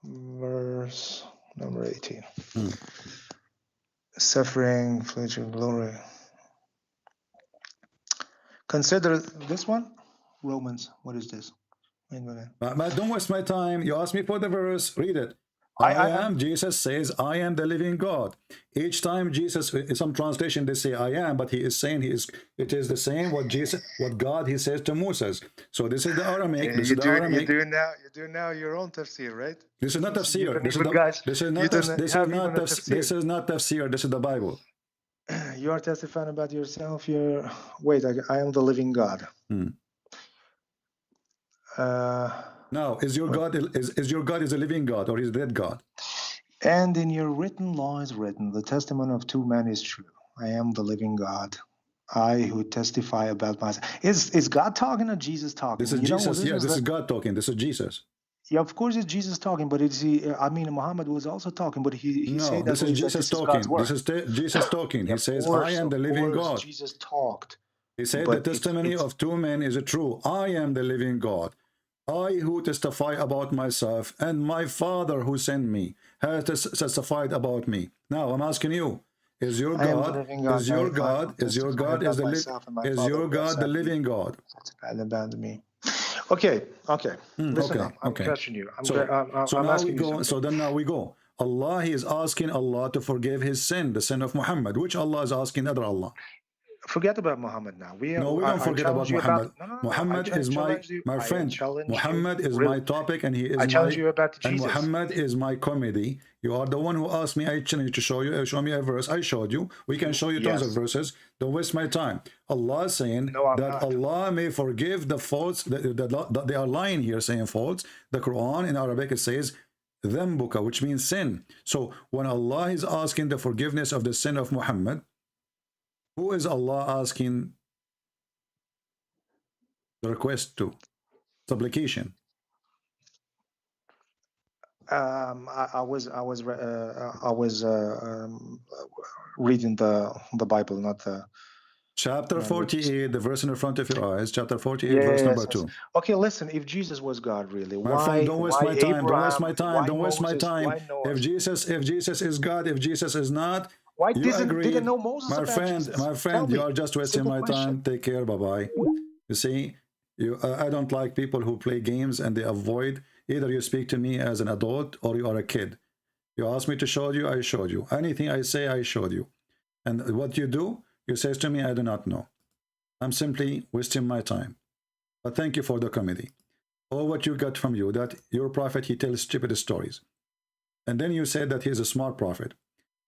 verse number 18. Suffering, affliction, glory. Consider this one. Romans. What is this? Wait a minute. But don't waste my time. You asked me for the verse. Read it. I am. Jesus says, "I am the living God." Each time Jesus, in some translation, they say "I am," but He is saying It is the same what God He says to Moses. So this is the Aramaic. This is the Aramaic. You're doing now your own tafsir, right? This is not tafsir. This is not tafsir. This is the Bible. You are testifying about yourself. Wait. I am the living God. Now, is your God is a living God or is a dead God? And in your written law is written, the testimony of two men is true. I am the living God. I who testify about myself. Is God talking or Jesus talking? This is Jesus. This is God talking. This is Jesus. Yeah, of course it's Jesus talking, but Muhammad was also talking, but he No, said that this is Jesus talking. This is Jesus talking. He says, "I am the living God." Jesus talked. He said, But "The testimony of two men is true. I am the living God. I who testify about myself, and my Father who sent me has testified about me." Now I'm asking you, is your God the living God? About me. Okay. Listen up. I'm questioning you. I'm asking you something. So then now we go. Allah, He is asking Allah to forgive His sin, the sin of Muhammad. Which Allah is asking? Other Allah. Forget about Muhammad now. No, we don't forget about Muhammad. Muhammad is my friend. Muhammad is my topic, and he is I challenge you about Jesus. And Muhammad is my comedy. You are the one who asked me. I challenge you to show me a verse. I showed you. We can show you tons of verses. Don't waste my time. Allah is saying that Allah may forgive the faults. That they are lying here saying faults. The Quran in Arabic it says dhanbuka, which means sin. So when Allah is asking the forgiveness of the sin of Muhammad, who is Allah asking the request to? Supplication. I was reading the Bible, not the chapter 48, the verse in the front of your eyes. Chapter 48, verse number 2. Okay, listen. If Jesus was God, really, my friend, don't waste my time. Don't waste my time. Don't waste my time. If Jesus is God, if Jesus is not. Why didn't know Moses? My friend, you are just wasting my time. Take care. Bye bye. You see, I don't like people who play games and they avoid. Either you speak to me as an adult or you are a kid. You asked me to show you, I showed you. Anything I say, I showed you. And what you do, you say to me, I do not know. I'm simply wasting my time. But thank you for the comedy. All what you got from you, that your prophet, he tells stupid stories. And then you said that he is a smart prophet.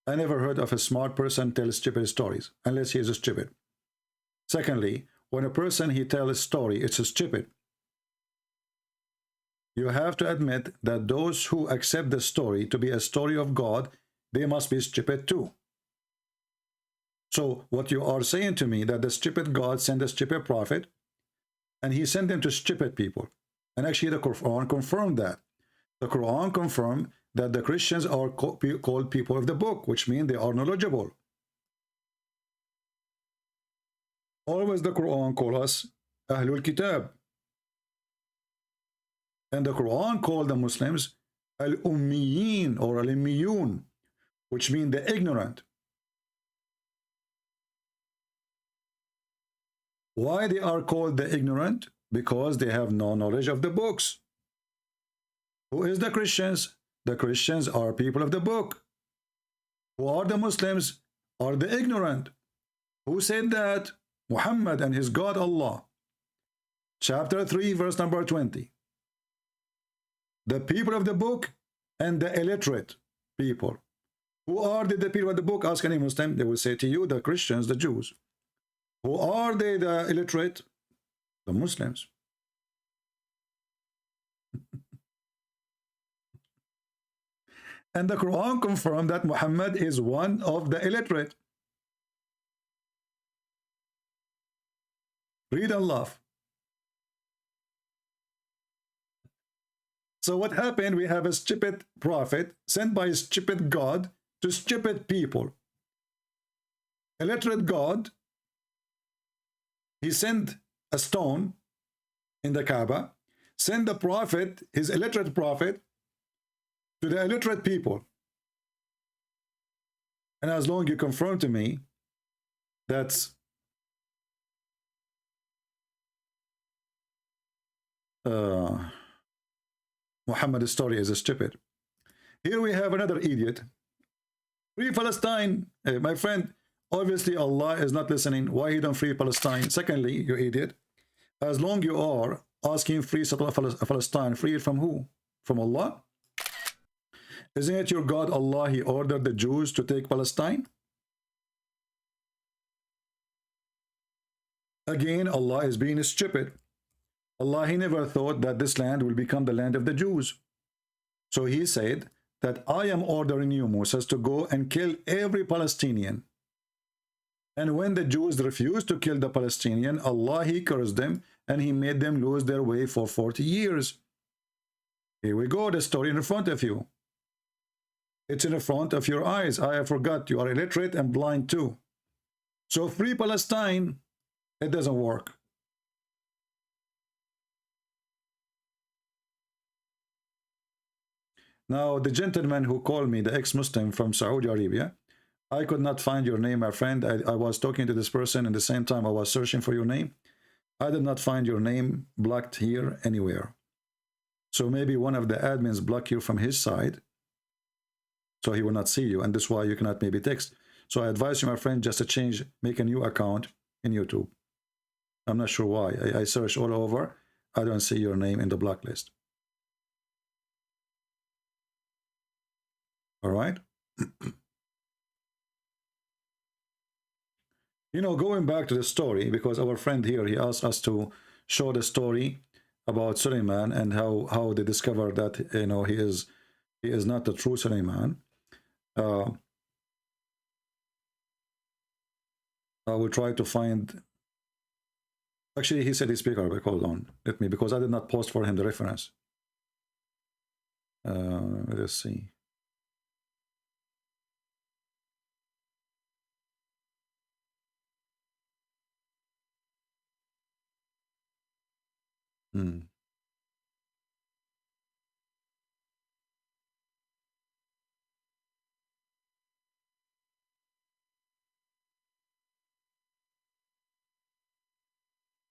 I never heard of a smart person tell stupid stories, unless he is stupid. Secondly, when a person he tells a story, it's stupid. You have to admit that those who accept the story to be a story of God, they must be stupid too. So what you are saying to me, that the stupid God sent a stupid prophet, and he sent them to stupid people. And actually the Quran confirmed that. The Quran confirmed that the Christians are called people of the book, which means they are knowledgeable. Always the Quran calls us Ahlul Kitab. And the Quran called the Muslims Al-Ummiyin or Al-Ummiyun, which means the ignorant. Why they are called the ignorant? Because they have no knowledge of the books. Who is the Christians? The Christians are people of the book. Who are the Muslims? Are the ignorant. Who said that? Muhammad and his God Allah. Chapter 3, verse number 20. The people of the book and the illiterate people. Who are the people of the book? Ask any Muslim. They will say to you, the Christians, the Jews. Who are they, the illiterate? The Muslims. And the Quran confirmed that Muhammad is one of the illiterate. Read and laugh. So what happened? We have a stupid prophet sent by a stupid God to stupid people. Illiterate God, he sent a stone in the Kaaba, sent the prophet, his illiterate prophet, to the illiterate people. And as long as you confirm to me that Muhammad's story is stupid. Here we have another idiot. Free Palestine. My friend, obviously Allah is not listening. Why he don't free Palestine? Secondly, you idiot, as long you are asking free Palestine, free it from who? From Allah? Isn't it your God Allah, he ordered the Jews to take Palestine? Again, Allah is being stupid. Allah, he never thought that this land will become the land of the Jews. So he said that I am ordering you, Moses, to go and kill every Palestinian. And when the Jews refused to kill the Palestinian, Allah, he cursed them and he made them lose their way for 40 years. Here we go, the story in front of you. It's in the front of your eyes. I forgot, you are illiterate and blind too. So free Palestine, it doesn't work. Now, the gentleman who called me, the ex-Muslim from Saudi Arabia, I could not find your name, my friend. I was talking to this person, and at the same time I was searching for your name. I did not find your name blocked here anywhere. So maybe one of the admins blocked you from his side, so he will not see you, and that's why you cannot maybe text. So I advise you, my friend, just to change, make a new account, in YouTube. I'm not sure why. I searched all over. I don't see your name in the blacklist. All right. You know, going back to the story, because our friend here, he asked us to show the story about Suleiman and how they discovered that, you know, he is not the true Suleiman. I will try to find. Actually, he said he speaks Arabic. Hold on, let me, because I did not post for him the reference. Let's see.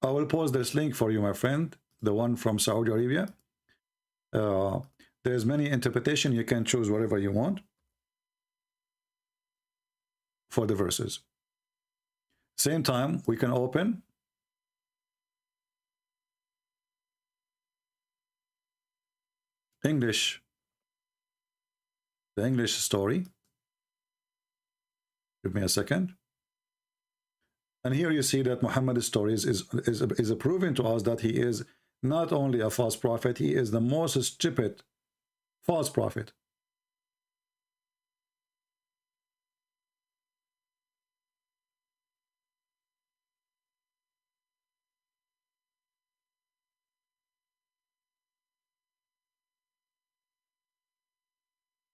I will post this link for you, my friend, the one from Saudi Arabia. There's many interpretation. You can choose whatever you want for the verses. Same time, we can open English, the English story. Give me a second. And here you see that Muhammad's stories is proving to us that he is not only a false prophet, he is the most stupid false prophet.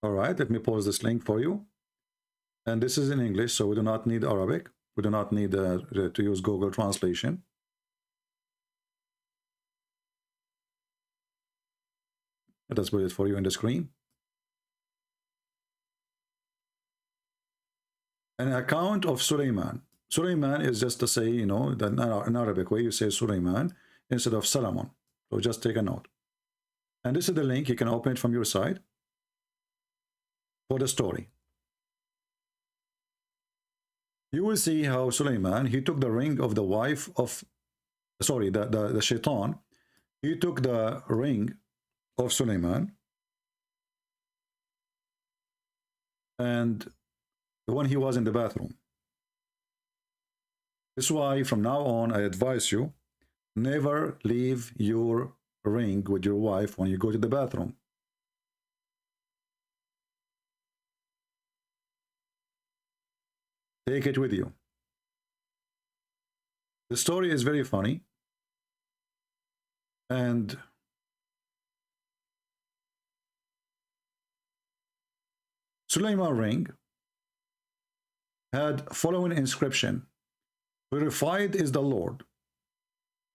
All right, let me post this link for you. And this is in English, so we do not need Arabic. We do not need to use Google Translation. Let us put it for you in the screen. An account of Suleiman. Suleiman is just to say, you know, in Arabic way you say Suleiman instead of Solomon. So just take a note. And this is the link. You can open it from your side for the story. You will see how Suleiman, he took the ring of the wife of, sorry, the shaitan. He took the ring of Suleiman, and when he was in the bathroom. This is why from now on I advise you, never leave your ring with your wife when you go to the bathroom. Take it with you. The story is very funny, and Suleiman ring had following inscription: "Verified is the Lord,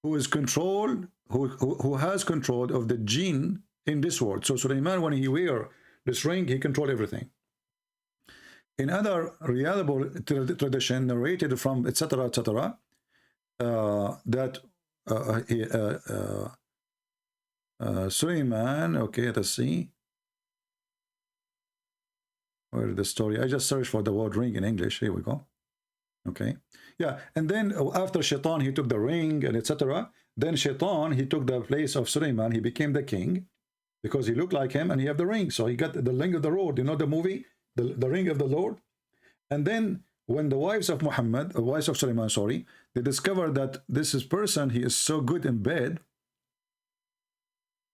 who is controlled, who has control of the jinn in this world." So Suleiman, when he wear this ring, he controlled everything. In other reliable tradition narrated from etc., that Suleiman, okay, let's see. Where is the story? I just searched for the word ring in English. Here we go. Okay. Yeah. And then after Shaitan, he took the ring and etc. Then Shaitan, he took the place of Suleiman. He became the king because he looked like him and he had the ring. So he got the ring of the Lord. You know the movie, the ring of the Lord. And then when the wives of Muhammad, wives of Suleiman, sorry, they discovered that this is person, he is so good in bed.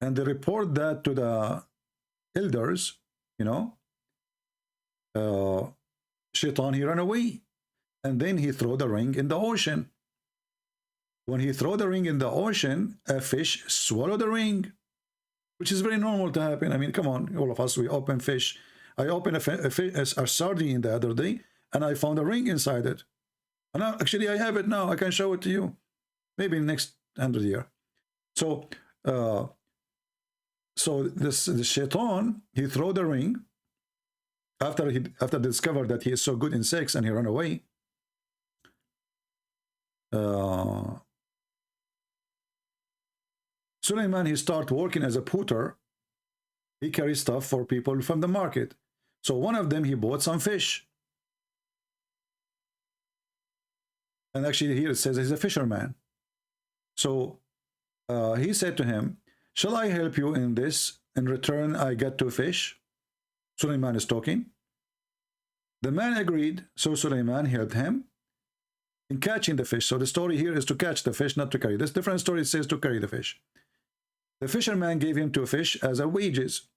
And they report that to the elders, you know. Shaitan, he ran away, and then he threw the ring in the ocean. When he threw the ring in the ocean, a fish swallowed the ring, which is very normal to happen. I mean, come on, all of us, we open fish. I opened a sardine the other day, and I found a ring inside it. And actually, I have it now. I can show it to you, maybe in the next 100 years. So, the Shaitan, he threw the ring. After they discovered that he is so good in sex and he ran away, Suleiman, he started working as a putter. He carries stuff for people from the market. So one of them, he bought some fish. And actually here it says he's a fisherman. So he said to him, shall I help you in this? In return, I get 2 fish. Suleiman is talking. The man agreed, so Suleiman helped him in catching the fish. So the story here is to catch the fish, not to carry. This different story says to carry the fish. The fisherman gave him 2 fish as a wages.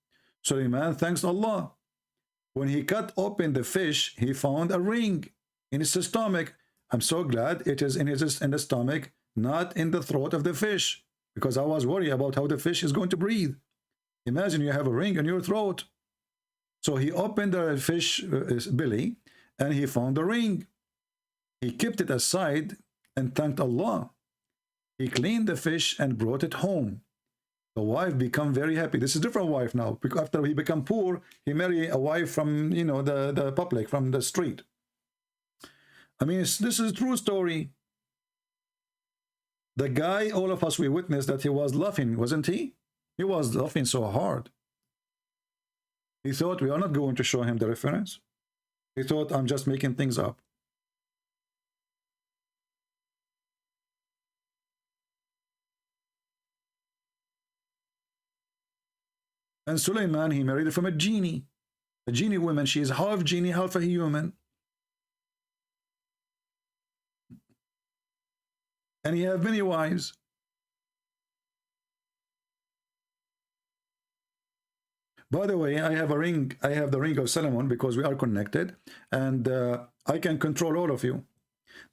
Suleiman thanks Allah. When he cut open the fish, he found a ring in his stomach. I'm so glad it is in the stomach, not in the throat of the fish, because I was worried about how the fish is going to breathe. Imagine you have a ring in your throat. So he opened the fish belly and he found the ring. He kept it aside and thanked Allah. He cleaned the fish and brought it home. The wife became very happy. This is a different wife now. Because after he became poor, he married a wife from, you know, the public, from the street. I mean, this is a true story. The guy, all of us, we witnessed that he was laughing, wasn't he? He was laughing so hard. He thought we are not going to show him the reference. He thought I'm just making things up. And Suleiman, he married from a genie. A genie woman. She is half genie, half a human. And he had many wives. By the way, I have a ring. I have the ring of Solomon because we are connected, and I can control all of you.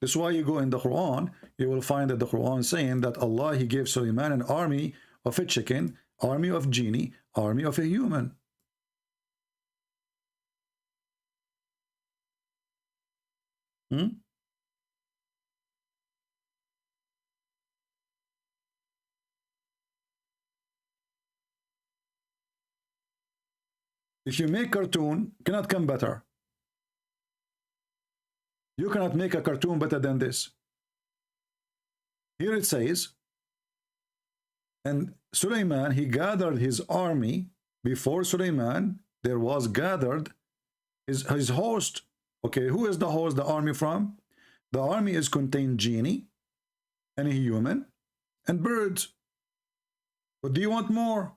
That's why you go in the Quran, you will find that the Quran saying that Allah, he gave Suleiman an army of a chicken, army of genie, army of a human. If you make cartoon, cannot come better. You cannot make a cartoon better than this. Here it says, and Suleiman, he gathered his army. Before Suleiman, there was gathered his host. Okay, who is the host, the army from? The army is contained genie and a human and birds. What do you want more?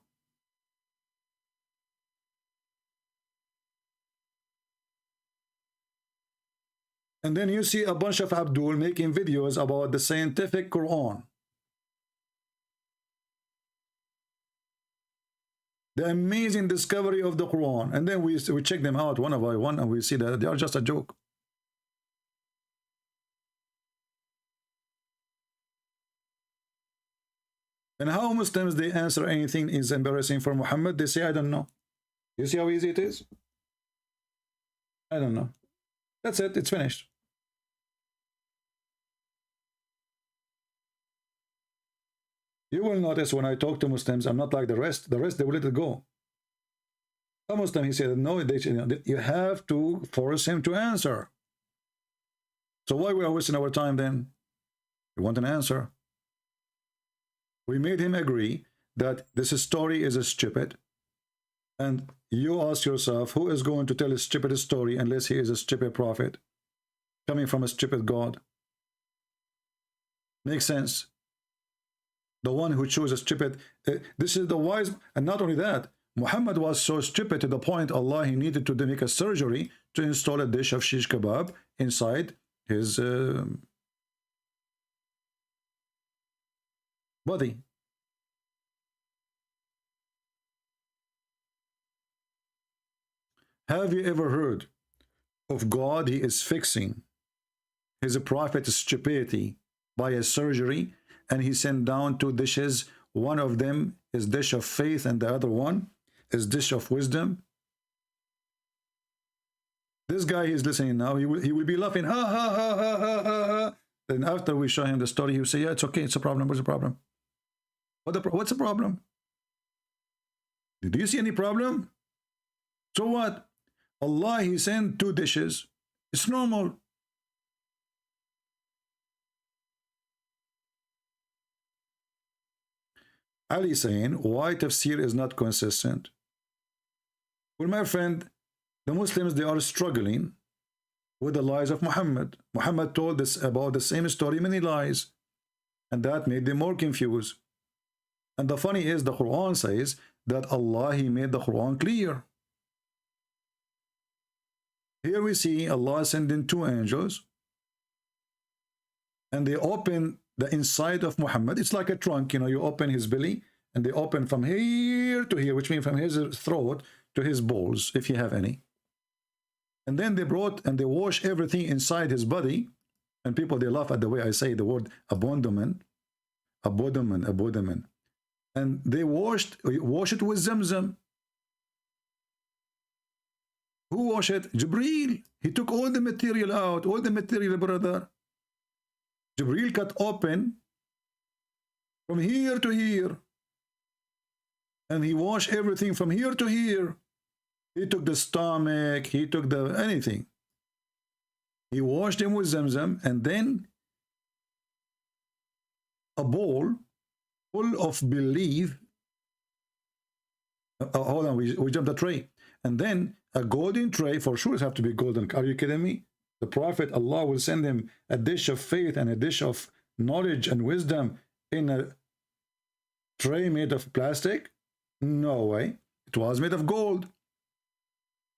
And then you see a bunch of Abdul making videos about the scientific Quran. The amazing discovery of the Quran. And then we check them out one by one and we see that they are just a joke. And how Muslims, they answer anything is embarrassing for Muhammad, they say, I don't know. You see how easy it is? I don't know. That's it, it's finished. You will notice when I talk to Muslims, I'm not like the rest. The rest, they will let it go. A Muslim, he said, no, you have to force him to answer. So why we are wasting our time then? We want an answer. We made him agree that this story is stupid. And you ask yourself, who is going to tell a stupid story unless he is a stupid prophet coming from a stupid God? Makes sense. The one who chose a stupid, this is the wise, and not only that, Muhammad was so stupid to the point Allah, he needed to make a surgery to install a dish of shish kebab inside his body. Have you ever heard of God? He is fixing his prophet's stupidity by a surgery, and he sent down 2 dishes. One of them is dish of faith and the other one is dish of wisdom. This guy is listening now. He will be laughing. Ha ha ha ha ha ha ha. Then after we show him the story, he will say, yeah, it's okay. It's a problem. What's the problem? What's the problem? Do you see any problem? So what? Allah, he sent 2 dishes. It's normal. Ali saying, why tafsir is not consistent? Well, my friend, the Muslims, they are struggling with the lies of Muhammad. Muhammad told us about the same story, many lies, and that made them more confused. And the funny is, the Quran says that Allah, He made the Quran clear. Here we see Allah sending two angels, and they open the inside of Muhammad. It's like a trunk, you know, you open his belly, and they open from here to here, which means from his throat to his balls, if you have any. And then they brought and they wash everything inside his body. And people, they laugh at the way I say the word abandonment. And they wash it with Zamzam. Who washed it? Jibreel. He took all the material out, all the material, brother. Jibreel cut open from here to here. And he washed everything from here to here. He took the stomach, he took the anything. He washed him with Zamzam, and then a bowl full of belief. Hold on, we jumped a tray. And then a golden tray, for sure it have to be golden. Are you kidding me? The Prophet, Allah will send him a dish of faith and a dish of knowledge and wisdom in a tray made of plastic? No way. It was made of gold.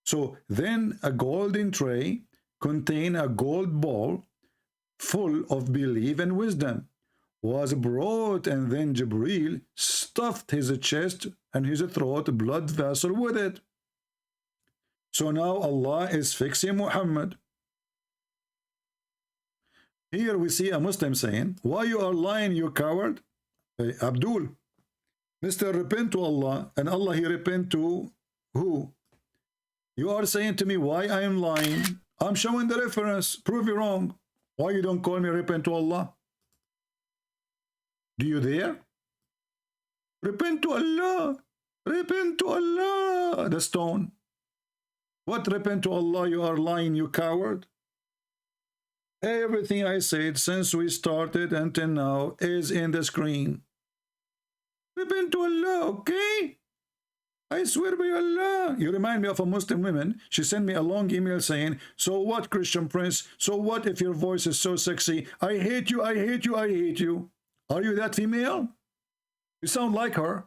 So then a golden tray contained a gold bowl full of belief and wisdom was brought, and then Jibreel stuffed his chest and his throat blood vessel with it. So now Allah is fixing Muhammad. Here we see a Muslim saying, why you are lying, you coward? Hey, Abdul, Mr. Repent to Allah, and Allah, He repent to who? You are saying to me why I am lying. I'm showing the reference. Prove you wrong. Why you don't call me repent to Allah? Do you dare? Repent to Allah. Repent to Allah. The stone. What repent to Allah? You are lying, you coward. Everything I said since we started until now is in the screen. Repent to Allah, okay? I swear by Allah. You remind me of a Muslim woman. She sent me a long email saying, so what, Christian Prince? So what if your voice is so sexy? I hate you, I hate you, I hate you. Are you that female? You sound like her.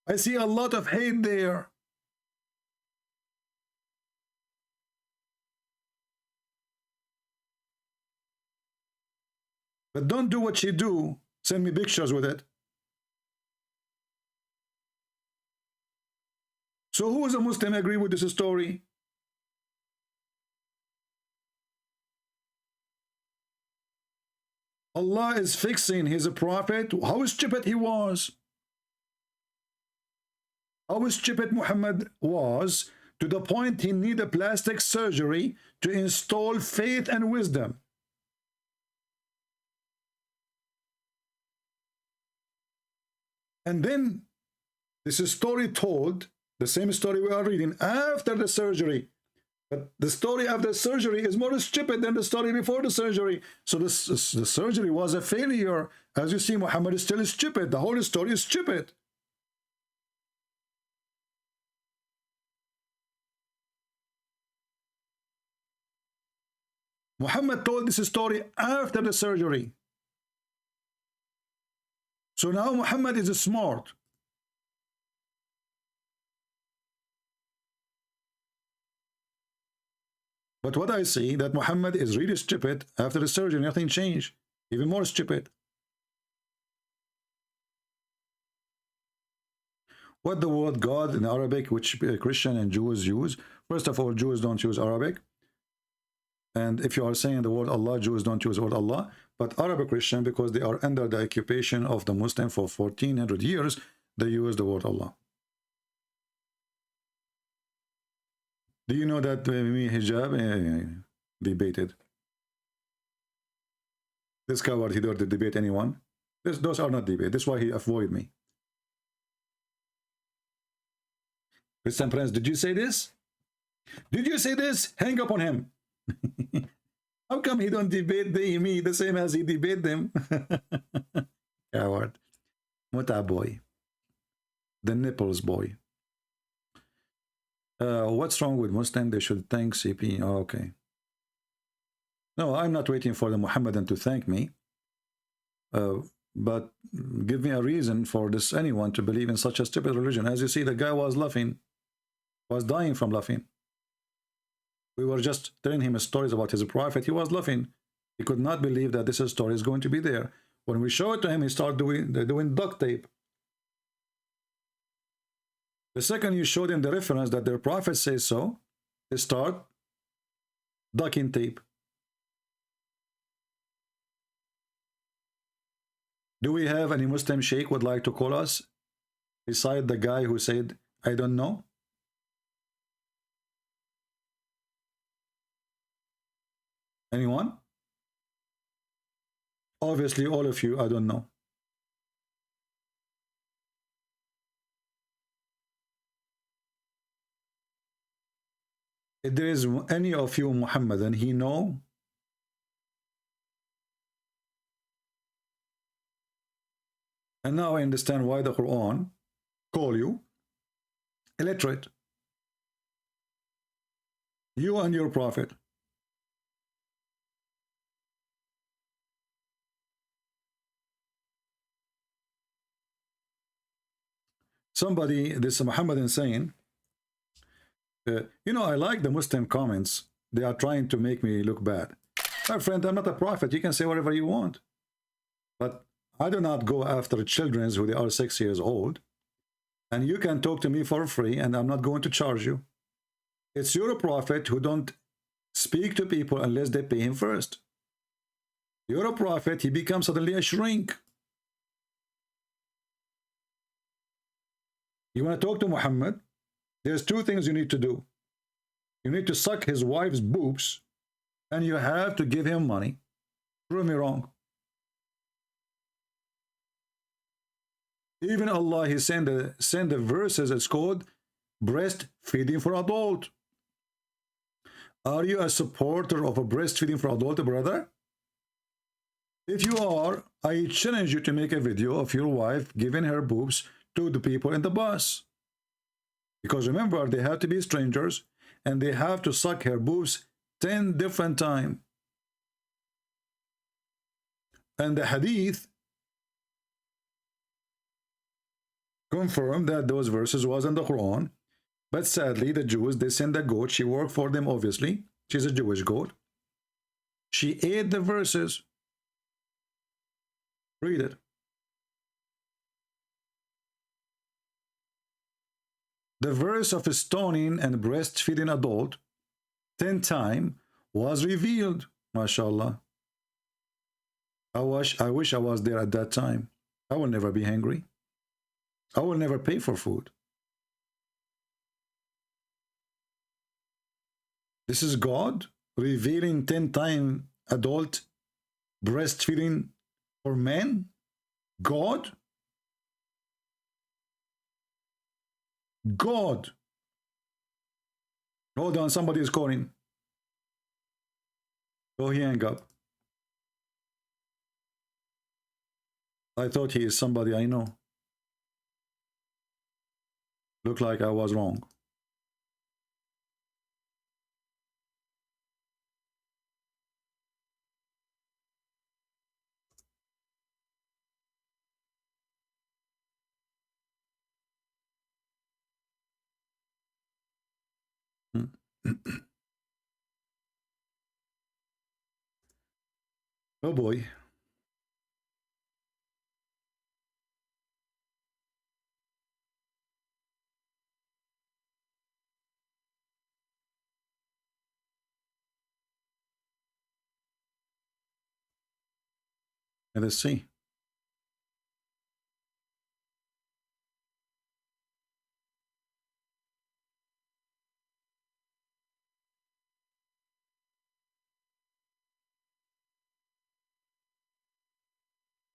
I see a lot of hate there. But don't do what she do. Send me pictures with it. So who is a Muslim agree with this story? Allah is fixing his prophet. How stupid he was. How stupid Muhammad was, to the point he needed plastic surgery to install faith and wisdom. And then this is story told, the same story we are reading, after the surgery. But the story after surgery is more stupid than the story before the surgery. So the surgery was a failure. As you see, Muhammad is still stupid. The whole story is stupid. Muhammad told this story after the surgery. So now Muhammad is smart. But what I see, that Muhammad is really stupid. After the surgery, nothing changed. Even more stupid. What the word God in Arabic, which Christian and Jews use. First of all, Jews don't use Arabic. And if you are saying the word Allah, Jews don't use the word Allah. But Arab Christian, because they are under the occupation of the Muslim for 1400 years, they use the word Allah. Do you know that me hijab debated? This coward, he don't debate anyone. Those are not debate. That's why he avoid me. Christian Prince, did you say this? Did you say this? Hang up on him. How come he don't debate me the same as he debate them? Coward. Muta boy. The nipples boy. What's wrong with Muslim? They should thank CP. Oh, okay. No, I'm not waiting for the Muhammadan to thank me. But give me a reason for this anyone to believe in such a stupid religion. As you see, the guy was laughing, was dying from laughing. We were just telling him stories about his prophet. He was laughing. He could not believe that this story is going to be there. When we show it to him, he started doing duct tape. The second you showed him the reference that their prophet says so, they start ducking tape. Do we have any Muslim sheikh would like to call us beside the guy who said, I don't know? Anyone? Obviously, all of you, I don't know. If there is any of you Muhammadan, he know. And now I understand why the Quran call you illiterate. You and your prophet. Somebody, this Muhammadan saying, you know, I like the Muslim comments. They are trying to make me look bad. My friend, I'm not a prophet. You can say whatever you want. But I do not go after children who they are 6 years old. And you can talk to me for free and I'm not going to charge you. It's your prophet who don't speak to people unless they pay him first. You're a prophet, he becomes suddenly a shrink. You want to talk to Muhammad? There's two things you need to do. You need to suck his wife's boobs and you have to give him money. Prove me wrong. Even Allah, he sent the verses, it's called breastfeeding for adult. Are you a supporter of a breastfeeding for adult, brother? If you are, I challenge you to make a video of your wife giving her boobs to the people in the bus. Because remember, they have to be strangers and they have to suck her boobs 10 different times. And the hadith confirmed that those verses was in the Quran. But sadly, the Jews, they send a goat. She worked for them, obviously. She's a Jewish goat. She ate the verses. Read it. The verse of stoning and breastfeeding adult 10 times was revealed. MashaAllah. I wish I was there at that time. I will never be hungry. I will never pay for food. This is God revealing 10 times adult breastfeeding for men? God? God. Hold on, somebody is calling. Oh, he hang up. I thought he is somebody I know. Look like I was wrong. Oh boy. Let's see.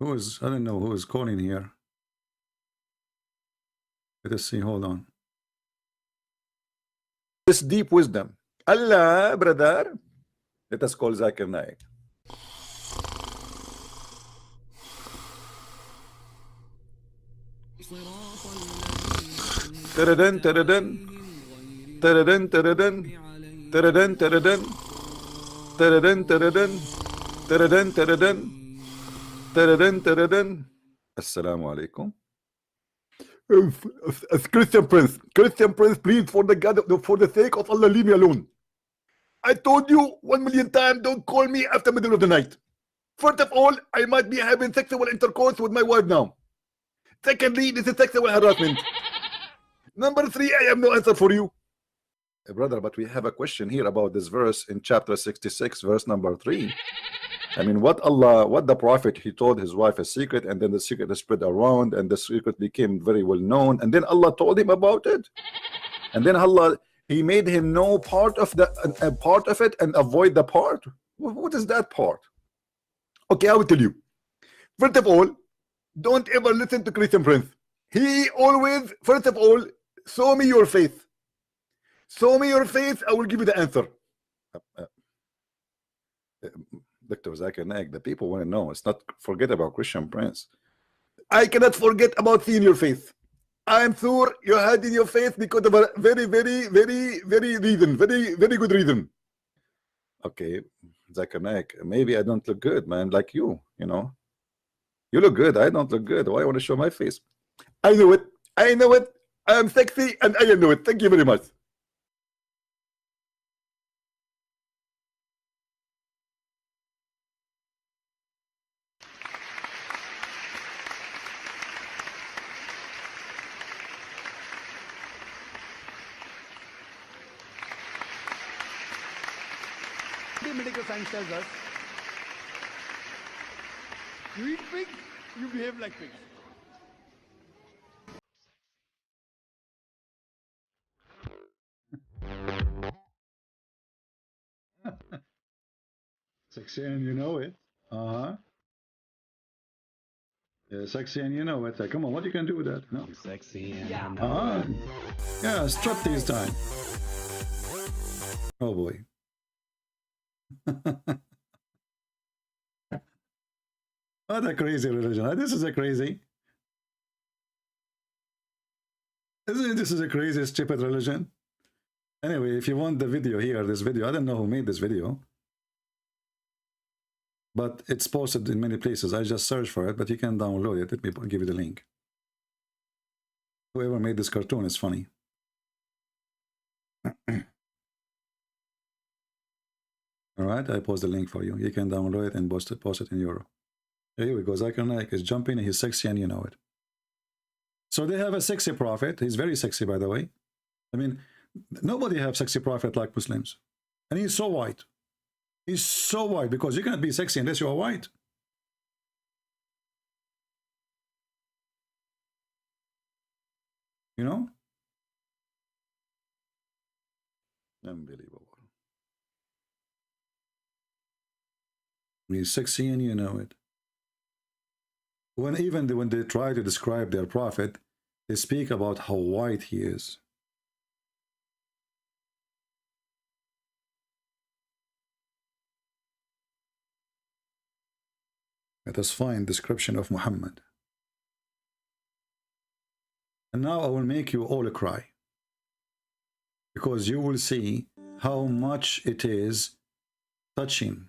I don't know who is calling here. Let us see, hold on. This deep wisdom. Allah, brother. Let us call Zakir Naik. Taradan, taradan. Taradan, taradan. Taradan, taradan. Taradan, taradan. Taradan, taradan. Taradan, taradan. Assalamu alaikum. Christian Prince, please, for the God, for the sake of Allah, leave me alone. I told you 1,000,000 times, don't call me after middle of the night. First of all, I might be having sexual intercourse with my wife now. Secondly, this is sexual harassment. Number 3, I have no answer for you. Brother, but we have a question here about this verse in chapter 66, verse number 3. I mean, what the prophet, he told his wife a secret, and then the secret spread around, and the secret became very well known, and then Allah told him about it, and then Allah, he made him know part of it and avoid the part. What is that part? Okay, I will tell you. First of all, don't ever listen to Christian Prince. He always, first of all, show me your face. Show me your face, I will give you the answer. Dr. Zakir Naik, the people want to know. It's not forget about Christian Prince. I cannot forget about seeing your face. I am sure you had in your face because of a very, very, very, very reason, very, very good reason. Okay, Zakir Naik, maybe I don't look good, man, like you know. You look good, I don't look good. Why I want to show my face? I know it, I know it. I am sexy and I know it. Thank you very much. Medical science tells us, you eat pigs, you behave like pigs. Sexy and you know it. Yeah, sexy and you know it. Come on, what you can do with that? No. Sexy and you know it. Yeah, strut this time. Oh boy. What a crazy religion. This is a crazy. This is a crazy, stupid religion. Anyway, if you want the video here, this video, I don't know who made this video, but it's posted in many places. I just searched for it, but you can download it. Let me give you the link. Whoever made this cartoon is funny. All right, I post the link for you. You can download it and post it in your. Here we go. Zakir Naik is jumping. He's sexy and you know it. So they have a sexy prophet. He's very sexy, by the way. I mean, nobody have sexy prophet like Muslims. And he's so white. He's so white because you cannot be sexy unless you are white. You know? Unbelievable. He's sexy and you know it. Even when they try to describe their prophet, they speak about how white he is. Let us find description of Muhammad. And now I will make you all cry, because you will see how much it is touching.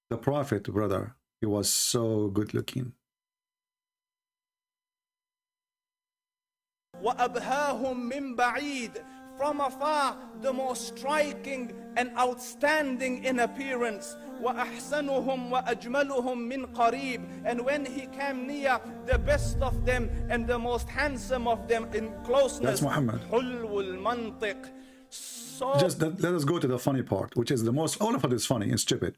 The prophet, brother, he was so good looking. وَأَبْهَاهُمْ مِنْ بَعِيدٍ, from afar, the most striking and outstanding in appearance. وَأَحْسَنُهُمْ وَأَجْمَلُهُمْ مِنْ قَرِيبٍ, and when he came near, the best of them and the most handsome of them in closeness. That's Muhammad. حُلْوُ الْمَنْطِقِ. So just let us go to the funny part, which is the most, all of it is funny and stupid.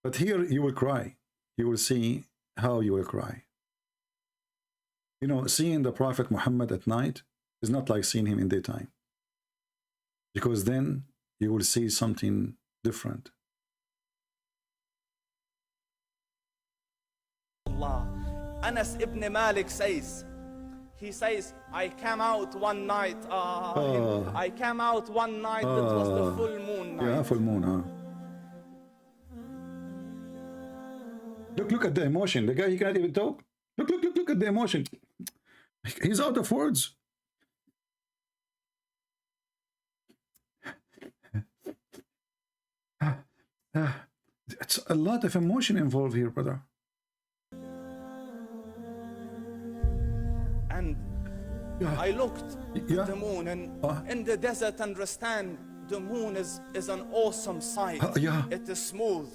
But here you will cry. You will see how you will cry. You know, seeing the Prophet Muhammad at night is not like seeing him in daytime. Because then you will see something different. Anas ibn Malik says, he says, I came out one night, I came out one night, it was the full moon night. Yeah, full moon, huh? Look at the emotion. The guy, he can't even talk. Look at the emotion. He's out of words. It's a lot of emotion involved here, brother. And I looked at the moon, and in the desert, understand the moon is an awesome sight. It is smooth.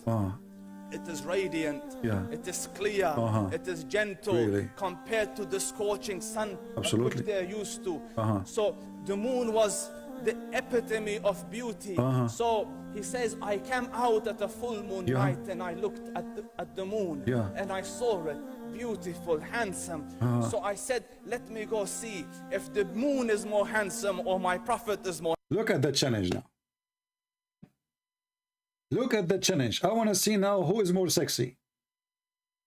It is radiant. It is clear. It is gentle compared to the scorching sun which they're used to. So the moon was the epitome of beauty. So he says, I came out at a full moon night and I looked at the moon and I saw it beautiful, handsome. So I said, let me go see if the moon is more handsome or my prophet is more. Look at the challenge now. Look at the challenge. I want to see now who is more sexy.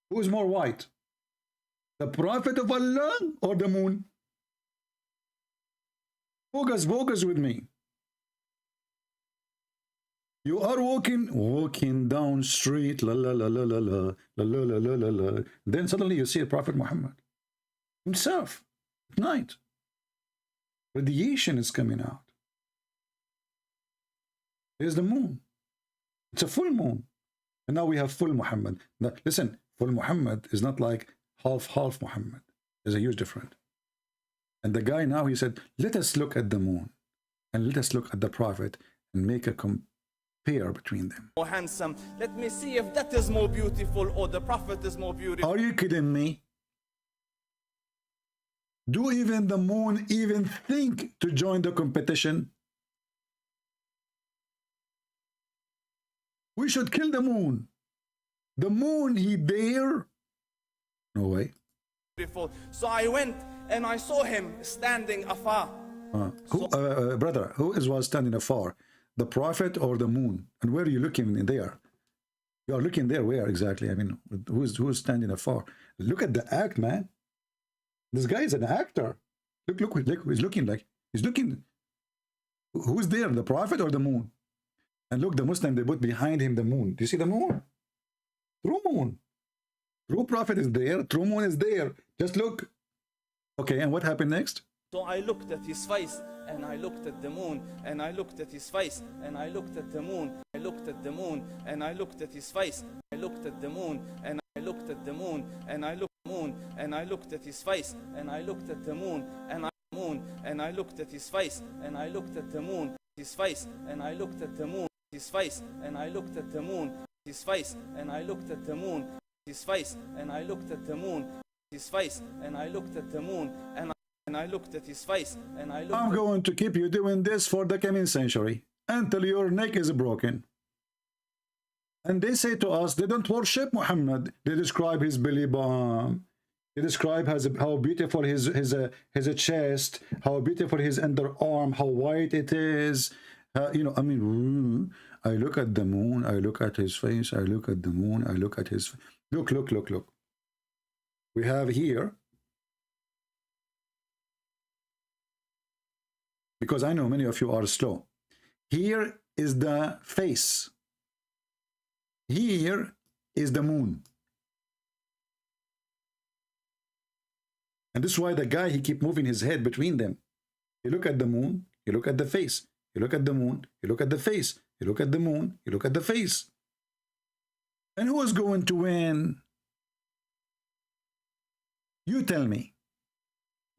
Who is more white? The prophet of Allah or the moon? Focus with me. You are walking down street, la la la la la la la la la la la. Then suddenly you see a Prophet Muhammad himself at night. Radiation is coming out. Here's the moon. It's a full moon. And now we have full Muhammad. Now, listen, full Muhammad is not like half Muhammad. There's a huge difference. And the guy now, he said, let us look at the moon and let us look at the prophet and make a compare between them. More handsome. Let me see if that is more beautiful or the prophet is more beautiful. Are you kidding me? Do even the moon even think to join the competition? We should kill the moon. The moon, he dare? No way. Beautiful. So I went and I saw him standing afar. Brother, who was standing afar? The prophet or the moon? And where are you looking in there? You are looking there where exactly? I mean, who's standing afar? Look at the act, man. This guy is an actor. Look, he's looking like, he's looking. Who's there, the prophet or the moon? And look, the Muslim, they put behind him the moon. Do you see the moon? True moon. True prophet is there. True moon is there. Just look. Okay, and what happened next? So I looked at his face, and I looked at the moon, and I looked at his face, and I looked at the moon. I looked at the moon, and I looked at his face. I looked at the moon, and I looked at the moon, and I looked at the moon, and I looked at his face, and I looked at the moon, and I and I looked at his face, and I looked at the moon, his face, and I looked at the moon, his face, and I looked at the moon, his face, and I looked at the moon, his face, and I looked at the moon, his face, and I looked at the moon, and I looked at his face, and I looked. I'm going to keep you doing this for the coming century until your neck is broken. And they say to us, they don't worship Muhammad. They describe his belly bump. They describe how beautiful his chest, how beautiful his underarm, how white it is. You know, I mean, I look at the moon, I look at his face, I look at the moon, I look at his. Look. We have here, because I know many of you are slow. Here is the face. Here is the moon. And this is why the guy, he keep moving his head between them. You look at the moon, you look at the face. You look at the moon, you look at the face. You look at the moon, you look at the face. And who is going to win? You tell me.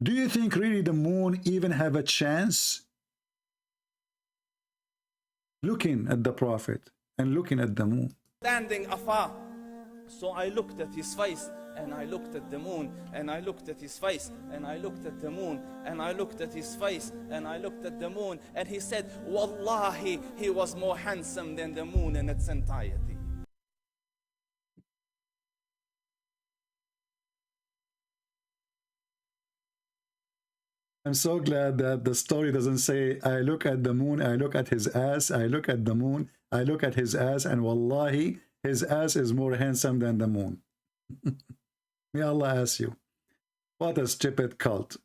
Do you think really the moon even have a chance? Looking at the prophet and looking at the moon. Standing afar. So I looked at his face, and I looked at the moon, and I looked at his face, and I looked at the moon, and I looked at his face, and I looked at the moon, and he said, Wallahi, he was more handsome than the moon in its entirety. I'm so glad that the story doesn't say, I look at the moon, I look at his ass, I look at the moon, I look at his ass, and wallahi, his ass is more handsome than the moon. May Allah ask you, what a stupid cult.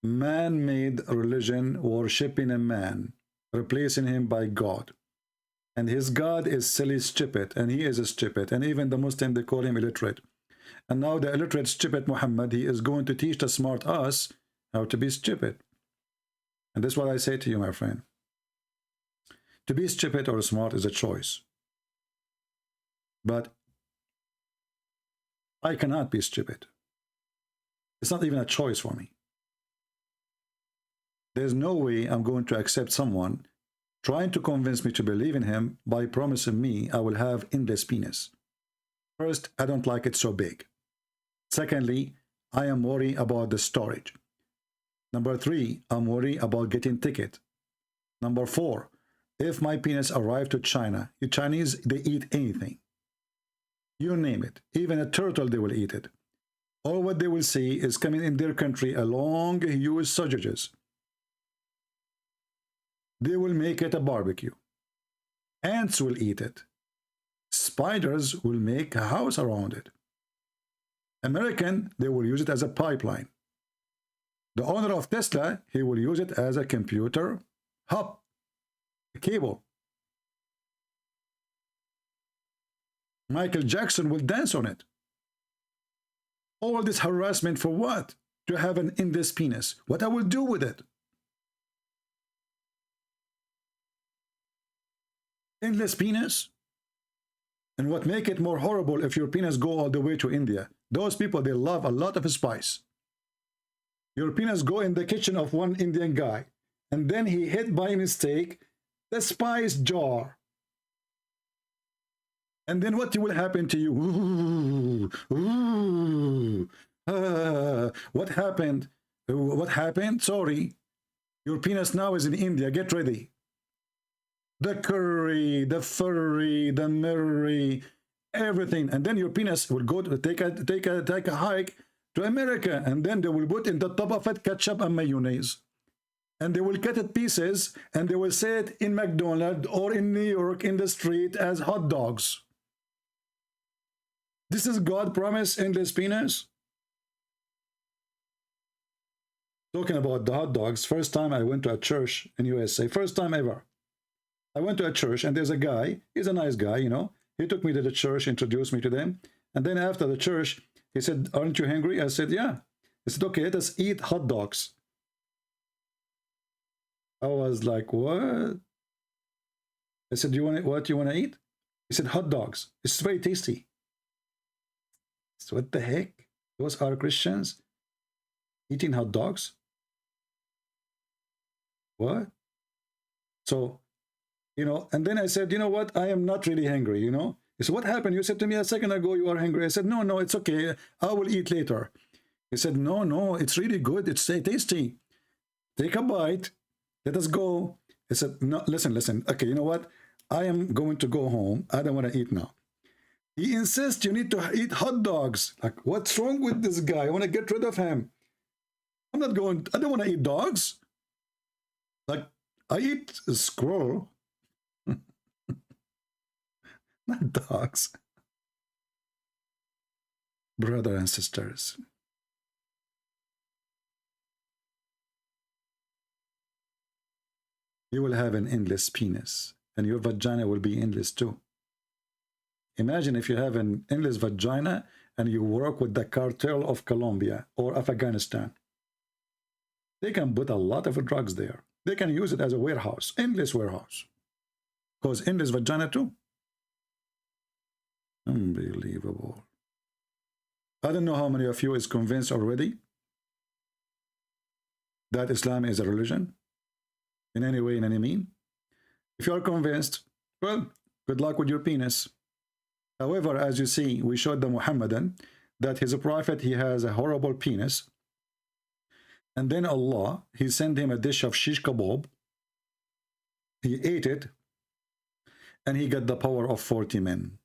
Man-made religion worshipping a man, replacing him by God. And his God is silly stupid, and he is a stupid. And even the Muslim, they call him illiterate. And now the illiterate, stupid Muhammad, he is going to teach the smart us how to be stupid. And this is what I say to you, my friend. To be stupid or smart is a choice. But I cannot be stupid. It's not even a choice for me. There's no way I'm going to accept someone trying to convince me to believe in him by promising me I will have endless penis. First, I don't like it so big. Secondly, I am worried about the storage. Number 3, I'm worried about getting ticket. Number 4, if my penis arrived to China, the Chinese, they eat anything. You name it. Even a turtle, they will eat it. All what they will see is coming in their country along huge sausages. They will make it a barbecue. Ants will eat it. Spiders will make a house around it. American, they will use it as a pipeline. The owner of Tesla, he will use it as a computer hub, a cable. Michael Jackson will dance on it. All this harassment for what? To have an endless penis. What I will do with it? Endless penis? And what make it more horrible if your penis go all the way to India? Those people, they love a lot of spice. Your penis go in the kitchen of one Indian guy, and then he hit by mistake the spice jar. And then what will happen to you? What happened? What happened? Sorry. Your penis now is in India. Get ready. The curry, the furry, the mirrory, everything. And then your penis will go to take a hike to America. And then they will put in the top of it ketchup and mayonnaise. And they will cut it pieces and they will say it in McDonald's or in New York in the street as hot dogs. This is God promised endless penis. Talking about the hot dogs, first time I went to a church in USA, first time ever. I went to a church and there's a guy, he's a nice guy, you know. He took me to the church, introduced me to them. And then after the church, he said, aren't you hungry? I said, yeah. He said, okay, let's eat hot dogs. I was like, what? I said, what do you want to eat? He said, hot dogs. It's very tasty. So what the heck? Those are Christians eating hot dogs? What? So, you know, and then I said, you know what? I am not really hungry, you know. He said, what happened? You said to me a second ago you are hungry. I said, no, it's okay. I will eat later. He said, no, it's really good. It's tasty. Take a bite. Let us go. I said, no, listen. Okay, you know what? I am going to go home. I don't want to eat now. He insists you need to eat hot dogs. Like, what's wrong with this guy? I want to get rid of him. I don't want to eat dogs. Like, I eat a squirrel. Not dogs. Brothers and sisters. You will have an endless penis, and your vagina will be endless too. Imagine if you have an endless vagina and you work with the cartel of Colombia or Afghanistan. They can put a lot of drugs there. They can use it as a warehouse, endless warehouse. Because endless vagina too. Unbelievable. I don't know how many of you is convinced already that Islam is a religion in any way, in any mean. If you are convinced, well, good luck with your penis. However, as you see, we showed the Muhammadan that his prophet, he has a horrible penis. And then Allah, he sent him a dish of shish kebab. He ate it, and he got the power of 40 men.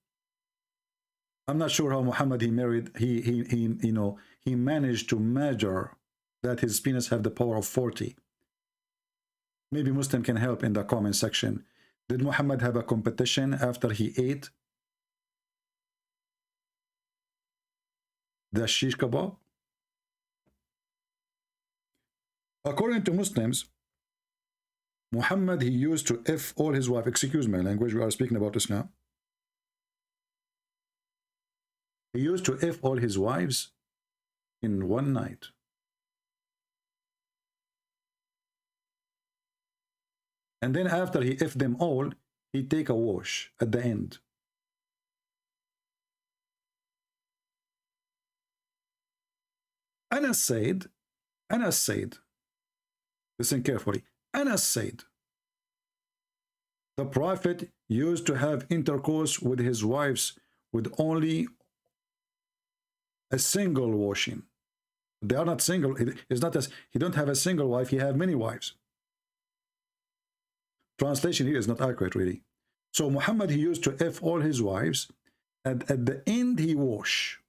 I'm not sure how Muhammad he managed to measure that his penis have the power of 40. Maybe Muslim can help in the comment section. Did Muhammad have a competition after he ate the shish kebab? According to Muslims, Muhammad, he used to F all his wife. Excuse my language, we are speaking about this now. He used to F all his wives in one night. And then after he F them all, he take a wash at the end. Anas said, listen carefully, Anas said, the Prophet used to have intercourse with his wives with only a single washing. They are not single. It's not as he don't have a single wife. He have many wives. Translation here is not accurate, really. So Muhammad, he used to F all his wives, and at the end he wash.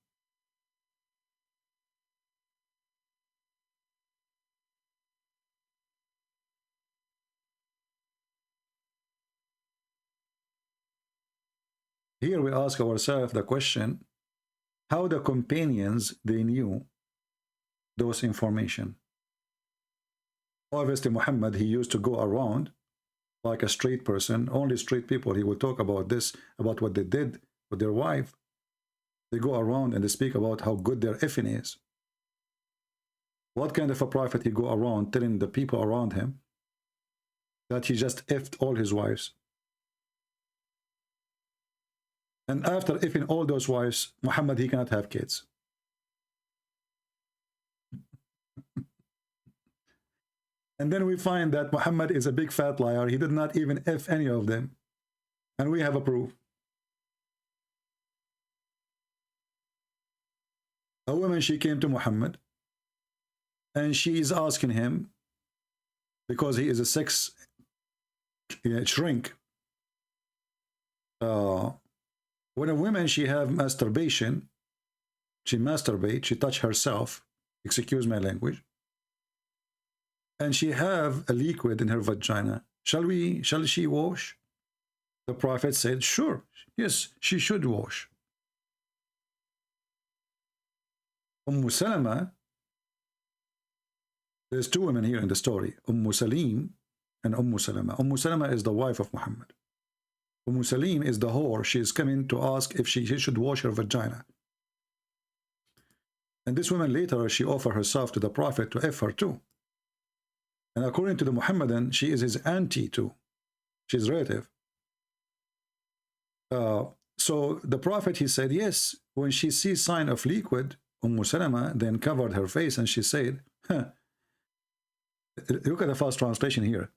Here we ask ourselves the question, how the companions, they knew those information. Obviously Muhammad, he used to go around like a straight person, only straight people, he will talk about this, about what they did with their wife. They go around and they speak about how good their effing is. What kind of a prophet he go around telling the people around him that he just effed all his wives? And after effing all those wives, Muhammad, he cannot have kids. And then we find that Muhammad is a big fat liar. He did not even F any of them. And we have a proof. A woman, she came to Muhammad and she is asking him, because he is a sex shrink. When a woman, she have masturbation, she masturbate, she touch herself, excuse my language, and she have a liquid in her vagina, shall she wash? The Prophet said, sure, yes, she should wash. Salama, there's two women here in the story, Salim and Salama. Salama is the wife of Muhammad. Salim is the whore. She is coming to ask if she should wash her vagina. And this woman later, she offered herself to the Prophet to F her too. And according to the Muhammadan, she is his auntie too. She's relative. So the Prophet, he said, yes, when she sees sign of liquid, Salama then covered her face and she said, huh. Look at the first translation here.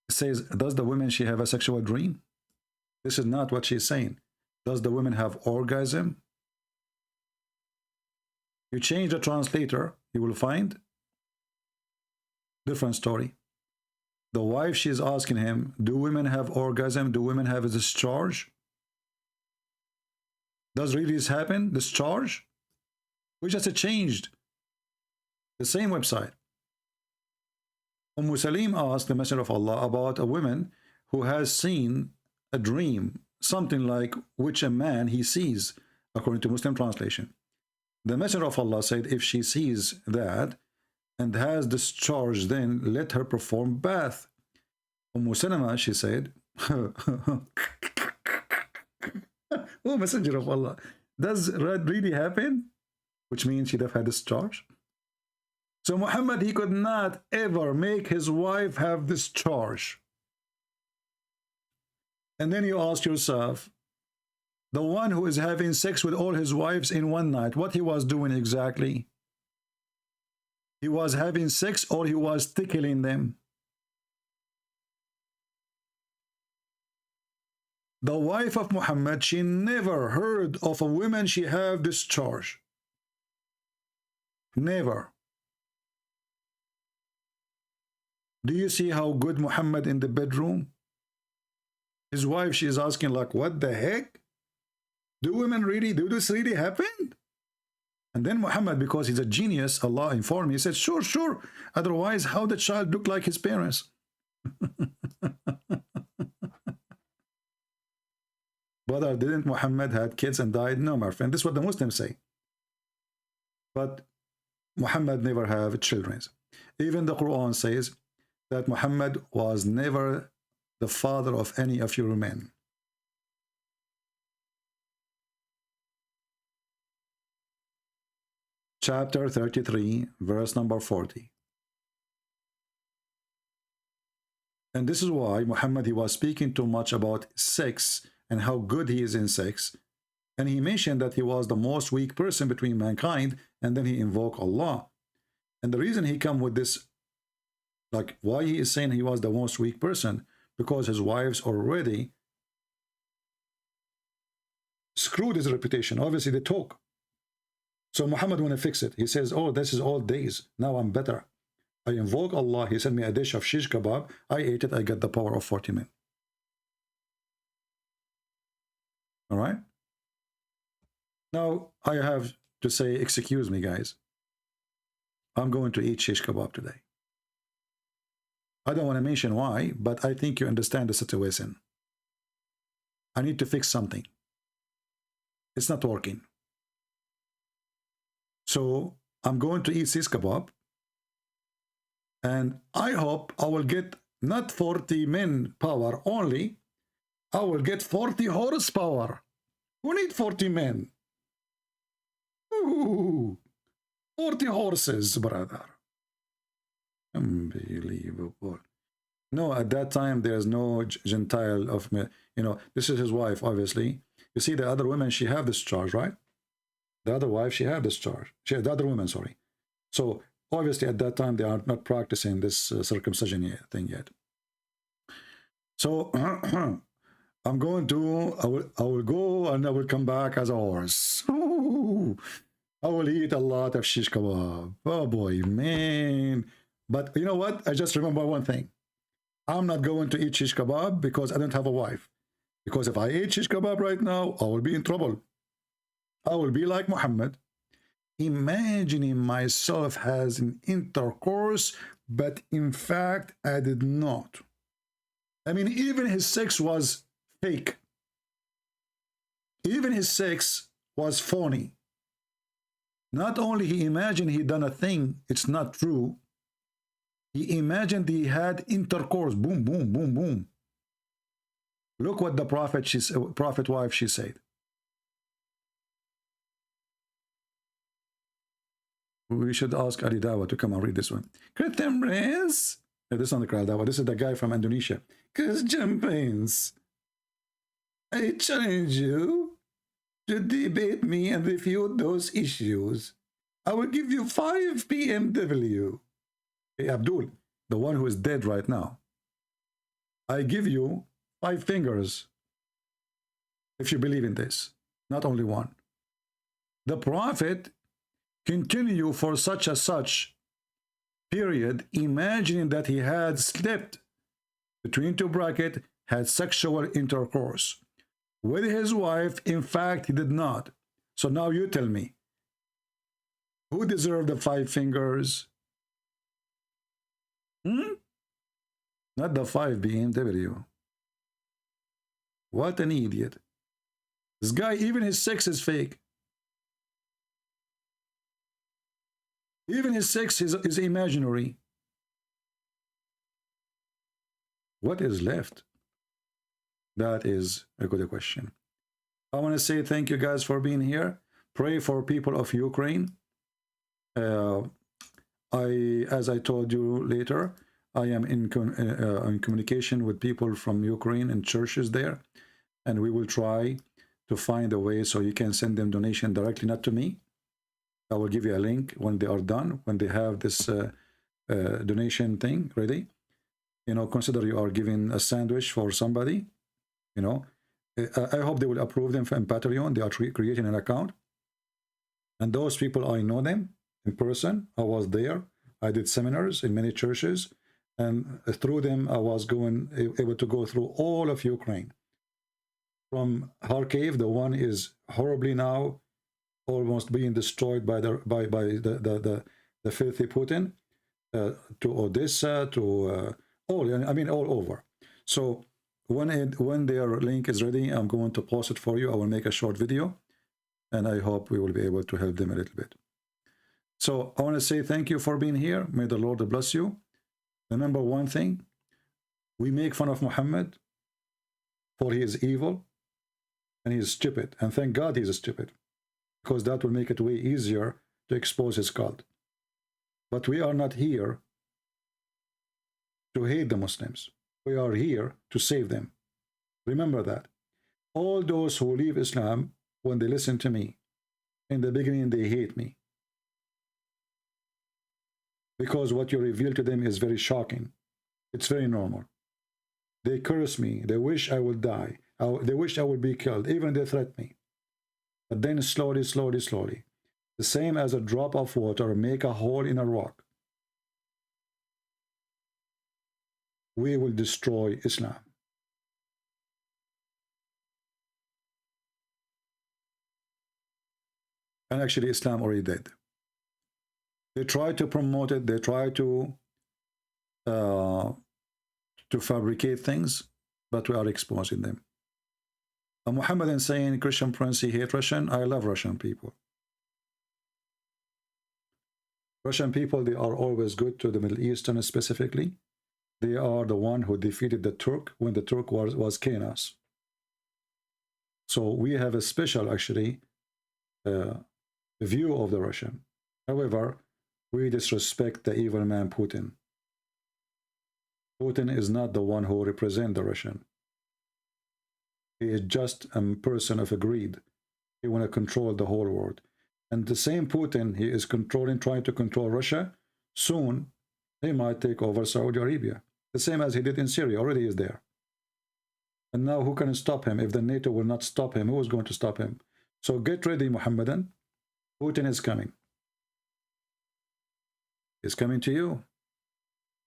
It says, does the woman, she have a sexual dream? This is not what she's saying. Does the woman have orgasm? You change the translator, you will find different story. The wife, she's asking him, do women have orgasm? Do women have a discharge? Does really this happen? Discharge? We just changed the same website. Salim asked the Messenger of Allah about a woman who has seen a dream, something like which a man he sees, according to Muslim translation. The Messenger of Allah said, if she sees that and has discharge, then let her perform bath. Salama, she said, oh, Messenger of Allah, does that really happen? Which means she'd have had discharge. So Muhammad, he could not ever make his wife have discharge. And then you ask yourself, the one who is having sex with all his wives in one night, what he was doing exactly? He was having sex or he was tickling them? The wife of Muhammad, she never heard of a woman she have discharge. Never. Do you see how good Muhammad in the bedroom? His wife, she is asking like, what the heck? Do women really, do this really happen? And then Muhammad, because he's a genius, Allah informed me, he said, sure, sure. Otherwise, how the child look like his parents? Brother, didn't Muhammad had kids and died? No, my friend. This is what the Muslims say. But Muhammad never have children. Even the Quran says that Muhammad was never the father of any of your men. chapter 33, verse number 40. And this is why Muhammad, he was speaking too much about sex and how good he is in sex. And he mentioned that he was the most weak person between mankind, and then he invoked Allah. And the reason he come with this, like why he is saying he was the most weak person, because his wives already screwed his reputation. Obviously they talk. So Muhammad want to fix it. He says, oh, this is old days. Now I'm better. I invoke Allah. He sent me a dish of shish kebab. I ate it. I got the power of 40 men. All right. Now I have to say, excuse me, guys. I'm going to eat shish kebab today. I don't want to mention why, but I think you understand the situation. I need to fix something. It's not working. So I'm going to eat shish kebab. And I hope I will get not 40 men power only. I will get 40 horsepower. Who need 40 men? Ooh, 40 horses, brother. Unbelievable. No, at that time, there's no Gentile of me. You know, this is his wife, obviously. You see, the other women, she have this charge, right? The other wife, she have this charge. The other woman, sorry. So, obviously, at that time, they are not practicing this circumcision thing yet. So, I'm going to, I will go and I will come back as a horse. Ooh, I will eat a lot of shish kebab. Oh boy, man. But you know what? I just remember one thing. I'm not going to eat shish kebab because I don't have a wife. Because if I eat shish kebab right now, I will be in trouble. I will be like Muhammad, imagining myself as an intercourse, but in fact, I did not. I mean, even his sex was fake. Even his sex was phony. Not only he imagined he done a thing, it's not true. He imagined he had intercourse. Boom, boom, boom, boom. Look what the prophet wife, she said. We should ask Ali Dawa to come and read this one. This is not the Kral Dawa. This is the guy from Indonesia. Because Jampins, I challenge you to debate me and refute those issues. I will give you 5 BMW. Hey, Abdul, the one who is dead right now. I give you 5 fingers if you believe in this. Not only one. The Prophet continue for such a such period, imagining that he had slept between 2 brackets, had sexual intercourse with his wife. In fact, he did not. So now you tell me, who deserved the 5 fingers? Not the 5 BMW. What an idiot. This guy, even his sex is fake. Even his sex is imaginary. What is left? That is a good question. I want to say thank you guys for being here. Pray for people of Ukraine. As I told you later, I am in communication with people from Ukraine and churches there, and we will try to find a way so you can send them donation directly, not to me. I will give you a link when they are done, when they have this donation thing ready. You know, consider you are giving a sandwich for somebody. You know, I hope they will approve them from Patreon. They are creating an account. And those people, I know them in person. I was there. I did seminars in many churches. And through them, I was able to go through all of Ukraine. From Kharkiv, the one is horribly now almost being destroyed by the filthy Putin, to Odessa, to all over. So when their link is ready, I'm going to post it for you. I will make a short video, and I hope we will be able to help them a little bit. So I want to say thank you for being here. May the Lord bless you. Remember one thing: we make fun of Muhammad for he is evil and he is stupid, and thank God he's stupid, because that will make it way easier to expose his cult. But we are not here to hate the Muslims. We are here to save them. Remember that. All those who leave Islam, when they listen to me, in the beginning they hate me. Because what you reveal to them is very shocking. It's very normal. They curse me. They wish I would die. They wish I would be killed. Even they threaten me. But then slowly, slowly, slowly, the same as a drop of water make a hole in a rock, we will destroy Islam. And actually Islam already did. They try to promote it. They try to fabricate things, but we are exposing them. And Muhammad is saying, Christian Prince, he hate Russian. I love Russian people. Russian people, they are always good to the Middle Eastern specifically. They are the one who defeated the Turk when the Turk was chaos. So we have a special, actually, view of the Russian. However, we disrespect the evil man Putin. Putin is not the one who represents the Russian. He is just a person of greed. He want to control the whole world. And the same Putin, he is trying to control Russia. Soon, he might take over Saudi Arabia. The same as he did in Syria, already is there. And now who can stop him? If the NATO will not stop him, who is going to stop him? So get ready, Muhammadan. Putin is coming. He's coming to you.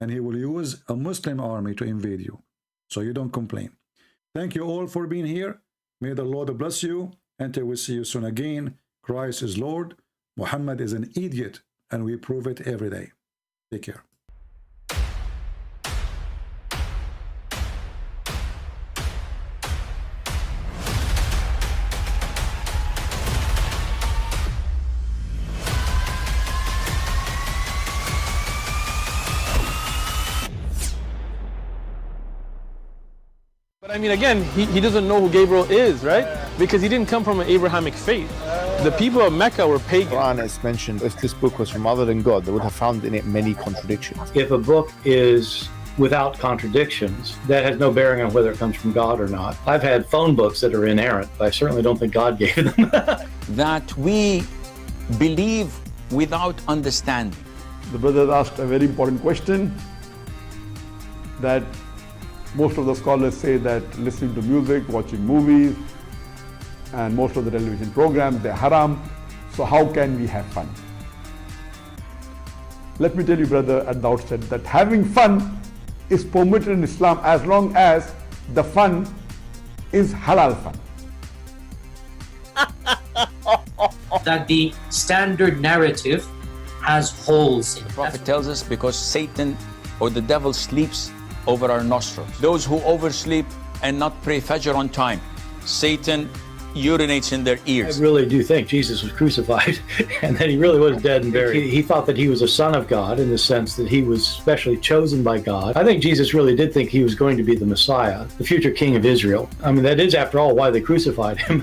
And he will use a Muslim army to invade you. So you don't complain. Thank you all for being here. May the Lord bless you. Until we see you soon again. Christ is Lord. Muhammad is an idiot. And we prove it every day. Take care. But I mean, again, he doesn't know who Gabriel is, right? Because he didn't come from an Abrahamic faith. The people of Mecca were pagan. The Quran is mentioned, if this book was from other than God, they would have found in it many contradictions. If a book is without contradictions, that has no bearing on whether it comes from God or not. I've had phone books that are inerrant, but I certainly don't think God gave them. That we believe without understanding. The brother asked a very important question, that most of the scholars say that listening to music, watching movies, and most of the television programs, they're haram. So how can we have fun? Let me tell you, brother, at the outset, that having fun is permitted in Islam as long as the fun is halal fun. That the standard narrative has holes in it. The Prophet tells us because Satan or the devil sleeps over our nostrils. Those who oversleep and not pray Fajr on time, Satan urinates in their ears. I really do think Jesus was crucified and that he really was dead and buried. He thought that he was a son of God in the sense that he was specially chosen by God. I think Jesus really did think he was going to be the Messiah, the future king of Israel. I mean, that is, after all, why they crucified him.